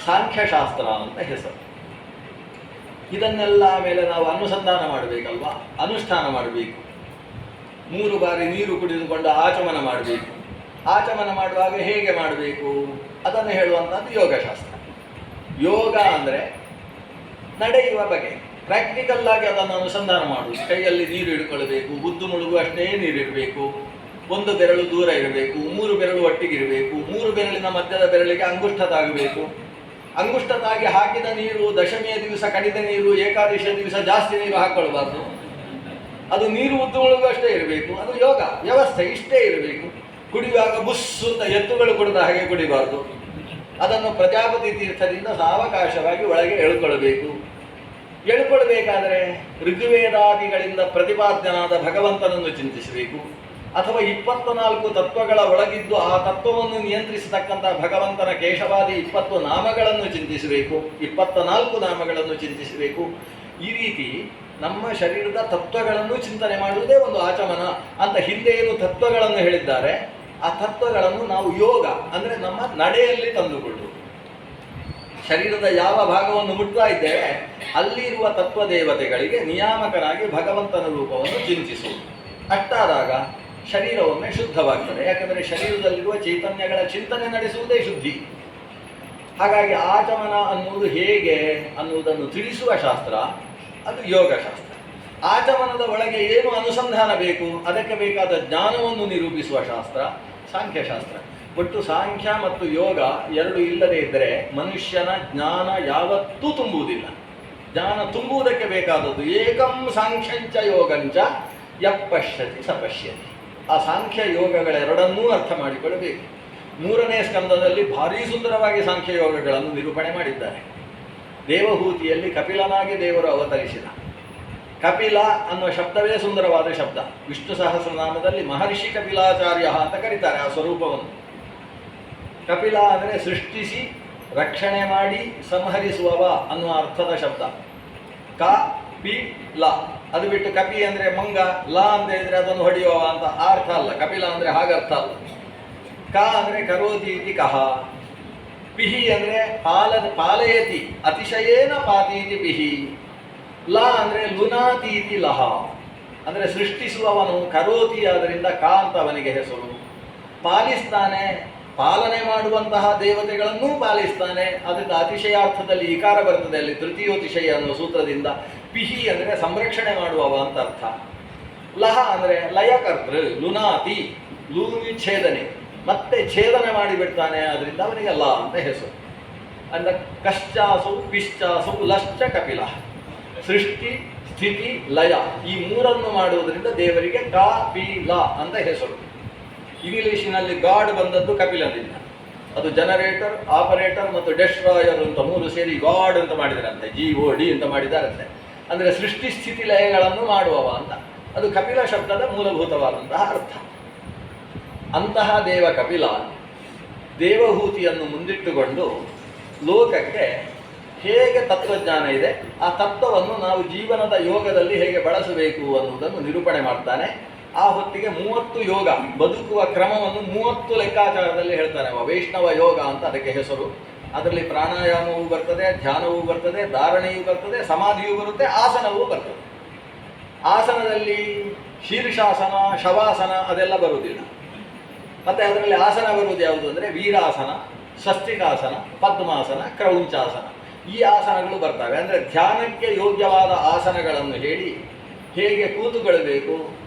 ಸಾಂಖ್ಯಶಾಸ್ತ್ರ ಅಂತ ಹೆಸರು. ಇದನ್ನೆಲ್ಲ ಮೇಲೆ ನಾವು ಅನುಸಂಧಾನ ಮಾಡಬೇಕಲ್ವಾ, ಅನುಷ್ಠಾನ ಮಾಡಬೇಕು. 3 ಬಾರಿ ನೀರು ಕುಡಿದುಕೊಂಡು ಆಚಮನ ಮಾಡಬೇಕು. ಆಚಮನ ಮಾಡುವಾಗ ಹೇಗೆ ಮಾಡಬೇಕು ಅದನ್ನು ಹೇಳುವಂಥದ್ದು ಯೋಗಶಾಸ್ತ್ರ. ಯೋಗ ಅಂದರೆ ನಡೆಯುವ ಬಗೆ. ಪ್ರಾಕ್ಟಿಕಲ್ ಆಗಿ ಅದನ್ನು ಅನುಸಂಧಾನ ಮಾಡುವುದು. ಕೈಯಲ್ಲಿ ನೀರು ಹಿಡ್ಕೊಳ್ಬೇಕು, ಉದ್ದು ಮುಳುಗು ಅಷ್ಟೇ ನೀರಿಡಬೇಕು, 1 ಬೆರಳು ದೂರ ಇರಬೇಕು, 3 ಬೆರಳು ಒಟ್ಟಿಗಿರಬೇಕು, 3 ಬೆರಳಿನ ಮಧ್ಯದ ಬೆರಳಿಗೆ ಅಂಗುಷ್ಟ ತಾಗಬೇಕು. ಅಂಗುಷ್ಟ ತಾಗಿ ಹಾಕಿದ ನೀರು ದಶಮಿಯ ದಿವಸ ಕಡಿದ ನೀರು, ಏಕಾದಶಿಯ ದಿವಸ ಜಾಸ್ತಿ ನೀರು ಹಾಕ್ಕೊಳ್ಬಾರ್ದು. ಅದು ನೀರು ಉದ್ದು ಮುಳುಗು ಅಷ್ಟೇ ಇರಬೇಕು. ಅದು ಯೋಗ ವ್ಯವಸ್ಥೆ ಇಷ್ಟೇ ಇರಬೇಕು. ಕುಡಿಯುವಾಗ ಬುಸ್ಸು ಅಂತ ಎತ್ತುಗಳು ಕುಡಿದ ಹಾಗೆ ಕುಡಿಬಾರ್ದು. ಅದನ್ನು ಪ್ರಜಾಪತಿ ತೀರ್ಥದಿಂದ ಸಾವಕಾಶವಾಗಿ ಒಳಗೆ ಎಳ್ಕೊಳ್ಬೇಕು. ಎಳ್ಕೊಳ್ಬೇಕಾದರೆ ಋಗ್ವೇದಾದಿಗಳಿಂದ ಪ್ರತಿಪಾದ್ಯನಾದ ಭಗವಂತನನ್ನು ಚಿಂತಿಸಬೇಕು. ಅಥವಾ 24 ತತ್ವಗಳ ಒಳಗಿದ್ದು ಆ ತತ್ವವನ್ನು ನಿಯಂತ್ರಿಸತಕ್ಕಂಥ ಭಗವಂತನ ಕೇಶವಾದಿ 20 ನಾಮಗಳನ್ನು ಚಿಂತಿಸಬೇಕು. 24 ನಾಮಗಳನ್ನು ಚಿಂತಿಸಬೇಕು. ಈ ರೀತಿ ನಮ್ಮ ಶರೀರದ ತತ್ವಗಳನ್ನು ಚಿಂತನೆ ಮಾಡುವುದೇ ಒಂದು ಆಚಮನ ಅಂತ. ಹಿಂದೆ ಏನು ತತ್ವಗಳನ್ನು ಹೇಳಿದ್ದಾರೆ, ಆ ತತ್ವಗಳನ್ನು ನಾವು ಯೋಗ ಅಂದರೆ ನಮ್ಮ ನಡೆಯಲ್ಲಿ ತಂದುಕೊಳ್ಳುವುದು. ಶರೀರದ ಯಾವ ಭಾಗವನ್ನು ಮುಟ್ತಾ ಇದ್ದೇವೆ ಅಲ್ಲಿರುವ ತತ್ವ ದೇವತೆಗಳಿಗೆ ನಿಯಾಮಕನಾಗಿ ಭಗವಂತನ ರೂಪವನ್ನು ಚಿಂತಿಸುವುದು. ಅಷ್ಟಾದಾಗ ಶರೀರವೊಮ್ಮೆ ಶುದ್ಧವಾಗ್ತದೆ. ಯಾಕಂದರೆ ಶರೀರದಲ್ಲಿರುವ ಚೈತನ್ಯಗಳ ಚಿಂತನೆ ನಡೆಸುವುದೇ ಶುದ್ಧಿ. ಹಾಗಾಗಿ ಆಚಮನ ಅನ್ನುವುದು ಹೇಗೆ ಅನ್ನುವುದನ್ನು ತಿಳಿಸುವ ಶಾಸ್ತ್ರ ಅದು ಯೋಗಶಾಸ್ತ್ರ. ಆಚಮನದ ಒಳಗೆ ಏನು ಅನುಸಂಧಾನ ಬೇಕು ಅದಕ್ಕೆ ಬೇಕಾದ ಜ್ಞಾನವನ್ನು ನಿರೂಪಿಸುವ ಶಾಸ್ತ್ರ ಸಾಂಖ್ಯಶಾಸ್ತ್ರ. ಒಟ್ಟು ಸಾಂಖ್ಯ ಮತ್ತು ಯೋಗ ಎರಡು ಇಲ್ಲದೇ ಇದ್ದರೆ ಮನುಷ್ಯನ ಜ್ಞಾನ ಯಾವತ್ತೂ ತುಂಬುವುದಿಲ್ಲ. ಜ್ಞಾನ ತುಂಬುವುದಕ್ಕೆ ಬೇಕಾದದ್ದು ಏಕಂ ಸಾಂಖ್ಯಂಚ ಯೋಗಂಚ ಯಪ್ಪಶ್ಯತಿ ಸಪಶ್ಯತಿ. ಆ ಸಾಂಖ್ಯ ಯೋಗಗಳೆರಡನ್ನೂ ಅರ್ಥ ಮಾಡಿಕೊಳ್ಳಬೇಕು. 3ನೇ ಸ್ಕಂದದಲ್ಲಿ ಭಾರೀ ಸುಂದರವಾಗಿ ಸಾಂಖ್ಯ ಯೋಗಗಳನ್ನು ನಿರೂಪಣೆ ಮಾಡಿದ್ದಾರೆ. ದೇವಹೂತಿಯಲ್ಲಿ ಕಪಿಲನಾಗಿ ದೇವರು ಅವತರಿಸಿದ. ಕಪಿಲ ಅನ್ನುವ ಶಬ್ದವೇ ಸುಂದರವಾದ ಶಬ್ದ. ವಿಷ್ಣು ಸಹಸ್ರನಾಮದಲ್ಲಿ ಮಹರ್ಷಿ ಕಪಿಲಾಚಾರ್ಯ ಅಂತ ಕರೀತಾರೆ ಆ ಸ್ವರೂಪವನ್ನು. ಕಪಿಲ ಅಂದರೆ ಸೃಷ್ಟಿಸಿ ರಕ್ಷಣೆ ಮಾಡಿ ಸಂಹರಿಸುವವ ಅನ್ನುವ ಅರ್ಥದ ಶಬ್ದ. ಕ ಪಿ ಲ. ಅದು ಬಿಟ್ಟು ಕಪಿ ಅಂದರೆ ಮಂಗ, ಲ ಅಂತ ಹೇಳಿದರೆ ಅದನ್ನು ಹೊಡೆಯುವ ಅಂತ ಆ ಅರ್ಥ ಅಲ್ಲ. ಕಪಿಲ ಅಂದರೆ ಹಾಗರ್ಥ ಅಲ್ಲ. ಕ ಅಂದರೆ ಕರೋತಿ ಇತಿ ಕಹ. ಪಿಹಿ ಅಂದರೆ ಪಾಲಯತಿ ಅತಿಶಯೇನ ಪಾತೀತಿ ಪಿಹಿ. ಲ ಅಂದರೆ ಲುನಾತೀತಿ ಲಹ. ಅಂದರೆ ಸೃಷ್ಟಿಸುವವನು ಕರೋತಿ, ಆದ್ದರಿಂದ ಕ ಅಂತ ಅವನಿಗೆ ಹೆಸರು. ಪಾಲಿಸ್ತಾನೆ, ಪಾಲನೆ ಮಾಡುವಂತಹ ದೇವತೆಗಳನ್ನೂ ಪಾಲಿಸ್ತಾನೆ. ಅದರಿಂದ ಅತಿಶಯಾರ್ಥದಲ್ಲಿ ಇಕಾರ ಬರ್ತದೆ ಅಲ್ಲಿ ತೃತೀಯೋತಿಶಯ ಅನ್ನುವ ಸೂತ್ರದಿಂದ. ಪಿಹಿ ಅಂದರೆ ಸಂರಕ್ಷಣೆ ಮಾಡುವವ ಅಂತ ಅರ್ಥ. ಲಹ ಅಂದರೆ ಲಯಕರ್ತೃ, ಲುನಾತಿ, ಲೂವಿಚ್ಛೇದನೆ, ಮತ್ತೆ ಛೇದನೆ ಮಾಡಿಬಿಡ್ತಾನೆ. ಅದರಿಂದ ಅವನಿಗೆ ಲ ಅಂತ ಹೆಸರು. ಅಂದರೆ ಕಶ್ಚಾಸು ಪಿಶ್ಚಾಸು ಲಶ್ಚ ಕಪಿಲ. ಸೃಷ್ಟಿ ಸ್ಥಿತಿ ಲಯ ಈ ಮೂರನ್ನು ಮಾಡುವುದರಿಂದ ದೇವರಿಗೆ ಕ ಪಿ ಲ ಅಂತ ಹೆಸರು. ಇಂಗ್ಲಿಷಿನಲ್ಲಿ ಗಾಡ್ ಬಂದದ್ದು ಕಪಿಲದಿಂದ. ಅದು ಜನರೇಟರ್, ಆಪರೇಟರ್ ಮತ್ತು ಡೆಸ್ಟ್ರಾಯರ್ ಅಂತ 3 ಸೇರಿ ಗಾಡ್ ಅಂತ ಮಾಡಿದರಂತೆ. GOD ಅಂತ ಮಾಡಿದಾರಂತೆ. ಅಂದರೆ ಸೃಷ್ಟಿ ಸ್ಥಿತಿ ಲಯಗಳನ್ನು ಮಾಡುವವ ಅಂತ. ಅದು ಕಪಿಲ ಶಬ್ದದ ಮೂಲಭೂತವಾದಂತಹ ಅರ್ಥ. ಅಂತಹ ದೇವ ಕಪಿಲ ದೇವಹೂತಿಯನ್ನು ಮುಂದಿಟ್ಟುಕೊಂಡು ಲೋಕಕ್ಕೆ ಹೇಗೆ ತತ್ವಜ್ಞಾನ ಇದೆ, ಆ ತತ್ವವನ್ನು ನಾವು ಜೀವನದ ಯೋಗದಲ್ಲಿ ಹೇಗೆ ಬಳಸಬೇಕು ಅನ್ನುವುದನ್ನು ನಿರೂಪಣೆ ಮಾಡ್ತಾನೆ. ಆ ಹೊತ್ತಿಗೆ 30 ಯೋಗ ಬದುಕುವ ಕ್ರಮವನ್ನು 30 ಲೆಕ್ಕಾಚಾರದಲ್ಲಿ ಹೇಳ್ತಾನೆ. ವೈಷ್ಣವ ಯೋಗ ಅಂತ ಅದಕ್ಕೆ ಹೆಸರು. ಅದರಲ್ಲಿ ಪ್ರಾಣಾಯಾಮವೂ ಬರ್ತದೆ, ಧ್ಯಾನವೂ ಬರ್ತದೆ, ಧಾರಣೆಯೂ ಬರ್ತದೆ, ಸಮಾಧಿಯೂ ಬರುತ್ತೆ, ಆಸನವೂ ಬರ್ತದೆ. ಆಸನದಲ್ಲಿ ಶೀರ್ಷಾಸನ, ಶವಾಸನ ಅದೆಲ್ಲ ಬರುವುದಿಲ್ಲ. ಮತ್ತು ಅದರಲ್ಲಿ ಆಸನ ಬರುವುದು ಯಾವುದು ಅಂದರೆ ವೀರಾಸನ, ಸ್ವಸ್ತಿಕಾಸನ, ಪದ್ಮಾಸನ, ಕ್ರೌಂಚಾಸನ, ಈ ಆಸನಗಳು ಬರ್ತವೆ. ಅಂದರೆ ಧ್ಯಾನಕ್ಕೆ ಯೋಗ್ಯವಾದ ಆಸನಗಳನ್ನು ಹೇಳಿ ಹೇಗೆ ಕೂತುಕೊಳ್ಳಬೇಕು,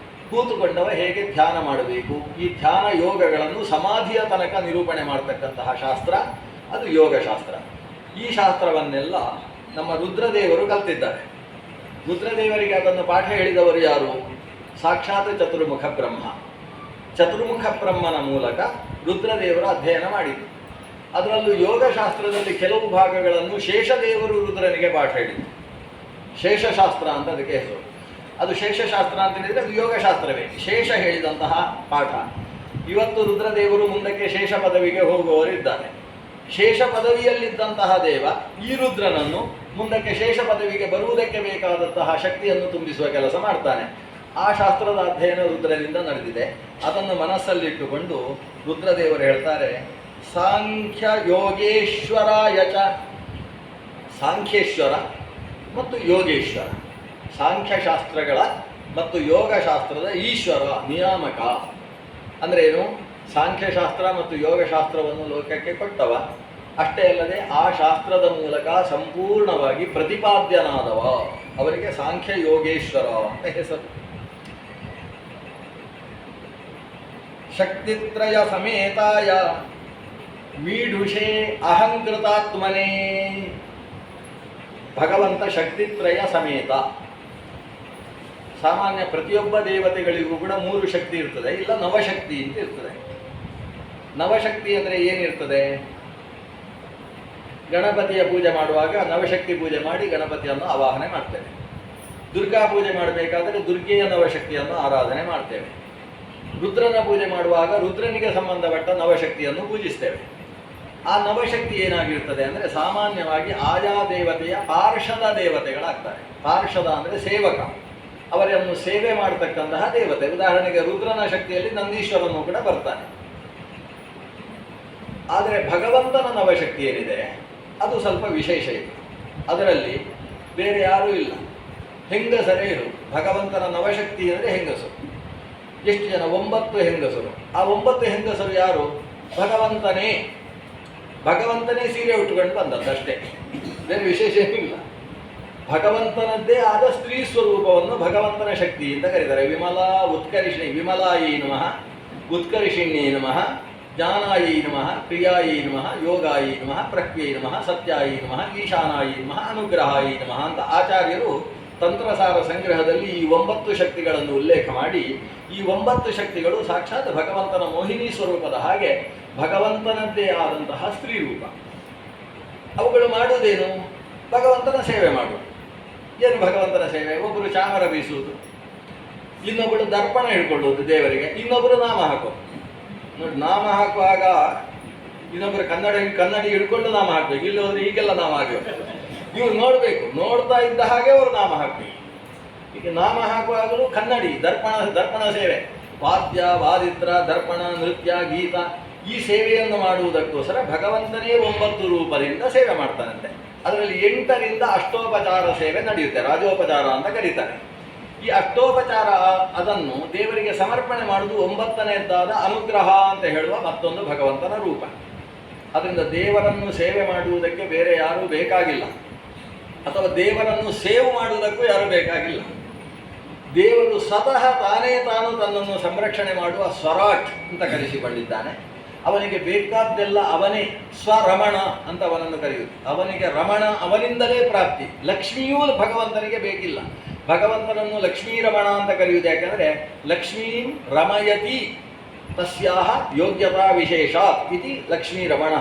ಕೂತುಕೊಂಡವ ಹೇಗೆ ಧ್ಯಾನ ಮಾಡಬೇಕು, ಈ ಧ್ಯಾನ ಯೋಗಗಳನ್ನು ಸಮಾಧಿಯ ತನಕ ನಿರೂಪಣೆ ಮಾಡ್ತಕ್ಕಂತಹ ಶಾಸ್ತ್ರ ಅದು ಯೋಗಶಾಸ್ತ್ರ. ಈ ಶಾಸ್ತ್ರವನ್ನೆಲ್ಲ ನಮ್ಮ ರುದ್ರದೇವರು ಕಲ್ತಿದ್ದಾರೆ. ರುದ್ರದೇವರಿಗೆ ಅದನ್ನು ಪಾಠ ಹೇಳಿದವರು ಯಾರು? ಸಾಕ್ಷಾತ್ ಚತುರ್ಮುಖ ಬ್ರಹ್ಮ. ಚತುರ್ಮುಖ ಬ್ರಹ್ಮನ ಮೂಲಕ ರುದ್ರದೇವರು ಅಧ್ಯಯನ ಮಾಡಿದರು. ಅದರಲ್ಲೂ ಯೋಗಶಾಸ್ತ್ರದಲ್ಲಿ ಕೆಲವು ಭಾಗಗಳನ್ನು ಶೇಷದೇವರು ರುದ್ರನಿಗೆ ಪಾಠ ಹೇಳಿದರು. ಶೇಷಶಾಸ್ತ್ರ ಅಂತ ಅದಕ್ಕೆ ಹೆಸರು. ಅದು ಶೇಷಶಾಸ್ತ್ರ ಅಂತ ಹೇಳಿದರೆ ಅದು ಯೋಗಶಾಸ್ತ್ರವೇ, ಶೇಷ ಹೇಳಿದಂತಹ ಪಾಠ. ಇವತ್ತು ರುದ್ರದೇವರು ಮುಂದಕ್ಕೆ ಶೇಷ ಪದವಿಗೆ ಹೋಗುವವರಿದ್ದಾರೆ. ಶೇಷ ಪದವಿಯಲ್ಲಿದ್ದಂತಹ ದೇವ ಈ ರುದ್ರನನ್ನು ಮುಂದಕ್ಕೆ ಶೇಷ ಪದವಿಗೆ ಬರುವುದಕ್ಕೆ ಬೇಕಾದಂತಹ ಶಕ್ತಿಯನ್ನು ತುಂಬಿಸುವ ಕೆಲಸ ಮಾಡ್ತಾನೆ. ಆ ಶಾಸ್ತ್ರದ ಅಧ್ಯಯನ ರುದ್ರನಿಂದ ನಡೆದಿದೆ. ಅದನ್ನು ಮನಸ್ಸಲ್ಲಿಟ್ಟುಕೊಂಡು ರುದ್ರದೇವರು ಹೇಳ್ತಾರೆ, ಸಾಂಖ್ಯ ಯೋಗೇಶ್ವರ ಯಚ. ಸಾಂಖ್ಯೇಶ್ವರ ಮತ್ತು ಯೋಗೇಶ್ವರ, ಸಾಂಖ್ಯಶಾಸ್ತ್ರಗಳ ಮತ್ತು ಯೋಗಶಾಸ್ತ್ರದ ಈಶ್ವರ, ನಿಯಾಮಕ. ಅಂದರೆ ಏನು? ಸಾಂಖ್ಯಶಾಸ್ತ್ರ ಮತ್ತು ಯೋಗಶಾಸ್ತ್ರವನ್ನು ಲೋಕಕ್ಕೆ ಕೊಟ್ಟವ, ಅಷ್ಟೇ ಅಲ್ಲದೆ ಆ ಶಾಸ್ತ್ರದ ಮೂಲಕ ಸಂಪೂರ್ಣವಾಗಿ ಪ್ರತಿಪಾದ್ಯನಾದವ, ಅವರಿಗೆ ಸಾಂಖ್ಯ ಯೋಗೇಶ್ವರ ಅಂತ ಹೆಸರು. ಶಕ್ತಿತ್ರಯ ಸಮೇತಾಯ ಮೀಢುಷೇ ಅಹಂಕೃತಾತ್ಮನೇ. ಭಗವಂತ ಶಕ್ತಿತ್ರಯ ಸಮೇತ. ಸಾಮಾನ್ಯ ಪ್ರತಿಯೊಬ್ಬ ದೇವತೆಗಳಿಗೂ ಕೂಡ 3 ಶಕ್ತಿ ಇರ್ತದೆ, ಇಲ್ಲ ನವಶಕ್ತಿ ಅಂತ ಇರ್ತದೆ. ನವಶಕ್ತಿ ಅಂದರೆ ಏನಿರ್ತದೆ? ಗಣಪತಿಯ ಪೂಜೆ ಮಾಡುವಾಗ ನವಶಕ್ತಿ ಪೂಜೆ ಮಾಡಿ ಗಣಪತಿಯನ್ನು ಆವಾಹನೆ ಮಾಡ್ತೇವೆ. ದುರ್ಗಾ ಪೂಜೆ ಮಾಡಬೇಕಾದರೆ ದುರ್ಗೆಯ ನವಶಕ್ತಿಯನ್ನು ಆರಾಧನೆ ಮಾಡ್ತೇವೆ. ರುದ್ರನ ಪೂಜೆ ಮಾಡುವಾಗ ರುದ್ರನಿಗೆ ಸಂಬಂಧಪಟ್ಟ ನವಶಕ್ತಿಯನ್ನು ಪೂಜಿಸ್ತೇವೆ. ಆ ನವಶಕ್ತಿ ಏನಾಗಿರ್ತದೆ ಅಂದರೆ ಸಾಮಾನ್ಯವಾಗಿ ಆಯಾ ದೇವತೆಯ ಪಾರ್ಷದ ದೇವತೆಗಳಾಗ್ತಾರೆ. ಪಾರ್ಷದ ಅಂದರೆ ಸೇವಕ, ಅವರನ್ನು ಸೇವೆ ಮಾಡತಕ್ಕಂತಹ ದೇವತೆ. ಉದಾಹರಣೆಗೆ ರುದ್ರನ ಶಕ್ತಿಯಲ್ಲಿ ನಂದೀಶ್ವರನು ಕೂಡ ಬರ್ತಾನೆ. ಆದರೆ ಭಗವಂತನ ನವಶಕ್ತಿ ಏನಿದೆ ಅದು ಸ್ವಲ್ಪ ವಿಶೇಷ ಇದೆ. ಅದರಲ್ಲಿ ಬೇರೆ ಯಾರೂ ಇಲ್ಲ, ಹೆಂಗಸರೇ ಇರು. ಭಗವಂತನ ನವಶಕ್ತಿ ಅಂದರೆ ಹೆಂಗಸರು. ಎಷ್ಟು ಜನ? 9 ಹೆಂಗಸರು. ಆ 9 ಹೆಂಗಸರು ಯಾರು? ಭಗವಂತನೇ. ಭಗವಂತನೇ ಸೀರೆ ಉಟ್ಟುಕೊಂಡು ಬಂದದ್ದಷ್ಟೇ, ಬೇರೆ ವಿಶೇಷ ಏನಿಲ್ಲ. ಭಗವಂತನದ್ದೇ ಆದ ಸ್ತ್ರೀ ಸ್ವರೂಪವನ್ನು ಭಗವಂತನ ಶಕ್ತಿ ಅಂತ ಕರೀತಾರೆ. ವಿಮಲಾ ಉತ್ಕರ್ಷಿಣಿ, ವಿಮಲಾಯಿ ನಮಃ, ಉತ್ಕರ್ಷಿಣ್ಯೈ ನಮಃ, ಜ್ಞಾನಾಯಿ ನಮಃ, ಪ್ರಿಯಾಯಿ ನಮಃ, ಯೋಗಾಯಿ ನಮಃ, ಪ್ರಕ್ರಿಯೈ ನಮಃ, ಸತ್ಯಾಯಿ ನಮಃ, ಈಶಾನಾಯಿ ನಮಃ, ಅನುಗ್ರಹಾಯಿ ನಮಃ ಅಂತ ಆಚಾರ್ಯರು ತಂತ್ರಸಾರ ಸಂಗ್ರಹದಲ್ಲಿ ಈ 9 ಶಕ್ತಿಗಳನ್ನು ಉಲ್ಲೇಖ ಮಾಡಿ, ಈ 9 ಶಕ್ತಿಗಳು ಸಾಕ್ಷಾತ್ ಭಗವಂತನ ಮೋಹಿನಿ ಸ್ವರೂಪದ ಹಾಗೆ ಭಗವಂತನದ್ದೇ ಆದಂತಹ ಸ್ತ್ರೀ ರೂಪ. ಅವುಗಳು ಮಾಡುವುದೇನು? ಭಗವಂತನ ಸೇವೆ ಮಾಡುವುದು. ಏನು ಭಗವಂತನ ಸೇವೆ? ಒಬ್ಬರು ಚಾಮರ ಬೀಸುವುದು, ಇನ್ನೊಬ್ಬರು ದರ್ಪಣ ಹಿಡ್ಕೊಳ್ಳುವುದು ದೇವರಿಗೆ, ಇನ್ನೊಬ್ಬರು ನಾಮ ಹಾಕೋದು. ನೋಡಿ, ನಾಮ ಹಾಕುವಾಗ ಇನ್ನೊಬ್ಬರು ಕನ್ನಡಿ ಹಿಡ್ಕೊಂಡು ನಾಮ ಹಾಕಬೇಕು, ಇಲ್ಲೋದ್ರೆ ಹೀಗೆಲ್ಲ ನಾಮ ಹಾಕಬೇಕು. ಇವ್ರು ನೋಡಬೇಕು, ನೋಡ್ತಾ ಇದ್ದ ಹಾಗೆ ಅವರು ನಾಮ ಹಾಕಬೇಕು. ಈಗ ನಾಮ ಹಾಕುವಾಗಲೂ ಕನ್ನಡಿ, ದರ್ಪಣ ಸೇವೆ, ವಾದ್ಯ, ವಾದಿತ್ರ, ದರ್ಪಣ, ನೃತ್ಯ, ಗೀತ, ಈ ಸೇವೆಯನ್ನು ಮಾಡುವುದಕ್ಕೋಸ್ಕರ ಭಗವಂತನೇ 9 ರೂಪದಿಂದ ಸೇವೆ ಮಾಡ್ತಾನಂತೆ. ಅದರಲ್ಲಿ 8ರಿಂದ ಅಷ್ಟೋಪಚಾರ ಸೇವೆ ನಡೆಯುತ್ತೆ, ರಾಜೋಪಚಾರ ಅಂತ ಕರೀತಾರೆ. ಈ ಅಷ್ಟೋಪಚಾರ ಅದನ್ನು ದೇವರಿಗೆ ಸಮರ್ಪಣೆ ಮಾಡುವುದು 9ನೇದ್ದಾದ ಅನುಗ್ರಹ ಅಂತ ಹೇಳುವ ಮತ್ತೊಂದು ಭಗವಂತನ ರೂಪ. ಅದರಿಂದ ದೇವರನ್ನು ಸೇವೆ ಮಾಡುವುದಕ್ಕೆ ಬೇರೆ ಯಾರೂ ಬೇಕಾಗಿಲ್ಲ, ಅಥವಾ ದೇವರನ್ನು ಸೇವ್ ಮಾಡುವುದಕ್ಕೂ ಯಾರೂ ಬೇಕಾಗಿಲ್ಲ. ದೇವರು ಸ್ವತಃ ತಾನು ತನ್ನನ್ನು ಸಂರಕ್ಷಣೆ ಮಾಡುವ ಸ್ವರಾಟ್ ಅಂತ ಕರೆಸಿಕೊಂಡಿದ್ದಾನೆ. ಅವನಿಗೆ ಬೇಕಾದ್ದೆಲ್ಲ ಅವನೇ, ಸ್ವರಮಣ ಅಂತ ಅವನನ್ನು ಕರೆಯುವುದು. ಅವನಿಗೆ ರಮಣ ಅವನಿಂದಲೇ ಪ್ರಾಪ್ತಿ. ಲಕ್ಷ್ಮಿಯೂ ಭಗವಂತನಿಗೆ ಬೇಕಿಲ್ಲ. ಭಗವಂತನನ್ನು ಲಕ್ಷ್ಮೀ ರಮಣ ಅಂತ ಕರೆಯುವುದು ಯಾಕಂದರೆ ಲಕ್ಷ್ಮೀಂ ರಮಯತಿ ತಸ್ಯಾಹ ಯೋಗ್ಯತಾ ವಿಶೇಷಾತ್ ಇತಿ ಲಕ್ಷ್ಮೀ ರಮಣ.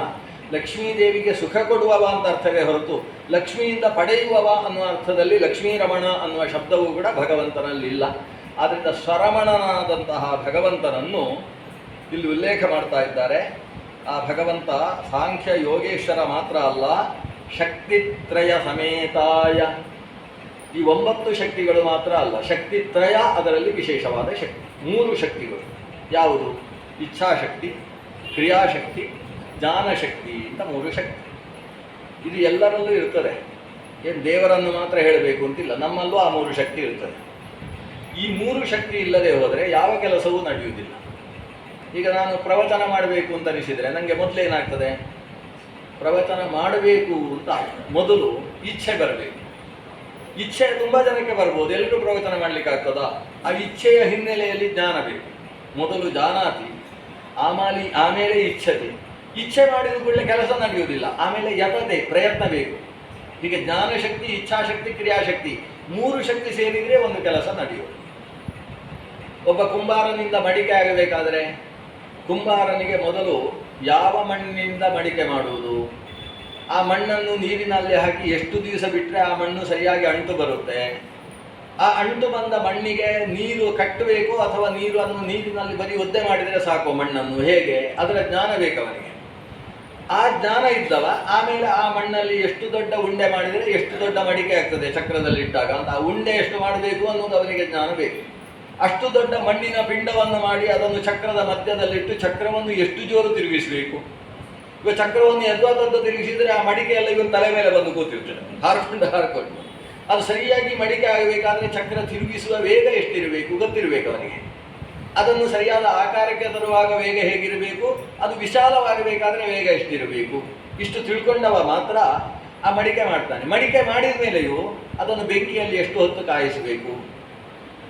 ಲಕ್ಷ್ಮೀದೇವಿಗೆ ಸುಖ ಕೊಡುವವ ಅಂತ ಅರ್ಥವೇ ಹೊರತು ಲಕ್ಷ್ಮಿಯಿಂದ ಪಡೆಯುವವ ಅನ್ನುವ ಅರ್ಥದಲ್ಲಿ ಲಕ್ಷ್ಮೀ ರಮಣ ಅನ್ನುವ ಶಬ್ದವೂ ಕೂಡ ಭಗವಂತನಲ್ಲಿಲ್ಲ. ಆದ್ದರಿಂದ ಸ್ವರಮಣನಾದಂತಹ ಭಗವಂತನನ್ನು ಇಲ್ಲಿ ಉಲ್ಲೇಖ ಮಾಡ್ತಾ ಇದ್ದಾರೆ. ಆ ಭಗವಂತ ಸಾಂಖ್ಯ ಯೋಗೇಶ್ವರ ಮಾತ್ರ ಅಲ್ಲ, ಶಕ್ತಿತ್ರಯ ಸಮೇತಾಯ. ಈ 9 ಶಕ್ತಿಗಳು ಮಾತ್ರ ಅಲ್ಲ, ಶಕ್ತಿತ್ರಯ ಅದರಲ್ಲಿ ವಿಶೇಷವಾದ ಶಕ್ತಿ. 3 ಶಕ್ತಿಗಳು ಯಾವುದು? ಇಚ್ಛಾಶಕ್ತಿ, ಕ್ರಿಯಾಶಕ್ತಿ, ಜ್ಞಾನಶಕ್ತಿ ಅಂತ 3 ಶಕ್ತಿ. ಇದು ಎಲ್ಲರಲ್ಲೂ ಇರ್ತದೆ, ಏನು ದೇವರನ್ನು ಮಾತ್ರ ಹೇಳಬೇಕು ಅಂತಿಲ್ಲ, ನಮ್ಮಲ್ಲೂ ಆ 3 ಶಕ್ತಿ ಇರ್ತದೆ. ಈ ಮೂರು ಶಕ್ತಿ ಇಲ್ಲದೆ ಹೋದರೆ ಯಾವ ಕೆಲಸವೂ ನಡೆಯುವುದಿಲ್ಲ. ಈಗ ನಾನು ಪ್ರವಚನ ಮಾಡಬೇಕು ಅಂತ ಅನಿಸಿದರೆ ನನಗೆ ಮೊದಲೇನಾಗ್ತದೆ, ಪ್ರವಚನ ಮಾಡಬೇಕು ಅಂತ ಮೊದಲು ಇಚ್ಛೆ ಬರಬೇಕು. ಇಚ್ಛೆ ತುಂಬ ಜನಕ್ಕೆ ಬರ್ಬೋದು, ಎಲ್ಲರೂ ಪ್ರವಚನ ಮಾಡಲಿಕ್ಕೆ ಆಗ್ತದಾ? ಆ ಇಚ್ಛೆಯ ಹಿನ್ನೆಲೆಯಲ್ಲಿ ಜ್ಞಾನ ಬೇಕು. ಮೊದಲು ಜಾನಾತಿ, ಆಮೇಲೆ ಇಚ್ಛತೆ. ಇಚ್ಛೆ ಮಾಡಿದ ಕೂಡಲೇ ಕೆಲಸ ನಡೆಯುವುದಿಲ್ಲ. ಆಮೇಲೆ ಯತತೆ, ಪ್ರಯತ್ನ ಬೇಕು. ಹೀಗೆ ಜ್ಞಾನಶಕ್ತಿ, ಇಚ್ಛಾಶಕ್ತಿ, ಕ್ರಿಯಾಶಕ್ತಿ ಮೂರು ಶಕ್ತಿ ಸೇರಿದರೆ ಒಂದು ಕೆಲಸ ನಡೆಯುವುದು. ಒಬ್ಬ ಕುಂಬಾರನಿಂದ ಮಡಿಕೆ ಆಗಬೇಕಾದರೆ ಕುಂಬಾರನಿಗೆ ಮೊದಲು ಯಾವ ಮಣ್ಣಿನಿಂದ ಮಡಿಕೆ ಮಾಡುವುದು, ಆ ಮಣ್ಣನ್ನು ನೀರಿನಲ್ಲಿ ಹಾಕಿ ಎಷ್ಟು ದಿವಸ ಬಿಟ್ಟರೆ ಆ ಮಣ್ಣು ಸರಿಯಾಗಿ ಅಂಟು ಬರುತ್ತೆ, ಆ ಅಂಟು ಬಂದ ಮಣ್ಣಿಗೆ ನೀರು ಕಟ್ಟಬೇಕು ಅಥವಾ ನೀರಿನಲ್ಲಿ ಬರೀ ಒದ್ದೆ ಮಾಡಿದರೆ ಸಾಕು ಮಣ್ಣನ್ನು, ಹೇಗೆ, ಅದರ ಜ್ಞಾನ ಬೇಕು ಅವನಿಗೆ. ಆ ಜ್ಞಾನ ಇದ್ದವ ಆಮೇಲೆ ಆ ಮಣ್ಣಲ್ಲಿ ಎಷ್ಟು ದೊಡ್ಡ ಉಂಡೆ ಮಾಡಿದರೆ ಎಷ್ಟು ದೊಡ್ಡ ಮಡಿಕೆ ಆಗ್ತದೆ ಚಕ್ರದಲ್ಲಿ ಇಟ್ಟಾಗ ಅಂತ, ಆ ಉಂಡೆ ಎಷ್ಟು ಮಾಡಬೇಕು ಅನ್ನೋದು ಅವನಿಗೆ ಜ್ಞಾನ ಬೇಕು. ಅಷ್ಟು ದೊಡ್ಡ ಮಣ್ಣಿನ ಪಿಂಡವನ್ನು ಮಾಡಿ ಅದನ್ನು ಚಕ್ರದ ಮಧ್ಯದಲ್ಲಿಟ್ಟು ಚಕ್ರವನ್ನು ಎಷ್ಟು ಜೋರು ತಿರುಗಿಸಬೇಕು. ಇವಾಗ ಚಕ್ರವನ್ನು ಎದ್ವಾದದ್ದು ತಿರುಗಿಸಿದರೆ ಆ ಮಡಿಕೆ ಎಲ್ಲ ಇವನು ತಲೆ ಮೇಲೆ ಬಂದು ಕೂತಿರ್ತದೆ, ಹಾರಿಕೊಂಡು. ಅದು ಸರಿಯಾಗಿ ಮಡಿಕೆ ಆಗಬೇಕಾದ್ರೆ ಚಕ್ರ ತಿರುಗಿಸುವ ವೇಗ ಎಷ್ಟಿರಬೇಕು ಗೊತ್ತಿರಬೇಕು ಅವನಿಗೆ. ಅದನ್ನು ಸರಿಯಾದ ಆಕಾರಕ್ಕೆ ತರುವಾಗ ವೇಗ ಹೇಗಿರಬೇಕು, ಅದು ವಿಶಾಲವಾಗಬೇಕಾದ್ರೆ ವೇಗ ಎಷ್ಟಿರಬೇಕು, ಇಷ್ಟು ತಿಳ್ಕೊಂಡವ ಮಾತ್ರ ಆ ಮಡಿಕೆ ಮಾಡ್ತಾನೆ. ಮಡಿಕೆ ಮಾಡಿದ ಮೇಲೆಯೂ ಅದನ್ನು ಬೆಂಕಿಯಲ್ಲಿ ಎಷ್ಟು ಹೊತ್ತು ಕಾಯಿಸಬೇಕು,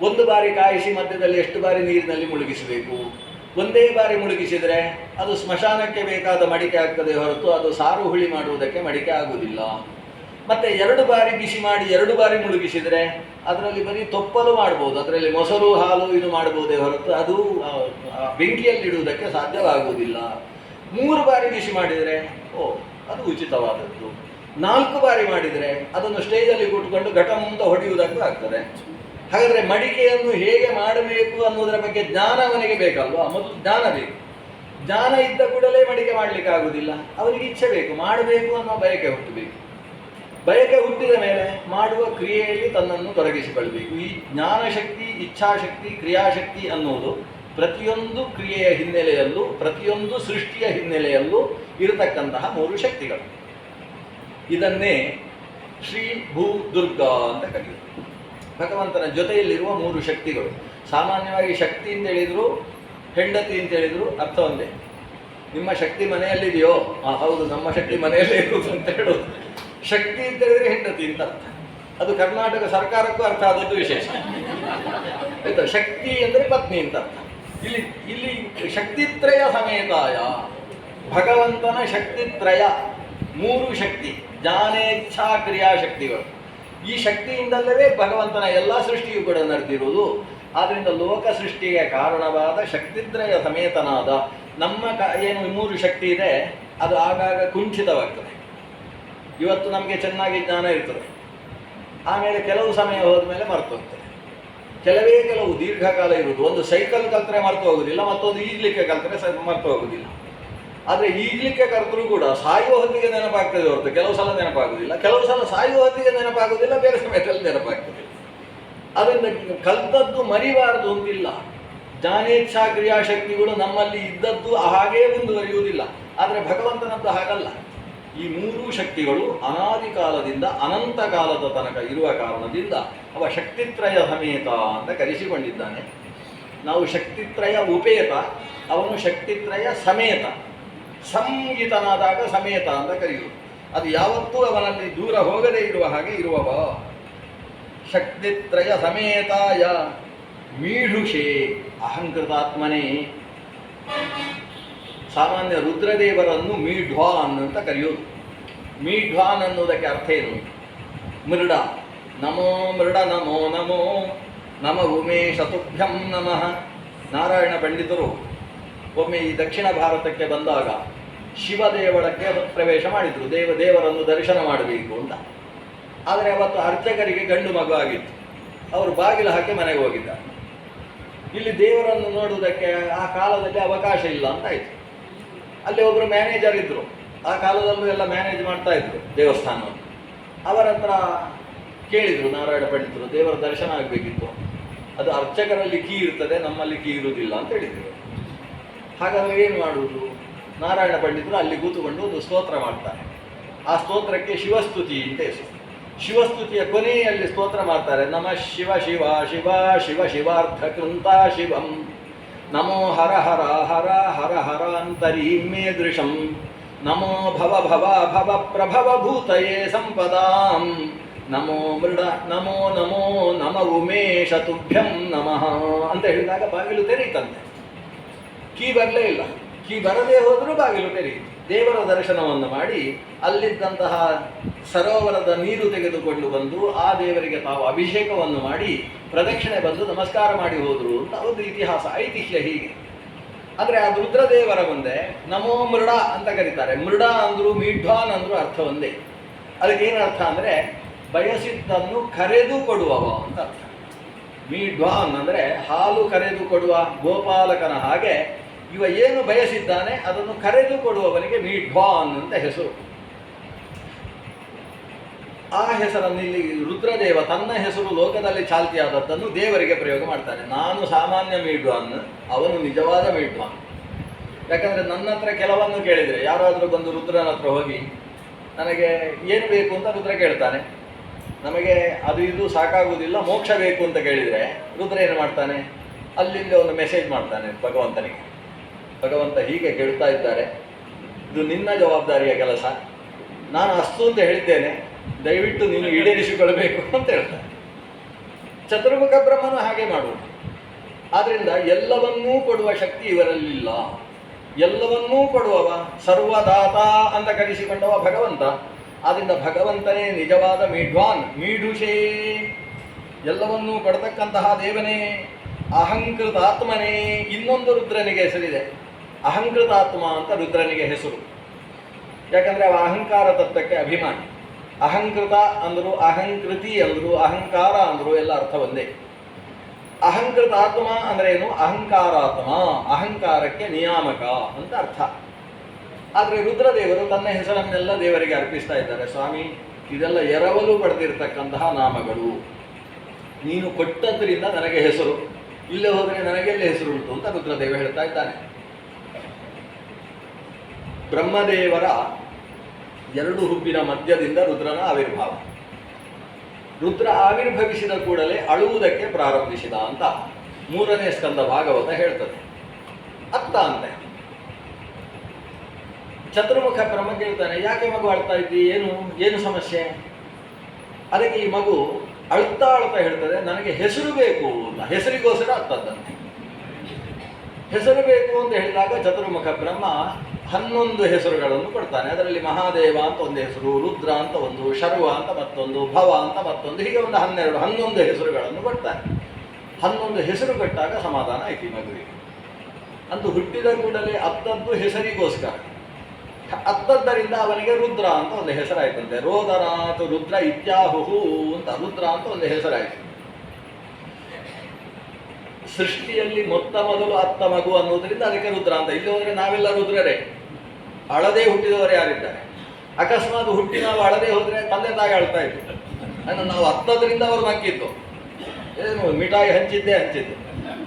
ಒಂದು ಬಾರಿ ಕಾಯಿಸಿ ಮಧ್ಯದಲ್ಲಿ ಎಷ್ಟು ಬಾರಿ ನೀರಿನಲ್ಲಿ ಮುಳುಗಿಸಬೇಕು. ಒಂದೇ ಬಾರಿ ಮುಳುಗಿಸಿದರೆ ಅದು ಸ್ಮಶಾನಕ್ಕೆ ಬೇಕಾದ ಮಡಿಕೆ ಆಗ್ತದೆ ಹೊರತು ಅದು ಸಾರು ಹುಳಿ ಮಾಡುವುದಕ್ಕೆ ಮಡಿಕೆ ಆಗುವುದಿಲ್ಲ. ಮತ್ತು 2 ಬಾರಿ ಬಿಸಿ ಮಾಡಿ 2 ಬಾರಿ ಮುಳುಗಿಸಿದರೆ ಅದರಲ್ಲಿ ಬರೀ ತೊಪ್ಪಲು ಮಾಡ್ಬೋದು, ಅದರಲ್ಲಿ ಮೊಸರು ಹಾಲು ಇದು ಮಾಡ್ಬೋದೇ ಹೊರತು ಅದು ಬೆಂಕಿಯಲ್ಲಿಡುವುದಕ್ಕೆ ಸಾಧ್ಯವಾಗುವುದಿಲ್ಲ. 3 ಬಾರಿ ಬಿಸಿ ಮಾಡಿದರೆ ಅದು ಉಚಿತವಾದದ್ದು. 4 ಬಾರಿ ಮಾಡಿದರೆ ಅದನ್ನು ಸ್ಟೇಜಲ್ಲಿ ಕೂತ್ಕೊಂಡು ಘಟಂ ಅಂತ ಹೊಡೆಯುವುದಕ್ಕೂ ಆಗ್ತದೆ. ಹಾಗಾದರೆ ಮಡಿಕೆಯನ್ನು ಹೇಗೆ ಮಾಡಬೇಕು ಅನ್ನೋದರ ಬಗ್ಗೆ ಜ್ಞಾನ ಅವನಿಗೆ ಬೇಕಲ್ವಾ, ಮೊದಲು ಜ್ಞಾನ ಬೇಕು. ಜ್ಞಾನ ಇದ್ದ ಕೂಡಲೇ ಮಡಿಕೆ ಮಾಡಲಿಕ್ಕೆ ಆಗುವುದಿಲ್ಲ, ಅವನಿಗೆ ಇಚ್ಛೆ ಬೇಕು, ಮಾಡಬೇಕು ಅನ್ನೋ ಬಯಕೆ ಹುಟ್ಟಬೇಕು. ಬಯಕೆ ಹುಟ್ಟಿದ ಮೇಲೆ ಮಾಡುವ ಕ್ರಿಯೆಯಲ್ಲಿ ತನ್ನನ್ನು ತೊಡಗಿಸಿಕೊಳ್ಳಬೇಕು. ಈ ಜ್ಞಾನಶಕ್ತಿ, ಇಚ್ಛಾಶಕ್ತಿ, ಕ್ರಿಯಾಶಕ್ತಿ ಅನ್ನುವುದು ಪ್ರತಿಯೊಂದು ಕ್ರಿಯೆಯ ಹಿನ್ನೆಲೆಯಲ್ಲೂ ಪ್ರತಿಯೊಂದು ಸೃಷ್ಟಿಯ ಹಿನ್ನೆಲೆಯಲ್ಲೂ ಇರತಕ್ಕಂತಹ 3 ಶಕ್ತಿಗಳು. ಇದನ್ನೇ ಶ್ರೀ ಭೂ ದುರ್ಗಾ ಅಂತ ಕರೆಯುವುದು. ಭಗವಂತನ ಜೊತೆಯಲ್ಲಿರುವ 3 ಶಕ್ತಿಗಳು. ಸಾಮಾನ್ಯವಾಗಿ ಶಕ್ತಿ ಅಂತ ಹೇಳಿದ್ರು, ಹೆಂಡತಿ ಅಂತ ಹೇಳಿದ್ರು ಅರ್ಥ ಒಂದೇ. ನಿಮ್ಮ ಶಕ್ತಿ ಮನೆಯಲ್ಲಿದೆಯೋ? ಹೌದು, ನಮ್ಮ ಶಕ್ತಿ ಮನೆಯಲ್ಲೇ ಇರುವುದು ಅಂತ ಹೇಳೋದು. ಶಕ್ತಿ ಅಂತ ಹೇಳಿದ್ರೆ ಹೆಂಡತಿ ಅಂತ ಅರ್ಥ. ಅದು ಕರ್ನಾಟಕ ಸರ್ಕಾರಕ್ಕೂ ಅರ್ಥ ಆದದ್ದು ವಿಶೇಷ ಆಯ್ತಾ. ಶಕ್ತಿ ಅಂದರೆ ಪತ್ನಿ ಅಂತ ಅರ್ಥ. ಇಲ್ಲಿ ಶಕ್ತಿತ್ರಯ ಸಮೇತಾಯ, ಭಗವಂತನ ಶಕ್ತಿತ್ರಯ 3 ಶಕ್ತಿ, ಜ್ಞಾನೇಚ್ಛಾ ಕ್ರಿಯಾಶಕ್ತಿಗಳು. ಈ ಶಕ್ತಿಯಿಂದಲ್ಲವೇ ಭಗವಂತನ ಎಲ್ಲ ಸೃಷ್ಟಿಯು ಕೂಡ ನಡೆದಿರುವುದು. ಆದ್ದರಿಂದ ಲೋಕ ಸೃಷ್ಟಿಗೆ ಕಾರಣವಾದ ಶಕ್ತಿತ್ರಯ ಸಮೇತನಾದ ನಮ್ಮ ಏನು 3 ಶಕ್ತಿ ಇದೆ ಅದು ಆಗಾಗ ಕುಂಠಿತವಾಗ್ತದೆ. ಇವತ್ತು ನಮಗೆ ಚೆನ್ನಾಗಿ ಜ್ಞಾನ ಇರ್ತದೆ, ಆಮೇಲೆ ಕೆಲವು ಸಮಯ ಹೋದ ಮೇಲೆ ಮರೆತು ಹೋಗ್ತದೆ. ಕೆಲವು ದೀರ್ಘಕಾಲ ಇರುವುದು. ಒಂದು ಸೈಕಲ್ ಕಲ್ತ್ರೆ ಮರೆತು ಹೋಗುವುದಿಲ್ಲ, ಮತ್ತೊಂದು ಈಜಲಿಕ್ಕೆ ಕಲ್ತ್ರೆ ಮರೆತು ಹೋಗುವುದಿಲ್ಲ. ಆದರೆ ಈಜಲಿಕ್ಕೆ ಕಲ್ತರೂ ಕೂಡ ಸಾಯುವ ಹೊತ್ತಿಗೆ ನೆನಪಾಗ್ತದೆ ಹೊರತು ಕೆಲವು ಸಲ ನೆನಪಾಗುವುದಿಲ್ಲ. ಕೆಲವು ಸಲ ಸಾಯುವ ಹೊತ್ತಿಗೆ ನೆನಪಾಗುವುದಿಲ್ಲ, ಬೇರೆ ಸಮಯದಲ್ಲಿ ನೆನಪಾಗ್ತದೆ. ಅದರಿಂದ ಕಲ್ತದ್ದು ಮರಿಬಾರದು ಅಂತಿಲ್ಲ. ಜ್ಞಾನೇಚ್ಛಾ ಕ್ರಿಯಾಶಕ್ತಿಗಳು ನಮ್ಮಲ್ಲಿ ಇದ್ದದ್ದು ಹಾಗೇ ಮುಂದುವರಿಯುವುದಿಲ್ಲ. ಆದರೆ ಭಗವಂತನದ್ದು ಹಾಗಲ್ಲ. ಈ 3 ಶಕ್ತಿಗಳು ಅನಾದಿ ಕಾಲದಿಂದ ಅನಂತ ಕಾಲದ ತನಕ ಇರುವ ಕಾರಣದಿಂದ ಅವ ಶಕ್ತಿತ್ರಯ ಸಮೇತ ಅಂತ ಕರೆಸಿಕೊಂಡಿದ್ದಾನೆ. ನಾವು ಶಕ್ತಿತ್ರಯ ಉಪೇತ, ಅವನು ಶಕ್ತಿತ್ರಯ ಸಮೇತ. ಸಂಹಿತನಾದಾಗ ಸಮೇತ ಅಂತ ಕರೆಯುವುದು. ಅದು ಯಾವತ್ತೂ ಅವನಲ್ಲಿ ದೂರ ಹೋಗದೇ ಇರುವ ಹಾಗೆ ಇರುವವ. ಶಕ್ತಿತ್ರಯ ಸಮೇತಾಯ ಮೀಢುಷೇ ಅಹಂಕೃತಾತ್ಮನೇ. ಸಾಮಾನ್ಯ ರುದ್ರದೇವರನ್ನು ಮೀಢ್ವಾನ್ ಅಂತ ಕರೆಯೋದು. ಮೀಢ್ವಾನ್ ಅನ್ನೋದಕ್ಕೆ ಅರ್ಥ ಏನು? ಮೃಡ. ನಮೋ ಮೃಡ ನಮೋ ನಮೋ ನಮ ಉಮೇಶ ತುಭ್ಯಂ ನಮಃ. ನಾರಾಯಣ ಪಂಡಿತರು ಒಮ್ಮೆ ಈ ದಕ್ಷಿಣ ಭಾರತಕ್ಕೆ ಬಂದಾಗ ಶಿವದೇವಳಕ್ಕೆ ಪ್ರವೇಶ ಮಾಡಿದರು, ದೇವರನ್ನು ದರ್ಶನ ಮಾಡಬೇಕು ಅಂತ. ಆದರೆ ಅವತ್ತು ಅರ್ಚಕರಿಗೆ ಗಂಡು ಮಗು ಆಗಿತ್ತು. ಅವರು ಬಾಗಿಲು ಹಾಕಿ ಮನೆಗೆ ಹೋಗಿದ್ದಾರೆ. ಇಲ್ಲಿ ದೇವರನ್ನು ನೋಡುವುದಕ್ಕೆ ಆ ಕಾಲದಲ್ಲಿ ಅವಕಾಶ ಇಲ್ಲ ಅಂತ ಆಯಿತು. ಅಲ್ಲಿ ಒಬ್ಬರು ಮ್ಯಾನೇಜರ್ ಇದ್ದರು, ಆ ಕಾಲದಲ್ಲೂ ಎಲ್ಲ ಮ್ಯಾನೇಜ್ ಮಾಡ್ತಾ ಇದ್ರು ದೇವಸ್ಥಾನವನ್ನು. ಅವರ ಹತ್ರ ಕೇಳಿದರು ನಾರಾಯಣ ಪಂಡಿತರು, ದೇವರ ದರ್ಶನ ಆಗಬೇಕಿತ್ತು, ಅದು ಅರ್ಚಕರಲ್ಲಿ ಕೀ ಇರ್ತದೆ, ನಮ್ಮಲ್ಲಿ ಕೀ ಇರುವುದಿಲ್ಲ ಅಂತ ಹೇಳಿದರು. ಹಾಗಾದರೆ ಏನು ಮಾಡುವುದು? ನಾರಾಯಣ ಪಂಡಿತರು ಅಲ್ಲಿ ಕೂತುಕೊಂಡು ಒಂದು ಸ್ತೋತ್ರ ಮಾಡ್ತಾರೆ. ಆ ಸ್ತೋತ್ರಕ್ಕೆ ಶಿವಸ್ತುತಿ ಅಂತ ಹೆಸರು. ಶಿವಸ್ತುತಿಯ ಕೊನೆಯಲ್ಲಿ ಸ್ತೋತ್ರ ಮಾಡ್ತಾರೆ. ನಮಃ ಶಿವ ಶಿವ ಶಿವ ಶಿವ ಶಿವಾರ್ಥ ಕೃಂತ ಶಿವಂ, ನಮೋ ಹರ ಹರ ಹರ ಹರ ಹರ ಅಂತರೀಮೇ ದೃಶಂ, ನಮೋ ಭವ ಭವ ಭವ ಪ್ರಭವ ಭೂತಯೇ ಸಂಪದಾಂ, ನಮೋ ಮೃಡ ನಮೋ ನಮೋ ನಮ ಉಮೇಶ ತುಭ್ಯಂ ನಮಃ ಅಂತ ಹೇಳಿದಾಗ ಬಾಗಿಲು ತೆರೀತಂತೆ. ಕೀ ಬರಲೇ ಇಲ್ಲ. ಕೀ ಬರದೇ ಹೋದರೂ ಬಾಗಿಲು ತೆರೀತು. ದೇವರ ದರ್ಶನವನ್ನು ಮಾಡಿ ಅಲ್ಲಿದ್ದಂತಹ ಸರೋವರದ ನೀರು ತೆಗೆದುಕೊಂಡು ಬಂದು ಆ ದೇವರಿಗೆ ತಾವು ಅಭಿಷೇಕವನ್ನು ಮಾಡಿ ಪ್ರದಕ್ಷಿಣೆ ಬಂದು ನಮಸ್ಕಾರ ಮಾಡಿ ಹೋದರು ಅಂತ ಒಂದು ಇತಿಹಾಸ, ಐತಿಹ್ಯ ಹೀಗೆ. ಆದರೆ ಆ ರುದ್ರದೇವರ ಮುಂದೆ ನಮೋ ಮೃಡ ಅಂತ ಕರೀತಾರೆ. ಮೃಡ ಅಂದರು ಮೀಢ್ವಾನ್ ಅಂದರು ಅರ್ಥ ಒಂದೇ. ಅದಕ್ಕೆ ಏನು ಅರ್ಥ ಅಂದರೆ ಬಯಸಿದ್ದನ್ನು ಕರೆದು ಕೊಡುವವ ಅಂತ ಅರ್ಥ. ಮೀಢ್ವಾನ್ ಅಂದರೆ ಹಾಲು ಕರೆದು ಕೊಡುವ ಗೋಪಾಲಕನ ಹಾಗೆ ಇವ ಏನು ಬಯಸಿದ್ದಾನೆ ಅದನ್ನು ಕರೆದು ಕೊಡುವವನಿಗೆ ಮೀಢ್ವಾನ್ ಅಂತ ಹೆಸರು. ಆ ಹೆಸರನ್ನು ಇಲ್ಲಿ ರುದ್ರದೇವ ತನ್ನ ಹೆಸರು ಲೋಕದಲ್ಲಿ ಚಾಲ್ತಿಯಾದದ್ದನ್ನು ದೇವರಿಗೆ ಪ್ರಯೋಗ ಮಾಡ್ತಾನೆ. ನಾನು ಸಾಮಾನ್ಯ ಮೀಢ್ವಾನ್, ಅವನು ನಿಜವಾದ ಮೀಢ್ವಾನ್. ಯಾಕಂದರೆ ನನ್ನ ಹತ್ರ ಕೆಲವನ್ನು ಕೇಳಿದರೆ, ಯಾರಾದರೂ ಬಂದು ರುದ್ರನ ಹತ್ರ ಹೋಗಿ ನನಗೆ ಏನು ಬೇಕು ಅಂತ ರುದ್ರ ಕೇಳ್ತಾನೆ, ನಮಗೆ ಅದು ಇದು ಸಾಕಾಗುವುದಿಲ್ಲ ಮೋಕ್ಷ ಬೇಕು ಅಂತ ಕೇಳಿದರೆ ರುದ್ರ ಏನು ಮಾಡ್ತಾನೆ, ಅಲ್ಲಿಂದ ಒಂದು ಮೆಸೇಜ್ ಮಾಡ್ತಾನೆ ಭಗವಂತನಿಗೆ. ಭಗವಂತ ಹೀಗೆ ಕೇಳ್ತಾ ಇದ್ದಾರೆ, ಇದು ನಿನ್ನ ಜವಾಬ್ದಾರಿಯ ಕೆಲಸ, ನಾನು ಅಸ್ತು ಅಂತ ಹೇಳಿದ್ದೇನೆ, ದಯವಿಟ್ಟು ನೀನು ಈಡೇರಿಸಿಕೊಳ್ಬೇಕು ಅಂತ ಹೇಳ್ತಾನೆ. ಚತುರ್ಮುಖ ಬ್ರಹ್ಮನು ಹಾಗೆ ಮಾಡುವುದು. ಆದ್ದರಿಂದ ಎಲ್ಲವನ್ನೂ ಕೊಡುವ ಶಕ್ತಿ ಇವರಲ್ಲಿಲ್ಲ. ಎಲ್ಲವನ್ನೂ ಕೊಡುವವ ಸರ್ವದಾತ ಅಂತ ಕರೆಸಿಕೊಂಡವ ಭಗವಂತ. ಆದ್ದರಿಂದ ಭಗವಂತನೇ ನಿಜವಾದ ಮೀಢ್ವಾನ್, ಮೀಢುಷೇ, ಎಲ್ಲವನ್ನೂ ಕೊಡತಕ್ಕಂತಹ ದೇವನೇ. ಅಹಂಕೃತಾತ್ಮನೇ, ಇನ್ನೊಂದು ರುದ್ರನಿಗೆ ಹೆಸರಿದೆ, ಅಹಂಕೃತಾತ್ಮ ಅಂತ ರುದ್ರನಿಗೆ ಹೆಸರು. ಯಾಕಂದರೆ ಅವ ಅಹಂಕಾರ ತತ್ವಕ್ಕೆ ಅಭಿಮಾನಿ. ಅಹಂಕೃತ ಅಂದರು, ಅಹಂಕೃತಿ ಅಂದರು, ಅಹಂಕಾರ ಅಂದರು, ಎಲ್ಲ ಅರ್ಥ ಒಂದೇ. ಅಹಂಕೃತಾತ್ಮ ಅಂದ್ರೆ ಏನು? ಅಹಂಕಾರಾತ್ಮ, ಅಹಂಕಾರಕ್ಕೆ ನಿಯಾಮಕ ಅಂತ ಅರ್ಥ. ಆದರೆ ರುದ್ರದೇವರು ತನ್ನ ಹೆಸರನ್ನೆಲ್ಲ ದೇವರಿಗೆ ಅರ್ಪಿಸ್ತಾ ಇದ್ದಾರೆ. ಸ್ವಾಮಿ, ಇದೆಲ್ಲ ಎರವಲು ಪಡೆದಿರತಕ್ಕಂತಹ ನಾಮಗಳು, ನೀನು ಕೊಟ್ಟದ್ರಿಂದ ನನಗೆ ಹೆಸರು, ಇಲ್ಲೇ ಹೋದರೆ ನನಗೆಲ್ಲ ಹೆಸರು ಉಂಟು ಅಂತ ರುದ್ರದೇವ ಹೇಳ್ತಾ ಇದ್ದಾನೆ. ಬ್ರಹ್ಮದೇವರ ಎರಡು ಹುಬ್ಬಿನ ಮಧ್ಯದಿಂದ ರುದ್ರನ ಆವಿರ್ಭಾವ. ರುದ್ರ ಆವಿರ್ಭವಿಸಿದ ಕೂಡಲೇ ಅಳುವುದಕ್ಕೆ ಪ್ರಾರಂಭಿಸಿದ ಅಂತ 3ನೇ ಸ್ಕಂದ ಭಾಗವತ ಹೇಳ್ತದೆ. ಅತ್ತ ಅಂತೆ ಚತುರ್ಮುಖ ಬ್ರಹ್ಮ ಕೇಳ್ತಾನೆ, ಯಾಕೆ ಮಗು ಅಳ್ತಾ ಇದ್ದಿ, ಏನು ಸಮಸ್ಯೆ? ಅದಕ್ಕೆ ಈ ಮಗು ಅಳ್ತಾ ಹೇಳ್ತದೆ, ನನಗೆ ಹೆಸರು ಬೇಕು ಅಂತ. ಹೆಸರಿಗೋಸ್ಕರ ಅತ್ತದ್ದಂತೆ. ಹೆಸರು ಬೇಕು ಅಂತ ಹೇಳಿದಾಗ ಚತುರ್ಮುಖ ಬ್ರಹ್ಮ 11 ಹೆಸರುಗಳನ್ನು ಕೊಡ್ತಾನೆ. ಅದರಲ್ಲಿ ಮಹಾದೇವ ಅಂತ ಒಂದು ಹೆಸರು, ರುದ್ರ ಅಂತ ಒಂದು, ಶರ್ವ ಅಂತ ಮತ್ತೊಂದು, ಭವ ಅಂತ ಮತ್ತೊಂದು, ಹೀಗೆ ಒಂದು 11 ಹೆಸರುಗಳನ್ನು ಕೊಡ್ತಾನೆ. 11 ಹೆಸರು ಕೊಟ್ಟಾಗ ಸಮಾಧಾನ ಆಯ್ತು ಈ ಮಗುವಿಗೆ. ಅಂತೂ ಹುಟ್ಟಿದ ಕೂಡಲೇ ಅತ್ತದ್ದು ಹೆಸರಿಗೋಸ್ಕರ. ಅತ್ತದ್ದರಿಂದ ಅವನಿಗೆ ರುದ್ರ ಅಂತ ಒಂದು ಹೆಸರಾಯ್ತಂತೆ. ರೋದನಾಥ್ ರುದ್ರ ಇತ್ಯಾಹುಹು ಅಂತ ರುದ್ರ ಅಂತ ಒಂದು ಹೆಸರಾಯಿತು. ಸೃಷ್ಟಿಯಲ್ಲಿ ಮೊದಲು ಅತ್ತ ಮಗು ಅನ್ನೋದ್ರಿಂದ ಅದಕ್ಕೆ ರುದ್ರ ಅಂತ. ಇಲ್ಲಿ ಹೋದರೆ ನಾವೆಲ್ಲ ರುದ್ರರೇ, ಅಳದೇ ಹುಟ್ಟಿದವರು ಯಾರಿದ್ದಾರೆ? ಅಕಸ್ಮಾತ್ ಹುಟ್ಟಿ ನಾವು ಅಳದೇ ಹೋದರೆ ತಂದೆ ತಾಯಿ ಅಳ್ತಾ ಇತ್ತು. ನಾವು ಅತ್ತದ್ರಿಂದ ಅವರು ನಕ್ಕಿತ್ತು, ಏನು ಮಿಠಾಯಿ ಹಂಚಿದ್ದೆ.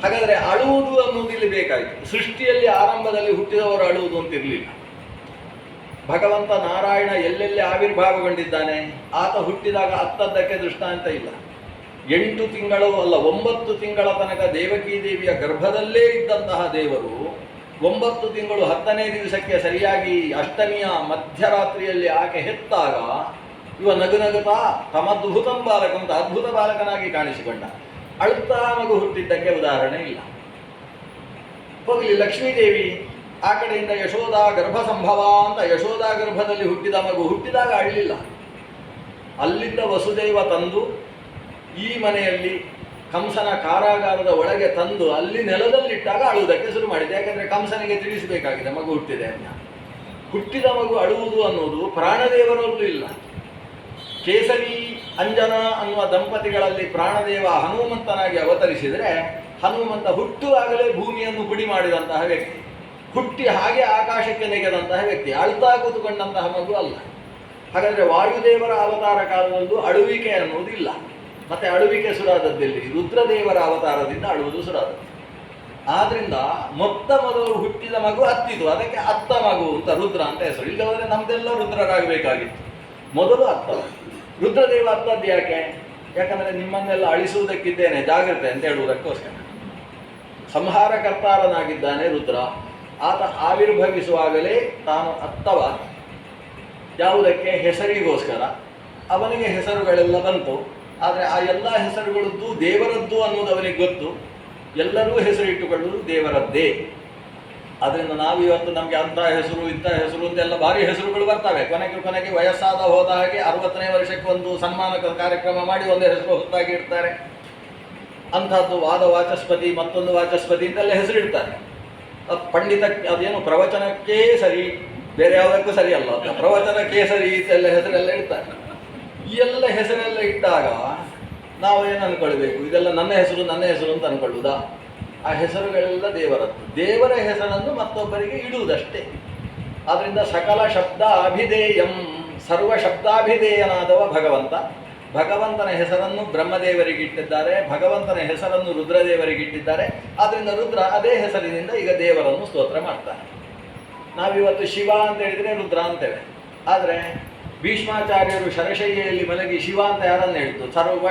ಹಾಗಾದರೆ ಅಳುವುದು ಅನ್ನೋದು ಇಲ್ಲಿ ಬೇಕಾಯಿತು. ಸೃಷ್ಟಿಯಲ್ಲಿ ಆರಂಭದಲ್ಲಿ ಹುಟ್ಟಿದವರು ಅಳುವುದು ಅಂತ ಇರಲಿಲ್ಲ. ಭಗವಂತ ನಾರಾಯಣ ಎಲ್ಲೆಲ್ಲಿ ಆವಿರ್ಭಾವಗೊಂಡಿದ್ದಾನೆ, ಆತ ಹುಟ್ಟಿದಾಗ ಅತ್ತದ್ದಕ್ಕೆ ದೃಷ್ಟಾಂತ ಇಲ್ಲ. 8 ತಿಂಗಳು ಅಲ್ಲ, 9 ತಿಂಗಳ ತನಕ ದೇವಕೀ ದೇವಿಯ ಗರ್ಭದಲ್ಲೇ ಇದ್ದಂತಹ ದೇವರು 9 ತಿಂಗಳು 10ನೇ ದಿವಸಕ್ಕೆ ಸರಿಯಾಗಿ ಅಷ್ಟಮಿಯ ಮಧ್ಯರಾತ್ರಿಯಲ್ಲಿ ಆಕೆ ಹೆತ್ತಾಗ ಇವ ನಗುತ್ತಾ ತಮದ್ಭುತಂ ಬಾಲಕಂತ ಅದ್ಭುತ ಬಾಲಕನಾಗಿ ಕಾಣಿಸಿಕೊಂಡ. ಅಳುತ್ತಾ ಮಗು ಹುಟ್ಟಿದ್ದಕ್ಕೆ ಉದಾಹರಣೆ ಇಲ್ಲ. ಹೋಗಲಿ, ಲಕ್ಷ್ಮೀದೇವಿ ಆ ಕಡೆಯಿಂದ ಯಶೋಧಾ ಗರ್ಭ ಸಂಭವ ಅಂತ ಯಶೋಧಾ ಗರ್ಭದಲ್ಲಿ ಹುಟ್ಟಿದ ಮಗು ಹುಟ್ಟಿದಾಗ ಅಳಲಿಲ್ಲ. ಅಲ್ಲಿಂದ ವಸುದೇವ ತಂದು ಈ ಮನೆಯಲ್ಲಿ ಕಂಸನ ಕಾರಾಗಾರದ ಒಳಗೆ ತಂದು ಅಲ್ಲಿ ನೆಲದಲ್ಲಿಟ್ಟಾಗ ಅಳುವುದಕ್ಕೆ ಶುರು ಮಾಡಿದೆ. ಯಾಕಂದರೆ ಕಂಸನಿಗೆ ತಿಳಿಸಬೇಕಾಗಿದೆ ಮಗು ಹುಟ್ಟಿದೆ ಅಂತ. ಹುಟ್ಟಿದ ಮಗು ಅಳುವುದು ಅನ್ನೋದು ಪ್ರಾಣದೇವರಲ್ಲೂ ಇಲ್ಲ. ಕೇಸರಿ ಅಂಜನ ಅನ್ನುವ ದಂಪತಿಗಳಲ್ಲಿ ಪ್ರಾಣದೇವ ಹನುಮಂತನಾಗಿ ಅವತರಿಸಿದರೆ ಹನುಮಂತ ಹುಟ್ಟುವಾಗಲೇ ಭೂಮಿಯನ್ನು ಪುಡಿ ಮಾಡಿದಂತಹ ವ್ಯಕ್ತಿ, ಹುಟ್ಟಿ ಹಾಗೆ ಆಕಾಶಕ್ಕೆ ನೆಗೆದಂತಹ ವ್ಯಕ್ತಿ, ಅಳ್ತಾ ಕೂತುಕೊಂಡಂತಹ ಮಗು ಅಲ್ಲ. ಹಾಗಾದರೆ ವಾಯುದೇವರ ಅವತಾರ ಕಾಲದಲ್ಲೂ ಅಳುವಿಕೆ ಅನ್ನೋದಿಲ್ಲ. ಮತ್ತೆ ಅಳುವಿಕೆ ಸುರಾದದ್ದಲ್ಲಿ ರುದ್ರದೇವರ ಅವತಾರದಿಂದ ಅಳುವುದು ಸುರಾದದ್ದು. ಆದ್ರಿಂದ ಮೊದಲು ಹುಟ್ಟಿದ ಮಗು ಅತ್ತಿದು, ಅದಕ್ಕೆ ಅತ್ತ ಮಗು ಅಂತ ರುದ್ರ ಅಂತ ಹೆಸರು. ಇಲ್ಲವರೆ ನಮ್ದೆಲ್ಲ ರುದ್ರರಾಗಬೇಕಾಗಿತ್ತು. ಮೊದಲು ಅತ್ತ. ರುದ್ರದೇವ ಅಂತದ್ದು ಯಾಕೆ? ಯಾಕಂದರೆ ನಿಮ್ಮನ್ನೆಲ್ಲ ಅಳಿಸುವುದಕ್ಕಿದ್ದೇನೆ ಜಾಗ್ರತೆ ಅಂತ ಹೇಳುವುದಕ್ಕೋಸ್ಕರ. ಸಂಹಾರಕರ್ತಾರನಾಗಿದ್ದಾನೆ ರುದ್ರ. ಆತ ಆವಿರ್ಭವಿಸುವಾಗಲೇ ತಾನು ಅತ್ತವ ಯಾವುದಕ್ಕೆ? ಹೆಸರಿಗೋಸ್ಕರ. ಅವನಿಗೆ ಹೆಸರುಗಳೆಲ್ಲ ಬಂತು. ಆದರೆ ಆ ಎಲ್ಲ ಹೆಸರುಗಳದ್ದು ದೇವರದ್ದು ಅನ್ನೋದು ಅವನಿಗೆ ಗೊತ್ತು. ಎಲ್ಲರೂ ಹೆಸರಿಟ್ಟುಕೊಳ್ಳುವುದು ದೇವರದ್ದೇ. ಆದ್ದರಿಂದ ನಾವಿವತ್ತು ನಮಗೆ ಅಂಥ ಹೆಸರು ಇಂಥ ಹೆಸರು ಅಂತೆಲ್ಲ ಭಾರಿ ಹೆಸರುಗಳು ಬರ್ತವೆ. ಕೊನೆಗೆ ವಯಸ್ಸಾದ ಹೋದ ಹಾಗೆ 60ನೇ ವರ್ಷಕ್ಕೆ ಒಂದು ಸನ್ಮಾನ ಕಾರ್ಯಕ್ರಮ ಮಾಡಿ ಒಂದೇ ಹೆಸರು ಹೊಸದಾಗಿ ಇಡ್ತಾರೆ. ಅಂಥದ್ದು ವಾದ ವಾಚಸ್ಪತಿ, ಮತ್ತೊಂದು ವಾಚಸ್ಪತಿ ಅಂತೆಲ್ಲ ಹೆಸರಿಡ್ತಾರೆ. ಅದು ಪಂಡಿತ, ಅದೇನು ಪ್ರವಚನಕ್ಕೇ ಸರಿ, ಬೇರೆ ಯಾವುದಕ್ಕೂ ಸರಿ ಅಲ್ಲ. ಪ್ರವಚನಕ್ಕೇ ಸರಿ ಅಂತೆಲ್ಲ ಹೆಸರೆಲ್ಲ ಇಡ್ತಾರೆ. ಈ ಎಲ್ಲ ಹೆಸರೆಲ್ಲ ಇಟ್ಟಾಗ ನಾವು ಏನು ಅಂದ್ಕೊಳ್ಬೇಕು? ಇದೆಲ್ಲ ನನ್ನ ಹೆಸರು ಅಂತ ಅಂದ್ಕೊಳ್ಳುವುದಾ? ಆ ಹೆಸರುಗಳೆಲ್ಲ ದೇವರದ್ದು. ದೇವರ ಹೆಸರನ್ನು ಮತ್ತೊಬ್ಬರಿಗೆ ಇಡುವುದಷ್ಟೇ. ಆದ್ದರಿಂದ ಸಕಲ ಶಬ್ದ ಅಭಿಧೇಯಂ, ಸರ್ವ ಶಬ್ದಾಭಿಧೇಯನಾದವ ಭಗವಂತ. ಭಗವಂತನ ಹೆಸರನ್ನು ಬ್ರಹ್ಮದೇವರಿಗಿಟ್ಟಿದ್ದಾರೆ, ಭಗವಂತನ ಹೆಸರನ್ನು ರುದ್ರದೇವರಿಗಿಟ್ಟಿದ್ದಾರೆ. ಆದ್ದರಿಂದ ರುದ್ರ ಅದೇ ಹೆಸರಿನಿಂದ ಈಗ ದೇವರನ್ನು ಸ್ತೋತ್ರ ಮಾಡ್ತಾರೆ. ನಾವಿವತ್ತು ಶಿವ ಅಂತ ಹೇಳಿದರೆ ರುದ್ರ ಅಂತೇವೆ. ಆದರೆ ಭೀಷ್ಮಾಚಾರ್ಯರು ಶರಶಯ್ಯಲ್ಲಿ ಮಲಗಿ ಶಿವ ಅಂತ ಯಾರನ್ನು ಹೇಳಿದ್ದು? ಸರ್ವ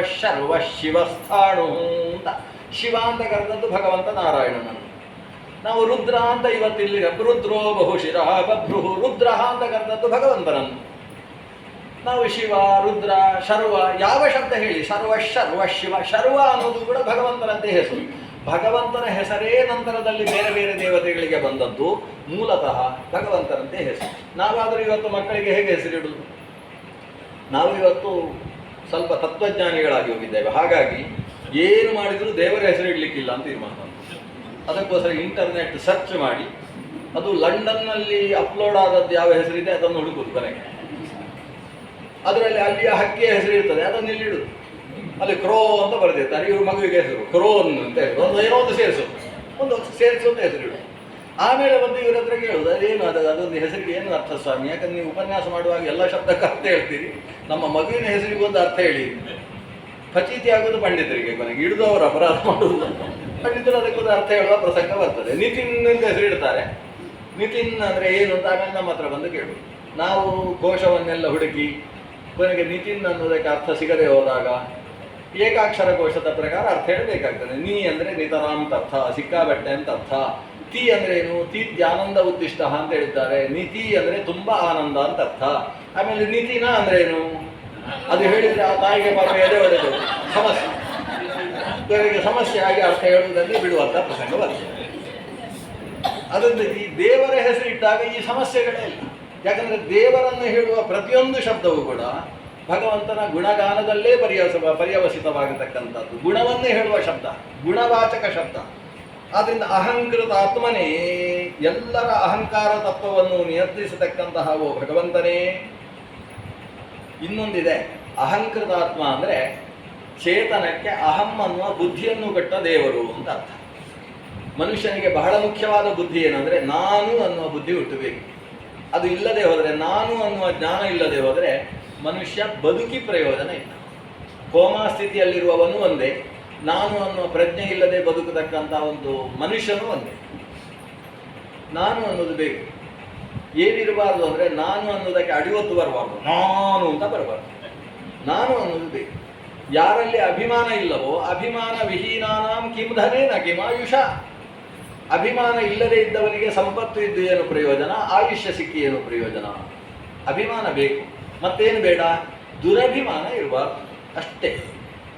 ಶಿವಸ್ಥಾಣು ಅಂತ. ಶಿವ ಅಂತ ಕರೆದದ್ದು ಭಗವಂತ ನಾರಾಯಣನನ್ನು. ನಾವು ರುದ್ರ ಅಂತ ಇವತ್ತಿಲ್ಲಿ ರುದ್ರೋ ಬಹುಶಿರ ಬಭ್ರು, ರುದ್ರ ಅಂತ ಕರೆದದ್ದು ಭಗವಂತನನ್ನು. ನಾವು ಶಿವ, ರುದ್ರ, ಶರ್ವ ಯಾವ ಶಬ್ದ ಹೇಳಿ, ಸರ್ವ ಶಿವ. ಶರ್ವ ಅನ್ನೋದು ಕೂಡ ಭಗವಂತನಂತೆ ಹೆಸರು. ಭಗವಂತನ ಹೆಸರೇ ನಂತರದಲ್ಲಿ ಬೇರೆ ಬೇರೆ ದೇವತೆಗಳಿಗೆ ಬಂದದ್ದು. ಮೂಲತಃ ಭಗವಂತನಂತೆ ಹೆಸರು. ನಾವಾದರೂ ಇವತ್ತು ಮಕ್ಕಳಿಗೆ ಹೇಗೆ ಹೆಸರಿಡುವುದು? ನಾವು ಇವತ್ತು ಸ್ವಲ್ಪ ತತ್ವಜ್ಞಾನಿಗಳಾಗಿ ಹೋಗಿದ್ದೇವೆ. ಹಾಗಾಗಿ ಏನು ಮಾಡಿದರೂ ದೇವರ ಹೆಸರಿಡಲಿಕ್ಕಿಲ್ಲ ಅಂತ ತೀರ್ಮಾನ. ಅದಕ್ಕೋಸ್ಕರ ಇಂಟರ್ನೆಟ್ ಸರ್ಚ್ ಮಾಡಿ ಅದು ಲಂಡನ್ನಲ್ಲಿ ಅಪ್ಲೋಡ್ ಆದದ್ದು ಯಾವ ಹೆಸರಿದೆ ಅದನ್ನು ಹುಡುಕುದು. ಕೊನೆಗೆ ಅದರಲ್ಲಿ ಅಲ್ಲಿಯ ಹಕ್ಕಿಯ ಹೆಸರು ಇರ್ತದೆ, ಅದನ್ನು ಇಲ್ಲಿಡುದು. ಅಲ್ಲಿ ಕ್ರೋ ಅಂತ ಬರೆದಿರ್ತಾರೆ. ಇವರು ಮಗುವಿಗೆ ಹೆಸರು ಕ್ರೋನ್ ಅಂತ ಹೇಳಿ ಏನೋ ಒಂದು ಸೇರಿಸು ಅಂತ ಹೆಸರಿಡು. ಆಮೇಲೆ ಬಂದು ಇವ್ರ ಹತ್ರ ಕೇಳುವುದು, ಅದೇನು ಅದೊಂದು ಹೆಸರಿಗೆ ಏನು ಅರ್ಥ ಸ್ವಾಮಿ? ಯಾಕಂದ್ರೆ ನೀವು ಉಪನ್ಯಾಸ ಮಾಡುವಾಗ ಎಲ್ಲ ಶಬ್ದಕ್ಕೆ ಅರ್ಥ ಹೇಳ್ತೀರಿ, ನಮ್ಮ ಮಗುವಿನ ಹೆಸರಿಗೂ ಒಂದು ಅರ್ಥ ಹೇಳಿ. ಫಚೀತಿ ಆಗೋದು ಪಂಡಿತರಿಗೆ, ಕೊನೆಗೆ ಹಿಡಿದವರು ಅಪರಾಧ ಮಾಡುವುದು. ಪಂಡಿತರು ಅದಕ್ಕೊಂದು ಅರ್ಥ ಹೇಳುವ ಪ್ರಸಂಗ ಬರ್ತದೆ. ನಿತಿನ್ ಅಂತ ಹೆಸರಿಡ್ತಾರೆ. ನಿತಿನ್ ಅಂದರೆ ಏನು ಅಂತ ಆಮೇಲೆ ನಮ್ಮ ಹತ್ರ ಬಂದು ಕೇಳುವುದು. ನಾವು ಕೋಶವನ್ನೆಲ್ಲ ಹುಡುಕಿ ಕೊನೆಗೆ ನಿತಿನ್ ಅನ್ನೋದಕ್ಕೆ ಅರ್ಥ ಸಿಗದೆ ಹೋದಾಗ ಏಕಾಕ್ಷರ ಕೋಶದ ಪ್ರಕಾರ ಅರ್ಥ ಹೇಳಬೇಕಾಗ್ತದೆ. ನೀ ಅಂದರೆ ನಿತರಾಮ್ ಅಂತ ಅರ್ಥ, ಸಿಕ್ಕಾಬಟ್ಟೆ ಅಂತ ಅರ್ಥ. ತಿ ಅಂದರೆ ಏನು? ತೀತ್ಯಾನಂದ ಉದ್ದಿಷ್ಟ ಅಂತ ಹೇಳ್ತಾರೆ. ನಿತಿ ಅಂದರೆ ತುಂಬ ಆನಂದ ಅಂತ ಅರ್ಥ. ಆಮೇಲೆ ನಿತಿನ ಅಂದರೆ ಏನು? ಅದು ಹೇಳಿದರೆ ಆ ತಾಯಿಗೆ ಪಾಪ ಎದೆ ಒಡೆದು ಸಮಸ್ಯೆ ಆಗಿ ಅರ್ಥ ಹೇಳುವುದನ್ನು ಬಿಡುವಂಥ ಪ್ರಸಂಗ ಬರ್ತದೆ. ಅದರಿಂದ ಈ ದೇವರ ಹೆಸರಿಟ್ಟಾಗ ಈ ಸಮಸ್ಯೆಗಳೇ ಇಲ್ಲ. ಯಾಕಂದರೆ ದೇವರನ್ನು ಹೇಳುವ ಪ್ರತಿಯೊಂದು ಶಬ್ದವೂ ಕೂಡ ಭಗವಂತನ ಗುಣಗಾನದಲ್ಲೇ ಪರ್ಯವಸಿತವಾಗತಕ್ಕಂಥದ್ದು. ಗುಣವನ್ನೇ ಹೇಳುವ ಶಬ್ದ, ಗುಣವಾಚಕ ಶಬ್ದ. ಆದ್ದರಿಂದ ಅಹಂಕೃತ ಆತ್ಮನೇ, ಎಲ್ಲರ ಅಹಂಕಾರ ತತ್ವವನ್ನು ನಿಯಂತ್ರಿಸತಕ್ಕಂತಹ ಓ ಭಗವಂತನೇ. ಇನ್ನೊಂದಿದೆ, ಅಹಂಕೃತ ಆತ್ಮ ಅಂದರೆ ಚೇತನಕ್ಕೆ ಅಹಂ ಅನ್ನುವ ಬುದ್ಧಿಯನ್ನು ಕೊಟ್ಟ ದೇವರು ಅಂತ ಅರ್ಥ. ಮನುಷ್ಯನಿಗೆ ಬಹಳ ಮುಖ್ಯವಾದ ಬುದ್ಧಿ ಏನಂದರೆ ನಾನು ಅನ್ನುವ ಬುದ್ಧಿ ಹುಟ್ಟಬೇಕು. ಅದು ಇಲ್ಲದೆ ಹೋದರೆ, ನಾನು ಅನ್ನುವ ಜ್ಞಾನ ಇಲ್ಲದೆ ಹೋದರೆ ಮನುಷ್ಯ ಬದುಕಿ ಪ್ರಯೋಜನ ಇಲ್ಲ. ಕೋಮಾ ಸ್ಥಿತಿಯಲ್ಲಿರುವವನು ಒಂದೇ, ನಾನು ಅನ್ನುವ ಪ್ರಜ್ಞೆ ಇಲ್ಲದೆ ಬದುಕತಕ್ಕಂಥ ಒಂದು ಮನುಷ್ಯನೂ ಒಂದೇ. ನಾನು ಅನ್ನೋದು ಬೇಕು. ಏನಿರಬಾರ್ದು ಅಂದರೆ ನಾನು ಅನ್ನೋದಕ್ಕೆ ಅಡಿವತ್ತು ಬರಬಾರ್ದು, ನಾನು ಅಂತ ಬರಬಾರ್ದು. ನಾನು ಅನ್ನೋದು ಬೇಕು. ಯಾರಲ್ಲಿ ಅಭಿಮಾನ ಇಲ್ಲವೋ, ಅಭಿಮಾನ ವಿಹೀನಾನಾಂ ಕಿಂ ಧನೇನ ಕಿಮಾಯುಷ. ಅಭಿಮಾನ ಇಲ್ಲದೆ ಇದ್ದವನಿಗೆ ಸಂಪತ್ತು ಇದ್ದು ಏನು ಪ್ರಯೋಜನ, ಆಯುಷ್ಯ ಸಿಕ್ಕಿ ಏನು ಪ್ರಯೋಜನ? ಅಭಿಮಾನ ಬೇಕು. ಮತ್ತೇನು ಬೇಡ? ದುರಭಿಮಾನ ಇರಬಾರ್ದು, ಅಷ್ಟೇ.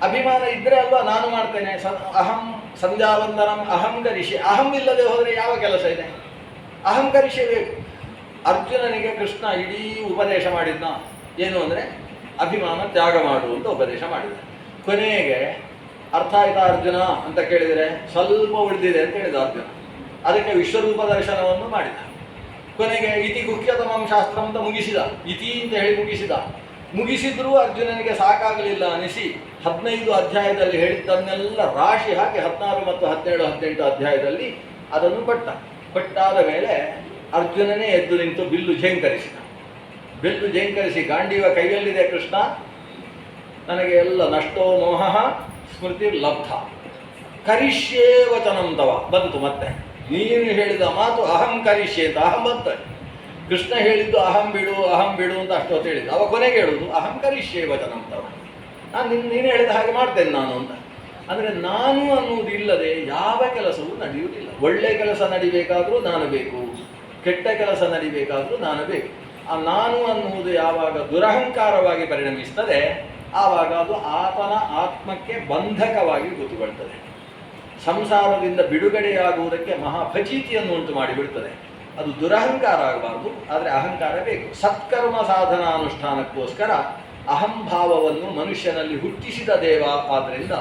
ಅಭಿಮಾನ ಇದ್ದರೆ ಅಲ್ವಾ ನಾನು ಮಾಡ್ತೇನೆ. ಅಹಂ ಸಂಧ್ಯಾವಂದನಂ ಅಹಂ ಕರಿಷೆ. ಅಹಂ ಇಲ್ಲದೆ ಹೋದರೆ ಯಾವ ಕೆಲಸ ಇದೆ? ಅಹಂ ಕರಿಷೆ ಬೇಕು. ಅರ್ಜುನನಿಗೆ ಕೃಷ್ಣ ಇಡೀ ಉಪದೇಶ ಮಾಡಿದ್ನ ಏನು ಅಂದರೆ ಅಭಿಮಾನ ತ್ಯಾಗ ಮಾಡು ಅಂತ ಉಪದೇಶ ಮಾಡಿದ. ಕೊನೆಗೆ ಅರ್ಥ ಆಯ್ತಾ ಅರ್ಜುನ ಅಂತ ಕೇಳಿದರೆ ಸ್ವಲ್ಪ ಉಳಿದಿದೆ ಅಂತ ಹೇಳಿದ ಅರ್ಜುನ. ಅದಕ್ಕೆ ವಿಶ್ವರೂಪ ದರ್ಶನವನ್ನು ಮಾಡಿದ. ಕೊನೆಗೆ ಇತಿ ಗುಹ್ಯತಮಂ ಶಾಸ್ತ್ರ ಅಂತ ಮುಗಿಸಿದ. ಇತಿ ಅಂತ ಹೇಳಿ ಮುಗಿಸಿದ್ರೂ ಅರ್ಜುನನಿಗೆ ಸಾಕಾಗಲಿಲ್ಲ ಅನಿಸಿ 15 ಅಧ್ಯಾಯದಲ್ಲಿ ಹೇಳಿದ್ದನ್ನೆಲ್ಲ ರಾಶಿ ಹಾಕಿ 16 ಮತ್ತು 17, 18 ಅಧ್ಯಾಯದಲ್ಲಿ ಅದನ್ನು ಕೊಟ್ಟಾದ ಮೇಲೆ ಅರ್ಜುನನೇ ಎದ್ದು ನಿಂತು ಬಿಲ್ಲು ಝೇಂಕರಿಸಿ ಗಾಂಡೀವ ಕೈಯಲ್ಲಿದೆ ಕೃಷ್ಣ, ನನಗೆ ಎಲ್ಲ ನಷ್ಟೋ ಮೋಹ ಸ್ಮೃತಿ ಲಬ್ಧ ಕರಿಷ್ಯೇ ವಚನಂ ತವ ಬಂತು. ಮತ್ತೆ ನೀನು ಹೇಳಿದ ಮಾತು ಅಹಂ ಕರಿಷ್ಯೆ ಅಂತ ಅಹಂ ಬಂತ. ಕೃಷ್ಣ ಹೇಳಿದ್ದು ಅಹಂ ಬಿಡು ಅಂತ ಅಷ್ಟು ಹೊತ್ತು ಹೇಳಿದ್ದು. ಅವ ಕೊನೆಗೆ ಹೇಳುವುದು ಅಹಂ ಕರಿಷ್ಯೇ ವಚನಂತವ, ನೀನು ಹೇಳಿದ ಹಾಗೆ ಮಾಡ್ತೇನೆ ನಾನು ಅಂತ. ಅಂದರೆ ನಾನು ಅನ್ನುವುದು ಇಲ್ಲದೆ ಯಾವ ಕೆಲಸವೂ ನಡೆಯುವುದಿಲ್ಲ. ಒಳ್ಳೆ ಕೆಲಸ ನಡಿಬೇಕಾದ್ರೂ ನಾನು ಬೇಕು, ಕೆಟ್ಟ ಕೆಲಸ ನಡಿಬೇಕಾದ್ರೂ ನಾನು ಬೇಕು. ಆ ನಾನು ಅನ್ನುವುದು ಯಾವಾಗ ದುರಹಂಕಾರವಾಗಿ ಪರಿಣಮಿಸ್ತದೆ ಆವಾಗ ಅದು ಆತನ ಆತ್ಮಕ್ಕೆ ಬಂಧಕವಾಗಿ ಕೂತುಕೊಳ್ತದೆ. ಸಂಸಾರದಿಂದ ಬಿಡುಗಡೆಯಾಗುವುದಕ್ಕೆ ಮಹಾಫಚೀತಿಯನ್ನು ಉಂಟು ಮಾಡಿಬಿಡ್ತದೆ. ಅದು ದುರಹಂಕಾರ ಆಗಬಾರ್ದು, ಆದರೆ ಅಹಂಕಾರ ಬೇಕು. ಸತ್ಕರ್ಮ ಸಾಧನಾನುಷ್ಠಾನಕ್ಕೋಸ್ಕರ ಅಹಂಭಾವವನ್ನು ಮನುಷ್ಯನಲ್ಲಿ ಹುಟ್ಟಿಸಿದ ದೇವ. ಆದ್ದರಿಂದ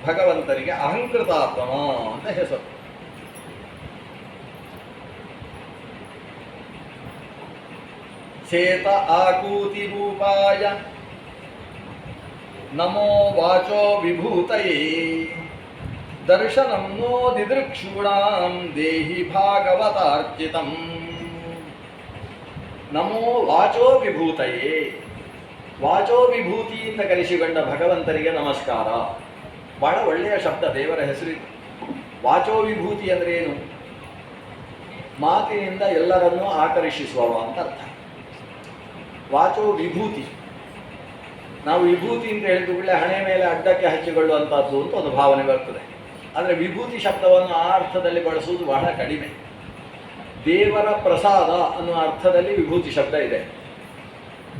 ಭಗವಂತನಿಗೆ ಅಹಂಕೃತಾತ್ಮ ಅಂತ ಹೆಸರು. ಸೇತ ಆಕೂತಿ ರೂಪಾಯ ನಮೋ ವಾಚೋ ವಿಭೂತಯೇ ದರ್ಶನಂ ನೋ ದಿದೃಕ್ಷೂಣಾಂ ದೇಹಿ ಭಾಗವತಾರ್ಚಿತಂ. ನಮೋ ವಾಚೋ ವಿಭೂತಯೇ, ವಾಚೋ ವಿಭೂತಿ ಅಂತ ಕರೆಸಿಕೊಂಡ ಭಗವಂತನಿಗೆ ನಮಸ್ಕಾರ. ಬಹಳ ಒಳ್ಳೆಯ ಶಬ್ದ, ದೇವರ ಹೆಸರಿದೆ. ವಾಚೋ ವಿಭೂತಿ ಅಂದರೆ ಏನು? ಮಾತಿನಿಂದ ಎಲ್ಲರನ್ನೂ ಆಕರ್ಷಿಸುವವ ಅಂತ ಅರ್ಥ. ವಾಚೋ ವಿಭೂತಿ, ನಾವು ವಿಭೂತಿ ಅಂತ ಹೇಳಿದ ಕೂಡಲೇ ಹಣೆ ಮೇಲೆ ಅಡ್ಡಕ್ಕೆ ಹಚ್ಚಿಕೊಳ್ಳುವಂಥದ್ದು ಅಂತ ಒಂದು ಭಾವನೆ ಬರ್ತದೆ. ಆದರೆ ವಿಭೂತಿ ಶಬ್ದವನ್ನು ಆ ಅರ್ಥದಲ್ಲಿ ಬಳಸುವುದು ಬಹಳ ಕಡಿಮೆ. ದೇವರ ಪ್ರಸಾದ ಅನ್ನುವ ಅರ್ಥದಲ್ಲಿ ವಿಭೂತಿ ಶಬ್ದ ಇದೆ.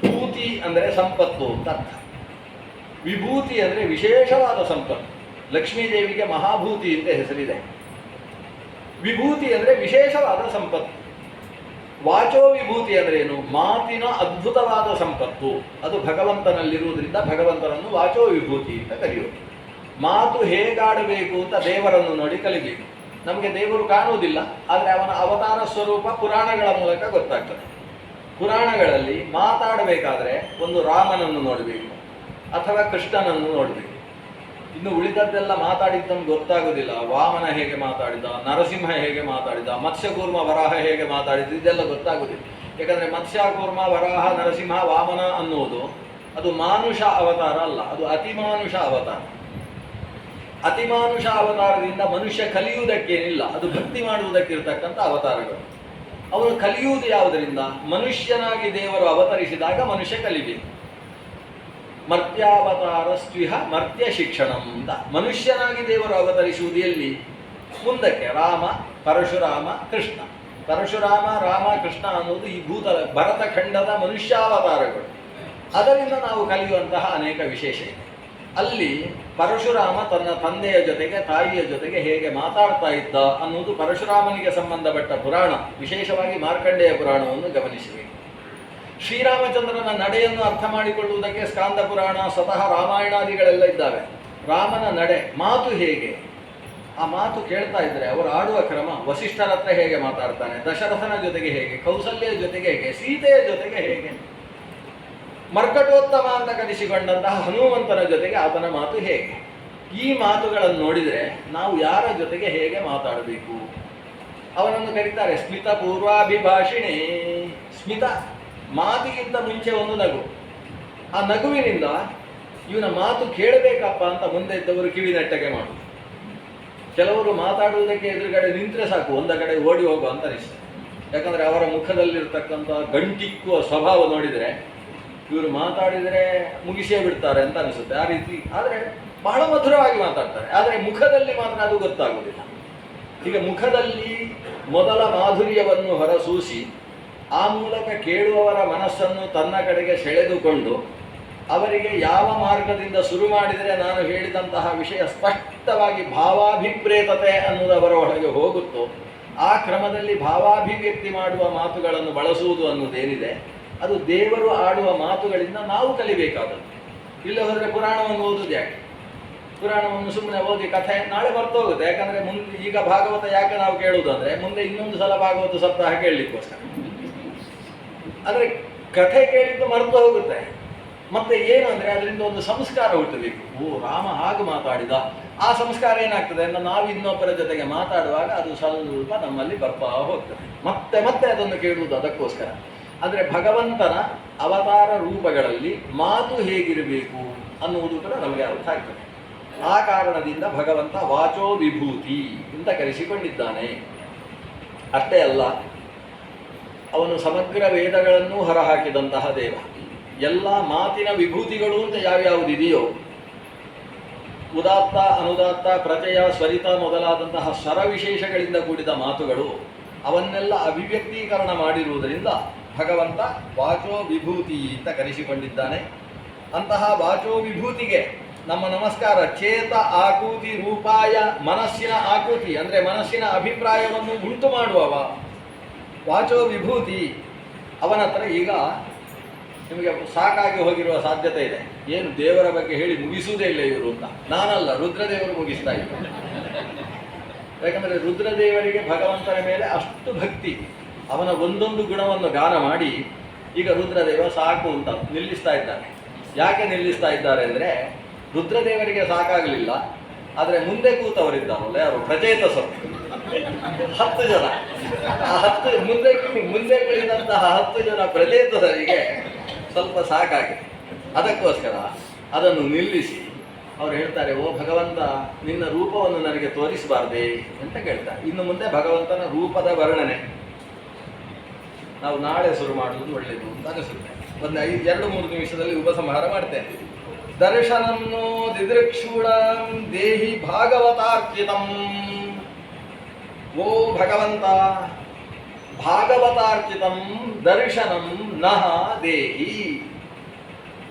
ಭೂತಿ ಅಂದರೆ ಸಂಪತ್ತು ಅಂತ ಅರ್ಥ. ವಿಭೂತಿ ಅಂದರೆ ವಿಶೇಷವಾದ ಸಂಪತ್ತು. ಲಕ್ಷ್ಮೀದೇವಿಗೆ ಮಹಾಭೂತಿ ಅಂತ ಹೆಸರಿದೆ. ವಿಭೂತಿ ಅಂದರೆ ವಿಶೇಷವಾದ ಸಂಪತ್ತು. ವಾಚೋ ವಿಭೂತಿ ಅಂದರೆ ಏನು? ಮಾತಿನ ಅದ್ಭುತವಾದ ಸಂಪತ್ತು. ಅದು ಭಗವಂತನಲ್ಲಿರುವುದರಿಂದ ಭಗವಂತನನ್ನು ವಾಚೋ ವಿಭೂತಿ ಅಂತ ಕರೆಯೋದು. ಮಾತು ಹೇಗಾಡಬೇಕು ಅಂತ ದೇವರನ್ನು ನೋಡಿ ಕಲಿಬೇಕು. ನಮಗೆ ದೇವರು ಕಾಣುವುದಿಲ್ಲ, ಆದರೆ ಅವನ ಅವತಾರ ಸ್ವರೂಪ ಪುರಾಣಗಳ ಮೂಲಕ ಗೊತ್ತಾಗ್ತದೆ. ಪುರಾಣಗಳಲ್ಲಿ ಮಾತಾಡಬೇಕಾದ್ರೆ ಒಂದು ರಾಮನನ್ನು ನೋಡಬೇಕು ಅಥವಾ ಕೃಷ್ಣನನ್ನು ನೋಡಬೇಕು. ಇನ್ನು ಉಳಿದದ್ದೆಲ್ಲ ಮಾತಾಡಿದ್ದನ್ನು ಗೊತ್ತಾಗೋದಿಲ್ಲ. ವಾಮನ ಹೇಗೆ ಮಾತಾಡಿದ, ನರಸಿಂಹ ಹೇಗೆ ಮಾತಾಡಿದ, ಮತ್ಸ್ಯಕೂರ್ಮ ವರಾಹ ಹೇಗೆ ಮಾತಾಡಿದ, ಇದೆಲ್ಲ ಗೊತ್ತಾಗೋದಿಲ್ಲ. ಯಾಕಂದರೆ ಮತ್ಸ್ಯಕೂರ್ಮ ವರಾಹ ನರಸಿಂಹ ವಾಮನ ಅನ್ನುವುದು ಅದು ಮಾನುಷ ಅವತಾರ ಅಲ್ಲ, ಅದು ಅತಿಮಾನುಷ ಅವತಾರ. ಅತಿಮಾನುಷ ಅವತಾರದಿಂದ ಮನುಷ್ಯ ಕಲಿಯುವುದಕ್ಕೇನಿಲ್ಲ, ಅದು ಭಕ್ತಿ ಮಾಡುವುದಕ್ಕಿರ್ತಕ್ಕಂಥ ಅವತಾರಗಳು. ಅವನು ಕಲಿಯುವುದು ಯಾವುದರಿಂದ? ಮನುಷ್ಯನಾಗಿ ದೇವರು ಅವತರಿಸಿದಾಗ ಮನುಷ್ಯ ಕಲಿಬೇಕು. ಮರ್ತ್ಯಾವತಾರ ಸ್ವಿಹ ಮರ್ತ್ಯ ಶಿಕ್ಷಣಂ ಅಂತ. ಮನುಷ್ಯನಾಗಿ ದೇವರು ಅವತರಿಸುವುದು ಎಲ್ಲಿ? ಮುಂದಕ್ಕೆ ರಾಮ, ಪರಶುರಾಮ, ಕೃಷ್ಣ. ಪರಶುರಾಮ, ರಾಮ, ಕೃಷ್ಣ ಅನ್ನೋದು ಈ ಭರತ ಖಂಡದ ಮನುಷ್ಯಾವತಾರಗಳು. ಅದರಿಂದ ನಾವು ಕಲಿಯುವಂತಹ ಅನೇಕ ವಿಶೇಷ ಇದೆ. ಅಲ್ಲಿ ಪರಶುರಾಮ ತನ್ನ ತಂದೆಯ ಜೊತೆಗೆ ತಾಯಿಯ ಜೊತೆಗೆ ಹೇಗೆ ಮಾತಾಡ್ತಾ ಇದ್ದ ಅನ್ನೋದು ಪರಶುರಾಮನಿಗೆ ಸಂಬಂಧಪಟ್ಟ ಪುರಾಣ. ವಿಶೇಷವಾಗಿ ಮಾರ್ಕಂಡೇಯ ಪುರಾಣವನ್ನು ಗಮನಿಸಬೇಕು. ಶ್ರೀರಾಮಚಂದ್ರನ ನಡೆಯನ್ನು ಅರ್ಥ ಮಾಡಿಕೊಳ್ಳುವುದಕ್ಕೆ ಸ್ಕಾಂದ ಪುರಾಣ, ಸ್ವತಃ ರಾಮಾಯಣಾದಿಗಳೆಲ್ಲ ಇದ್ದಾವೆ. ರಾಮನ ನಡೆ, ಮಾತು ಹೇಗೆ, ಆ ಮಾತು ಕೇಳ್ತಾ ಇದ್ರೆ ಅವರು ಆಡುವ ಕ್ರಮ, ವಸಿಷ್ಠರ ಹತ್ರ ಹೇಗೆ ಮಾತಾಡ್ತಾನೆ, ದಶರಥನ ಜೊತೆಗೆ ಹೇಗೆ, ಕೌಸಲ್ಯ ಜೊತೆಗೆ ಹೇಗೆ, ಸೀತೆಯ ಜೊತೆಗೆ ಹೇಗೆ, ಮರ್ಕಟೋತ್ತಮ ಅಂತ ಕರೆಸಿಕೊಂಡಂತಹ ಹನುಮಂತನ ಜೊತೆಗೆ ಆತನ ಮಾತು ಹೇಗೆ. ಈ ಮಾತುಗಳನ್ನು ನೋಡಿದರೆ ನಾವು ಯಾರ ಜೊತೆಗೆ ಹೇಗೆ ಮಾತಾಡಬೇಕು. ಅವನನ್ನು ಕರೀತಾರೆ ಸ್ಮಿತ ಪೂರ್ವಾಭಿಭಾಷಿಣಿ. ಸ್ಮಿತ, ಮಾತಿಗಿಂತ ಮುಂಚೆ ಒಂದು ನಗು. ಆ ನಗುವಿನಿಂದ ಇವನ ಮಾತು ಕೇಳಬೇಕಪ್ಪ ಅಂತ ಮುಂದೆ ಇದ್ದವರು ಕಿವಿ ನೆಟ್ಟಗೆ ಮಾಡುದು. ಕೆಲವರು ಮಾತಾಡುವುದಕ್ಕೆ ಎದುರುಗಡೆ ನಿಂತರೆ ಸಾಕು, ಒಂದ ಕಡೆ ಓಡಿ ಹೋಗುವ ಅಂತ ಅನಿಸ್ತದೆ. ಯಾಕಂದರೆ ಅವರ ಮುಖದಲ್ಲಿರ್ತಕ್ಕಂಥ ಗಂಟಿಕ್ಕುವ ಸ್ವಭಾವ ನೋಡಿದರೆ ಇವರು ಮಾತಾಡಿದರೆ ಮುಗಿಸೇ ಬಿಡ್ತಾರೆ ಅಂತ ಅನಿಸುತ್ತೆ. ಆ ರೀತಿ ಆದರೆ ಬಹಳ ಮಧುರವಾಗಿ ಮಾತಾಡ್ತಾರೆ. ಆದರೆ ಮುಖದಲ್ಲಿ ಮಾತ್ರ ಅದು ಗೊತ್ತಾಗುವುದಿಲ್ಲ. ಈಗ ಮುಖದಲ್ಲಿ ಮೊದಲ ಮಾಧುರ್ಯವನ್ನು ಹೊರಸೂಸಿ ಆ ಮೂಲಕ ಕೇಳುವವರ ಮನಸ್ಸನ್ನು ತನ್ನ ಕಡೆಗೆ ಸೆಳೆದುಕೊಂಡು ಅವರಿಗೆ ಯಾವ ಮಾರ್ಗದಿಂದ ಶುರು ಮಾಡಿದರೆ ನಾನು ಹೇಳಿದಂತಹ ವಿಷಯ ಸ್ಪಷ್ಟವಾಗಿ ಭಾವಾಭಿಪ್ರೇತತೆ ಅನ್ನೋದು ಅವರ ಒಳಗೆ ಹೋಗುತ್ತೋ ಆ ಕ್ರಮದಲ್ಲಿ ಭಾವಾಭಿವ್ಯಕ್ತಿ ಮಾಡುವ ಮಾತುಗಳನ್ನು ಬಳಸುವುದು ಅನ್ನೋದೇನಿದೆ ಅದು ದೇವರು ಆಡುವ ಮಾತುಗಳಿಂದ ನಾವು ಕಲಿಬೇಕಾದದ್ದು. ಇಲ್ಲ ಹೋದರೆ ಪುರಾಣವನ್ನು ಓದುವುದು ಯಾಕೆ? ಪುರಾಣವನ್ನು ಸುಮ್ಮನೆ ಓದಿ ಕಥೆ ನಾಳೆ ಬರ್ತೋಗುತ್ತೆ. ಯಾಕಂದರೆ ಮುಂದೆ ಈಗ ಭಾಗವತ ಯಾಕೆ ನಾವು ಕೇಳುವುದು ಅಂದರೆ ಮುಂದೆ ಇನ್ನೊಂದು ಸಲ ಭಾಗವತ ಸಪ್ತಾಹ ಕೇಳಲಿಕ್ಕೋಸ್ಕರ. ಅಂದರೆ ಕಥೆ ಕೇಳಿದ್ದು ಮರೆತು ಹೋಗುತ್ತೆ. ಮತ್ತೆ ಏನು ಅಂದರೆ ಅದರಿಂದ ಒಂದು ಸಂಸ್ಕಾರ ಹುಟ್ಟಬೇಕು. ಓ, ರಾಮ ಹಾಗೆ ಮಾತಾಡಿದ. ಆ ಸಂಸ್ಕಾರ ಏನಾಗ್ತದೆ ಅಂದರೆ ನಾವು ಇನ್ನೊಬ್ಬರ ಜೊತೆಗೆ ಮಾತಾಡುವಾಗ ಅದು ಸ್ವಲ್ಪ ನಮ್ಮಲ್ಲಿ ಬರ್ತಾ ಹೋಗ್ತದೆ. ಮತ್ತೆ ಮತ್ತೆ ಅದನ್ನು ಕೇಳುವುದು ಅದಕ್ಕೋಸ್ಕರ. ಅಂದರೆ ಭಗವಂತನ ಅವತಾರ ರೂಪಗಳಲ್ಲಿ ಮಾತು ಹೇಗಿರಬೇಕು ಅನ್ನುವುದು ಕೂಡ ನಮಗೆ ಅರ್ಥ ಆಗ್ತದೆ. ಆ ಕಾರಣದಿಂದ ಭಗವಂತ ವಾಚೋ ವಿಭೂತಿ ಅಂತ ಕರೆಸಿಕೊಂಡಿದ್ದಾನೆ. ಅಷ್ಟೇ ಅಲ್ಲ, ಅವನು ಸಮಗ್ರ ವೇದಗಳನ್ನು ಹೊರಹಾಕಿದಂತಹ ದೇವ. ಎಲ್ಲ ಮಾತಿನ ವಿಭೂತಿಗಳು ಅಂತ ಯಾವ್ಯಾವುದಿದೆಯೋ, ಉದಾತ್ತ, ಅನುದಾತ್ತ, ಪ್ರಚಯ, ಸ್ವರಿತ ಮೊದಲಾದಂತಹ ಸ್ವರವಿಶೇಷಗಳಿಂದ ಕೂಡಿದ ಮಾತುಗಳು, ಅವನ್ನೆಲ್ಲ ಅಭಿವ್ಯಕ್ತೀಕರಣ ಮಾಡಿರುವುದರಿಂದ ಭಗವಂತ ವಾಚೋ ವಿಭೂತಿ ಅಂತ ಕರೆಸಿಕೊಂಡಿದ್ದಾನೆ. ಅಂತಹ ವಾಚೋ ವಿಭೂತಿಗೆ ನಮ್ಮ ನಮಸ್ಕಾರ. ಚೇತ ಆಕೂತಿ ರೂಪಾಯ, ಮನಸ್ಸಿನ ಆಕೃತಿ ಅಂದರೆ ಮನಸ್ಸಿನ ಅಭಿಪ್ರಾಯವನ್ನು ಉಂಟು ಮಾಡುವವ ವಾಚೋ ವಿಭೂತಿ. ಅವನ ಹತ್ರ ಈಗ ನಿಮಗೆ ಸಾಕಾಗಿ ಹೋಗಿರುವ ಸಾಧ್ಯತೆ ಇದೆ. ಏನು ದೇವರ ಬಗ್ಗೆ ಹೇಳಿ ಮುಗಿಸುವುದೇ ಇಲ್ಲ ಇವರು ಅಂತ. ನಾನಲ್ಲ, ರುದ್ರದೇವರು ಮುಗಿಸ್ತಾ ಇದ್ದಾರೆ. ಯಾಕಂದರೆ ರುದ್ರದೇವರಿಗೆ ಭಗವಂತನ ಮೇಲೆ ಅಷ್ಟು ಭಕ್ತಿ, ಅವನ ಒಂದೊಂದು ಗುಣವನ್ನು ಗಾನ ಮಾಡಿ ಈಗ ರುದ್ರದೇವ ಸಾಕು ಅಂತ ನಿಲ್ಲಿಸ್ತಾ ಇದ್ದಾನೆ. ಯಾಕೆ ನಿಲ್ಲಿಸ್ತಾ ಇದ್ದಾರೆ ಅಂದರೆ, ರುದ್ರದೇವರಿಗೆ ಸಾಕಾಗಲಿಲ್ಲ, ಆದರೆ ಮುಂದೆ ಕೂತವರಿದ್ದಾರಲ್ಲ ಯಾರು, ಪ್ರಚೇತಸರು 10 ಜನ. ಆ 10 ಮುಂದೆ ಕುಳಿತಂತಹ 10 ಜನ ಪ್ರಚೇತಸರಿಗೆ ಸ್ವಲ್ಪ ಸಾಕಾಗಿದೆ. ಅದಕ್ಕೋಸ್ಕರ ಅದನ್ನು ನಿಲ್ಲಿಸಿ ಅವ್ರು ಹೇಳ್ತಾರೆ, ಓ ಭಗವಂತ, ನಿನ್ನ ರೂಪವನ್ನು ನನಗೆ ತೋರಿಸಬಾರ್ದೇ ಅಂತ ಕೇಳ್ತಾರೆ. ಇನ್ನು ಮುಂದೆ ಭಗವಂತನ ರೂಪದ ವರ್ಣನೆ ನಾವು ನಾಳೆ ಶುರು ಮಾಡುವುದು ಒಳ್ಳೆಯದು ಅಂತ ಅನಿಸುತ್ತೆ. ಒಂದು 2-3 ನಿಮಿಷದಲ್ಲಿ ಉಪಸಂಹಾರ ಮಾಡ್ತೇನೆ. ದರ್ಶನನ್ನೋ ದಿದೃಕ್ಷೂಣಂ ದೇಹಿ ಭಾಗವತಾರ್ಚಿತಂ. ಓ ಭಗವಂತ, ಭಾಗವತಾರ್ಚಿತಂ ದರ್ಶನಂ ನಹ ದೇಹಿ.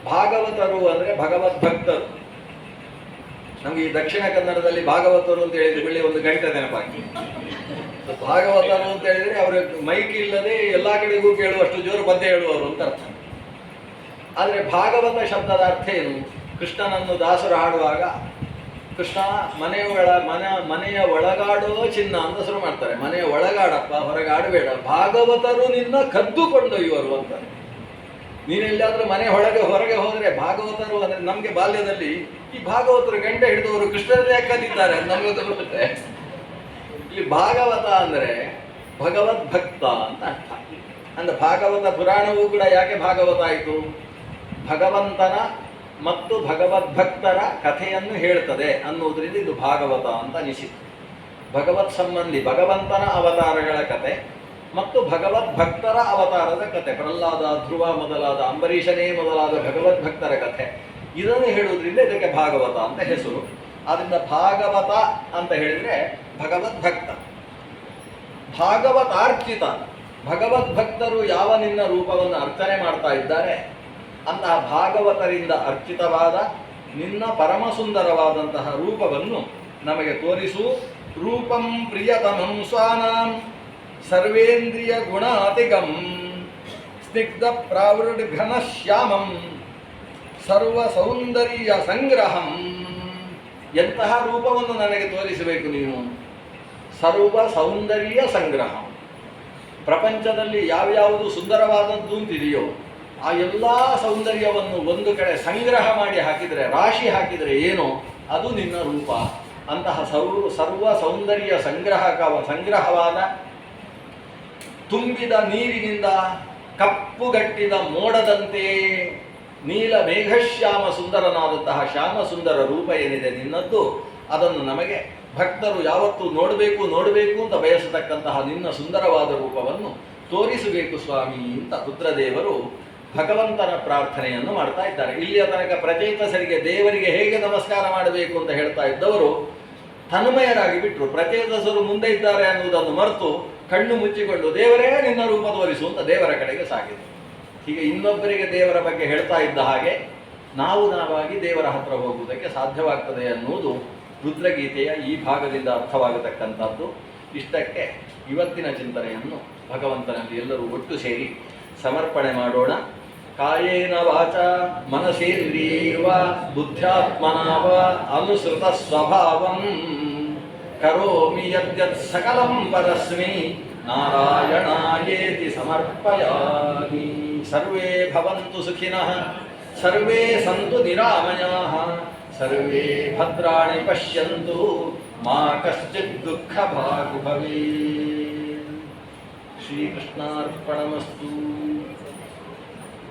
ಭಾಗವತರು ಅಂದರೆ ಭಗವದ್ಭಕ್ತರು. ನಮಗೆ ಈ ದಕ್ಷಿಣ ಕನ್ನಡದಲ್ಲಿ ಭಾಗವತರು ಅಂತ ಹೇಳಿದ್ರೆ ಬೆಳ್ಳಿ ಒಂದು ಗಂಟೆ ನೆನಪಾಗಿ. ಭಾಗವತರು ಅಂತ ಹೇಳಿದ್ರೆ ಅವರ ಮೈಕ್ ಇಲ್ಲದೆ ಎಲ್ಲ ಕಡೆಗೂ ಕೇಳುವಷ್ಟು ಜೋರು ಪದ್ಯ ಹೇಳುವವರು ಅಂತ ಅರ್ಥ. ಆದರೆ ಭಾಗವತ ಶಬ್ದದ ಅರ್ಥ ಏನು? ಕೃಷ್ಣನನ್ನು ದಾಸರು ಹಾಡುವಾಗ ಕೃಷ್ಣ ಮನೆಯ ಒಳಗಾಡೋ ಚಿನ್ನ ಅಂತ ಶುರು ಮಾಡ್ತಾರೆ. ಮನೆಯ ಒಳಗಾಡಪ್ಪ, ಹೊರಗಾಡಬೇಡ. ಭಾಗವತರು ನಿನ್ನ ಕದ್ದುಕೊಂಡೊಯ್ಯುವರು ಅಂತಾರೆ. ನೀನೆಲ್ಲಾದ್ರೂ ಮನೆ ಹೊರಗೆ ಹೋದರೆ ಭಾಗವತರು ಅಂದರೆ, ನಮಗೆ ಬಾಲ್ಯದಲ್ಲಿ ಈ ಭಾಗವತರು ಗಂಟೆ ಹಿಡಿದವರು ಕೃಷ್ಣರನ್ನೇ ಕದ್ದಿದ್ದಾರೆ ನಮಗೆ ಗೊತ್ತಿರುತ್ತೆ. ಇಲ್ಲಿ ಭಾಗವತ ಅಂದರೆ ಭಗವದ್ಭಕ್ತ ಅಂತ ಅರ್ಥ. ಅಂದ್ರೆ ಭಾಗವತ ಪುರಾಣವೂ ಕೂಡ ಯಾಕೆ ಭಾಗವತ ಆಯಿತು? ಭಗವಂತನ ಮತ್ತು ಭಗವದ್ಭಕ್ತರ ಕಥೆಯನ್ನು ಹೇಳ್ತದೆ ಅನ್ನುವುದರಿಂದ ಇದು ಭಾಗವತ ಅಂತ ಅನಿಸಿತು. ಭಗವತ್ ಸಂಬಂಧಿ ಭಗವಂತನ ಅವತಾರಗಳ ಕತೆ ಮತ್ತು ಭಗವದ್ಭಕ್ತರ ಅವತಾರದ ಕತೆ, ಪ್ರಹ್ಲಾದ, ಧ್ರುವ ಮೊದಲಾದ, ಅಂಬರೀಷನೇ ಮೊದಲಾದ ಭಗವದ್ಭಕ್ತರ ಕಥೆ, ಇದನ್ನು ಹೇಳುವುದರಿಂದ ಇದಕ್ಕೆ ಭಾಗವತ ಅಂತ ಹೆಸರು. ಆದ್ದರಿಂದ ಭಾಗವತ ಅಂತ ಹೇಳಿದರೆ ಭಗವದ್ಭಕ್ತ. ಭಾಗವತಾರ್ಚಿತ, ಭಗವದ್ಭಕ್ತರು ಯಾವ ನಿನ್ನ ರೂಪವನ್ನು ಅರ್ಚನೆ ಮಾಡ್ತಾ ಇದ್ದಾರೆ ಅಂತಹ ಭಾಗವತರಿಂದ ಅರ್ಚಿತವಾದ ನಿನ್ನ ಪರಮ ಸುಂದರವಾದಂತಹ ರೂಪವನ್ನು ನಮಗೆ ತೋರಿಸು. ರೂಪಂ ಪ್ರಿಯತಮಂ ಸ್ವಾನಾಂ ಸರ್ವೇಂದ್ರಿಯ ಗುಣಾತಿಗಂ ಸ್ನಿಗ್ಧ ಪ್ರಾವೃಡ್ ಘನಶ್ಯಾಮಂ ಸರ್ವ ಸೌಂದರ್ಯ ಸಂಗ್ರಹಂ. ಎಂತಹ ರೂಪವನ್ನು ನನಗೆ ತೋರಿಸಬೇಕು ನೀನು? ಸರ್ವ ಸೌಂದರ್ಯ ಸಂಗ್ರಹ. ಪ್ರಪಂಚದಲ್ಲಿ ಯಾವ್ಯಾವುದು ಸುಂದರವಾದದ್ದು ಅಂತಿದೆಯೋ ಆ ಎಲ್ಲ ಸೌಂದರ್ಯವನ್ನು ಒಂದು ಕಡೆ ಸಂಗ್ರಹ ಮಾಡಿ ಹಾಕಿದರೆ, ರಾಶಿ ಹಾಕಿದರೆ ಏನೋ ಅದು ನಿನ್ನ ರೂಪ. ಅಂತಹ ಸರ್ವ ಸೌಂದರ್ಯ ಸಂಗ್ರಹವಾದ ತುಂಬಿದ ನೀರಿನಿಂದ ಕಪ್ಪುಗಟ್ಟಿದ ಮೋಡದಂತೆ ನೀಲ ಮೇಘಶ್ಯಾಮ ಸುಂದರನಾದಂತಹ ಶ್ಯಾಮ ಸುಂದರ ರೂಪ ಏನಿದೆ ನಿನ್ನದ್ದು, ಅದನ್ನು ನಮಗೆ ಭಕ್ತರು ಯಾವತ್ತೂ ನೋಡಬೇಕು ಅಂತ ಬಯಸತಕ್ಕಂತಹ ನಿನ್ನ ಸುಂದರವಾದ ರೂಪವನ್ನು ತೋರಿಸಬೇಕು ಸ್ವಾಮಿ ಅಂತ ರುದ್ರದೇವರು ಭಗವಂತನ ಪ್ರಾರ್ಥನೆಯನ್ನು ಮಾಡ್ತಾ ಇದ್ದಾರೆ. ಇಲ್ಲಿಯ ತನಕ ಪ್ರಚೇತಸರಿಗೆ ದೇವರಿಗೆ ಹೇಗೆ ನಮಸ್ಕಾರ ಮಾಡಬೇಕು ಅಂತ ಹೇಳ್ತಾ ಇದ್ದವರು ತನ್ಮಯರಾಗಿ ಬಿಟ್ಟರು. ಪ್ರಚೇತಸರು ಮುಂದೆ ಇದ್ದಾರೆ ಅನ್ನುವುದನ್ನು ಮರೆತು ಕಣ್ಣು ಮುಚ್ಚಿಕೊಂಡು ದೇವರೇ ನಿನ್ನ ರೂಪ ತೋರಿಸು ಅಂತ ದೇವರ ಕಡೆಗೆ ಸಾಗಿದರು. ಹೀಗೆ ಇನ್ನೊಬ್ಬರಿಗೆ ದೇವರ ಬಗ್ಗೆ ಹೇಳ್ತಾ ಇದ್ದ ಹಾಗೆ ನಾವಾಗಿ ದೇವರ ಹತ್ರ ಹೋಗುವುದಕ್ಕೆ ಸಾಧ್ಯವಾಗ್ತದೆ ಅನ್ನುವುದು ರುದ್ರಗೀತೆಯ ಈ ಭಾಗದಿಂದ ಅರ್ಥವಾಗತಕ್ಕಂಥದ್ದು. ಇಷ್ಟಕ್ಕೆ ಇವತ್ತಿನ ಚಿಂತನೆಯನ್ನು ಭಗವಂತನಲ್ಲಿ ಎಲ್ಲರೂ ಒಟ್ಟು ಸೇರಿ ಸಮರ್ಪಣೆ ಮಾಡೋಣ. ಕಾಯೇನ ವಾಚ ಮನಸೇಂದ್ರಿಯೈರ್ವ ಬುದ್ಧ್ಯಾತ್ಮನವ ಅನುಸೃತ ಸ್ವಭಾವಂ ಕರೋಮಿ ಯದ್ಯತ್ ಸಕಲಂ ಪರಸ್ಮೈ ನಾರಾಯಣಾಯೇತಿ ಸಮರ್ಪಯಾಮಿ. ಸರ್ವೇ ಭವಂತು ಸುಖಿನಃ, ಸರ್ವೇ ಸಂತು ನಿರಾಮಯಾಃ, ಸರ್ವೇ ಭದ್ರಾಣಿ ಪಶ್ಯಂತು ಮಾ ಕಶ್ಚಿತ್ ದುಃಖ ಭಾಗ್ ಭವೇತ್. ಶ್ರೀಕೃಷ್ಣಾರ್ಪಣಮಸ್ತು.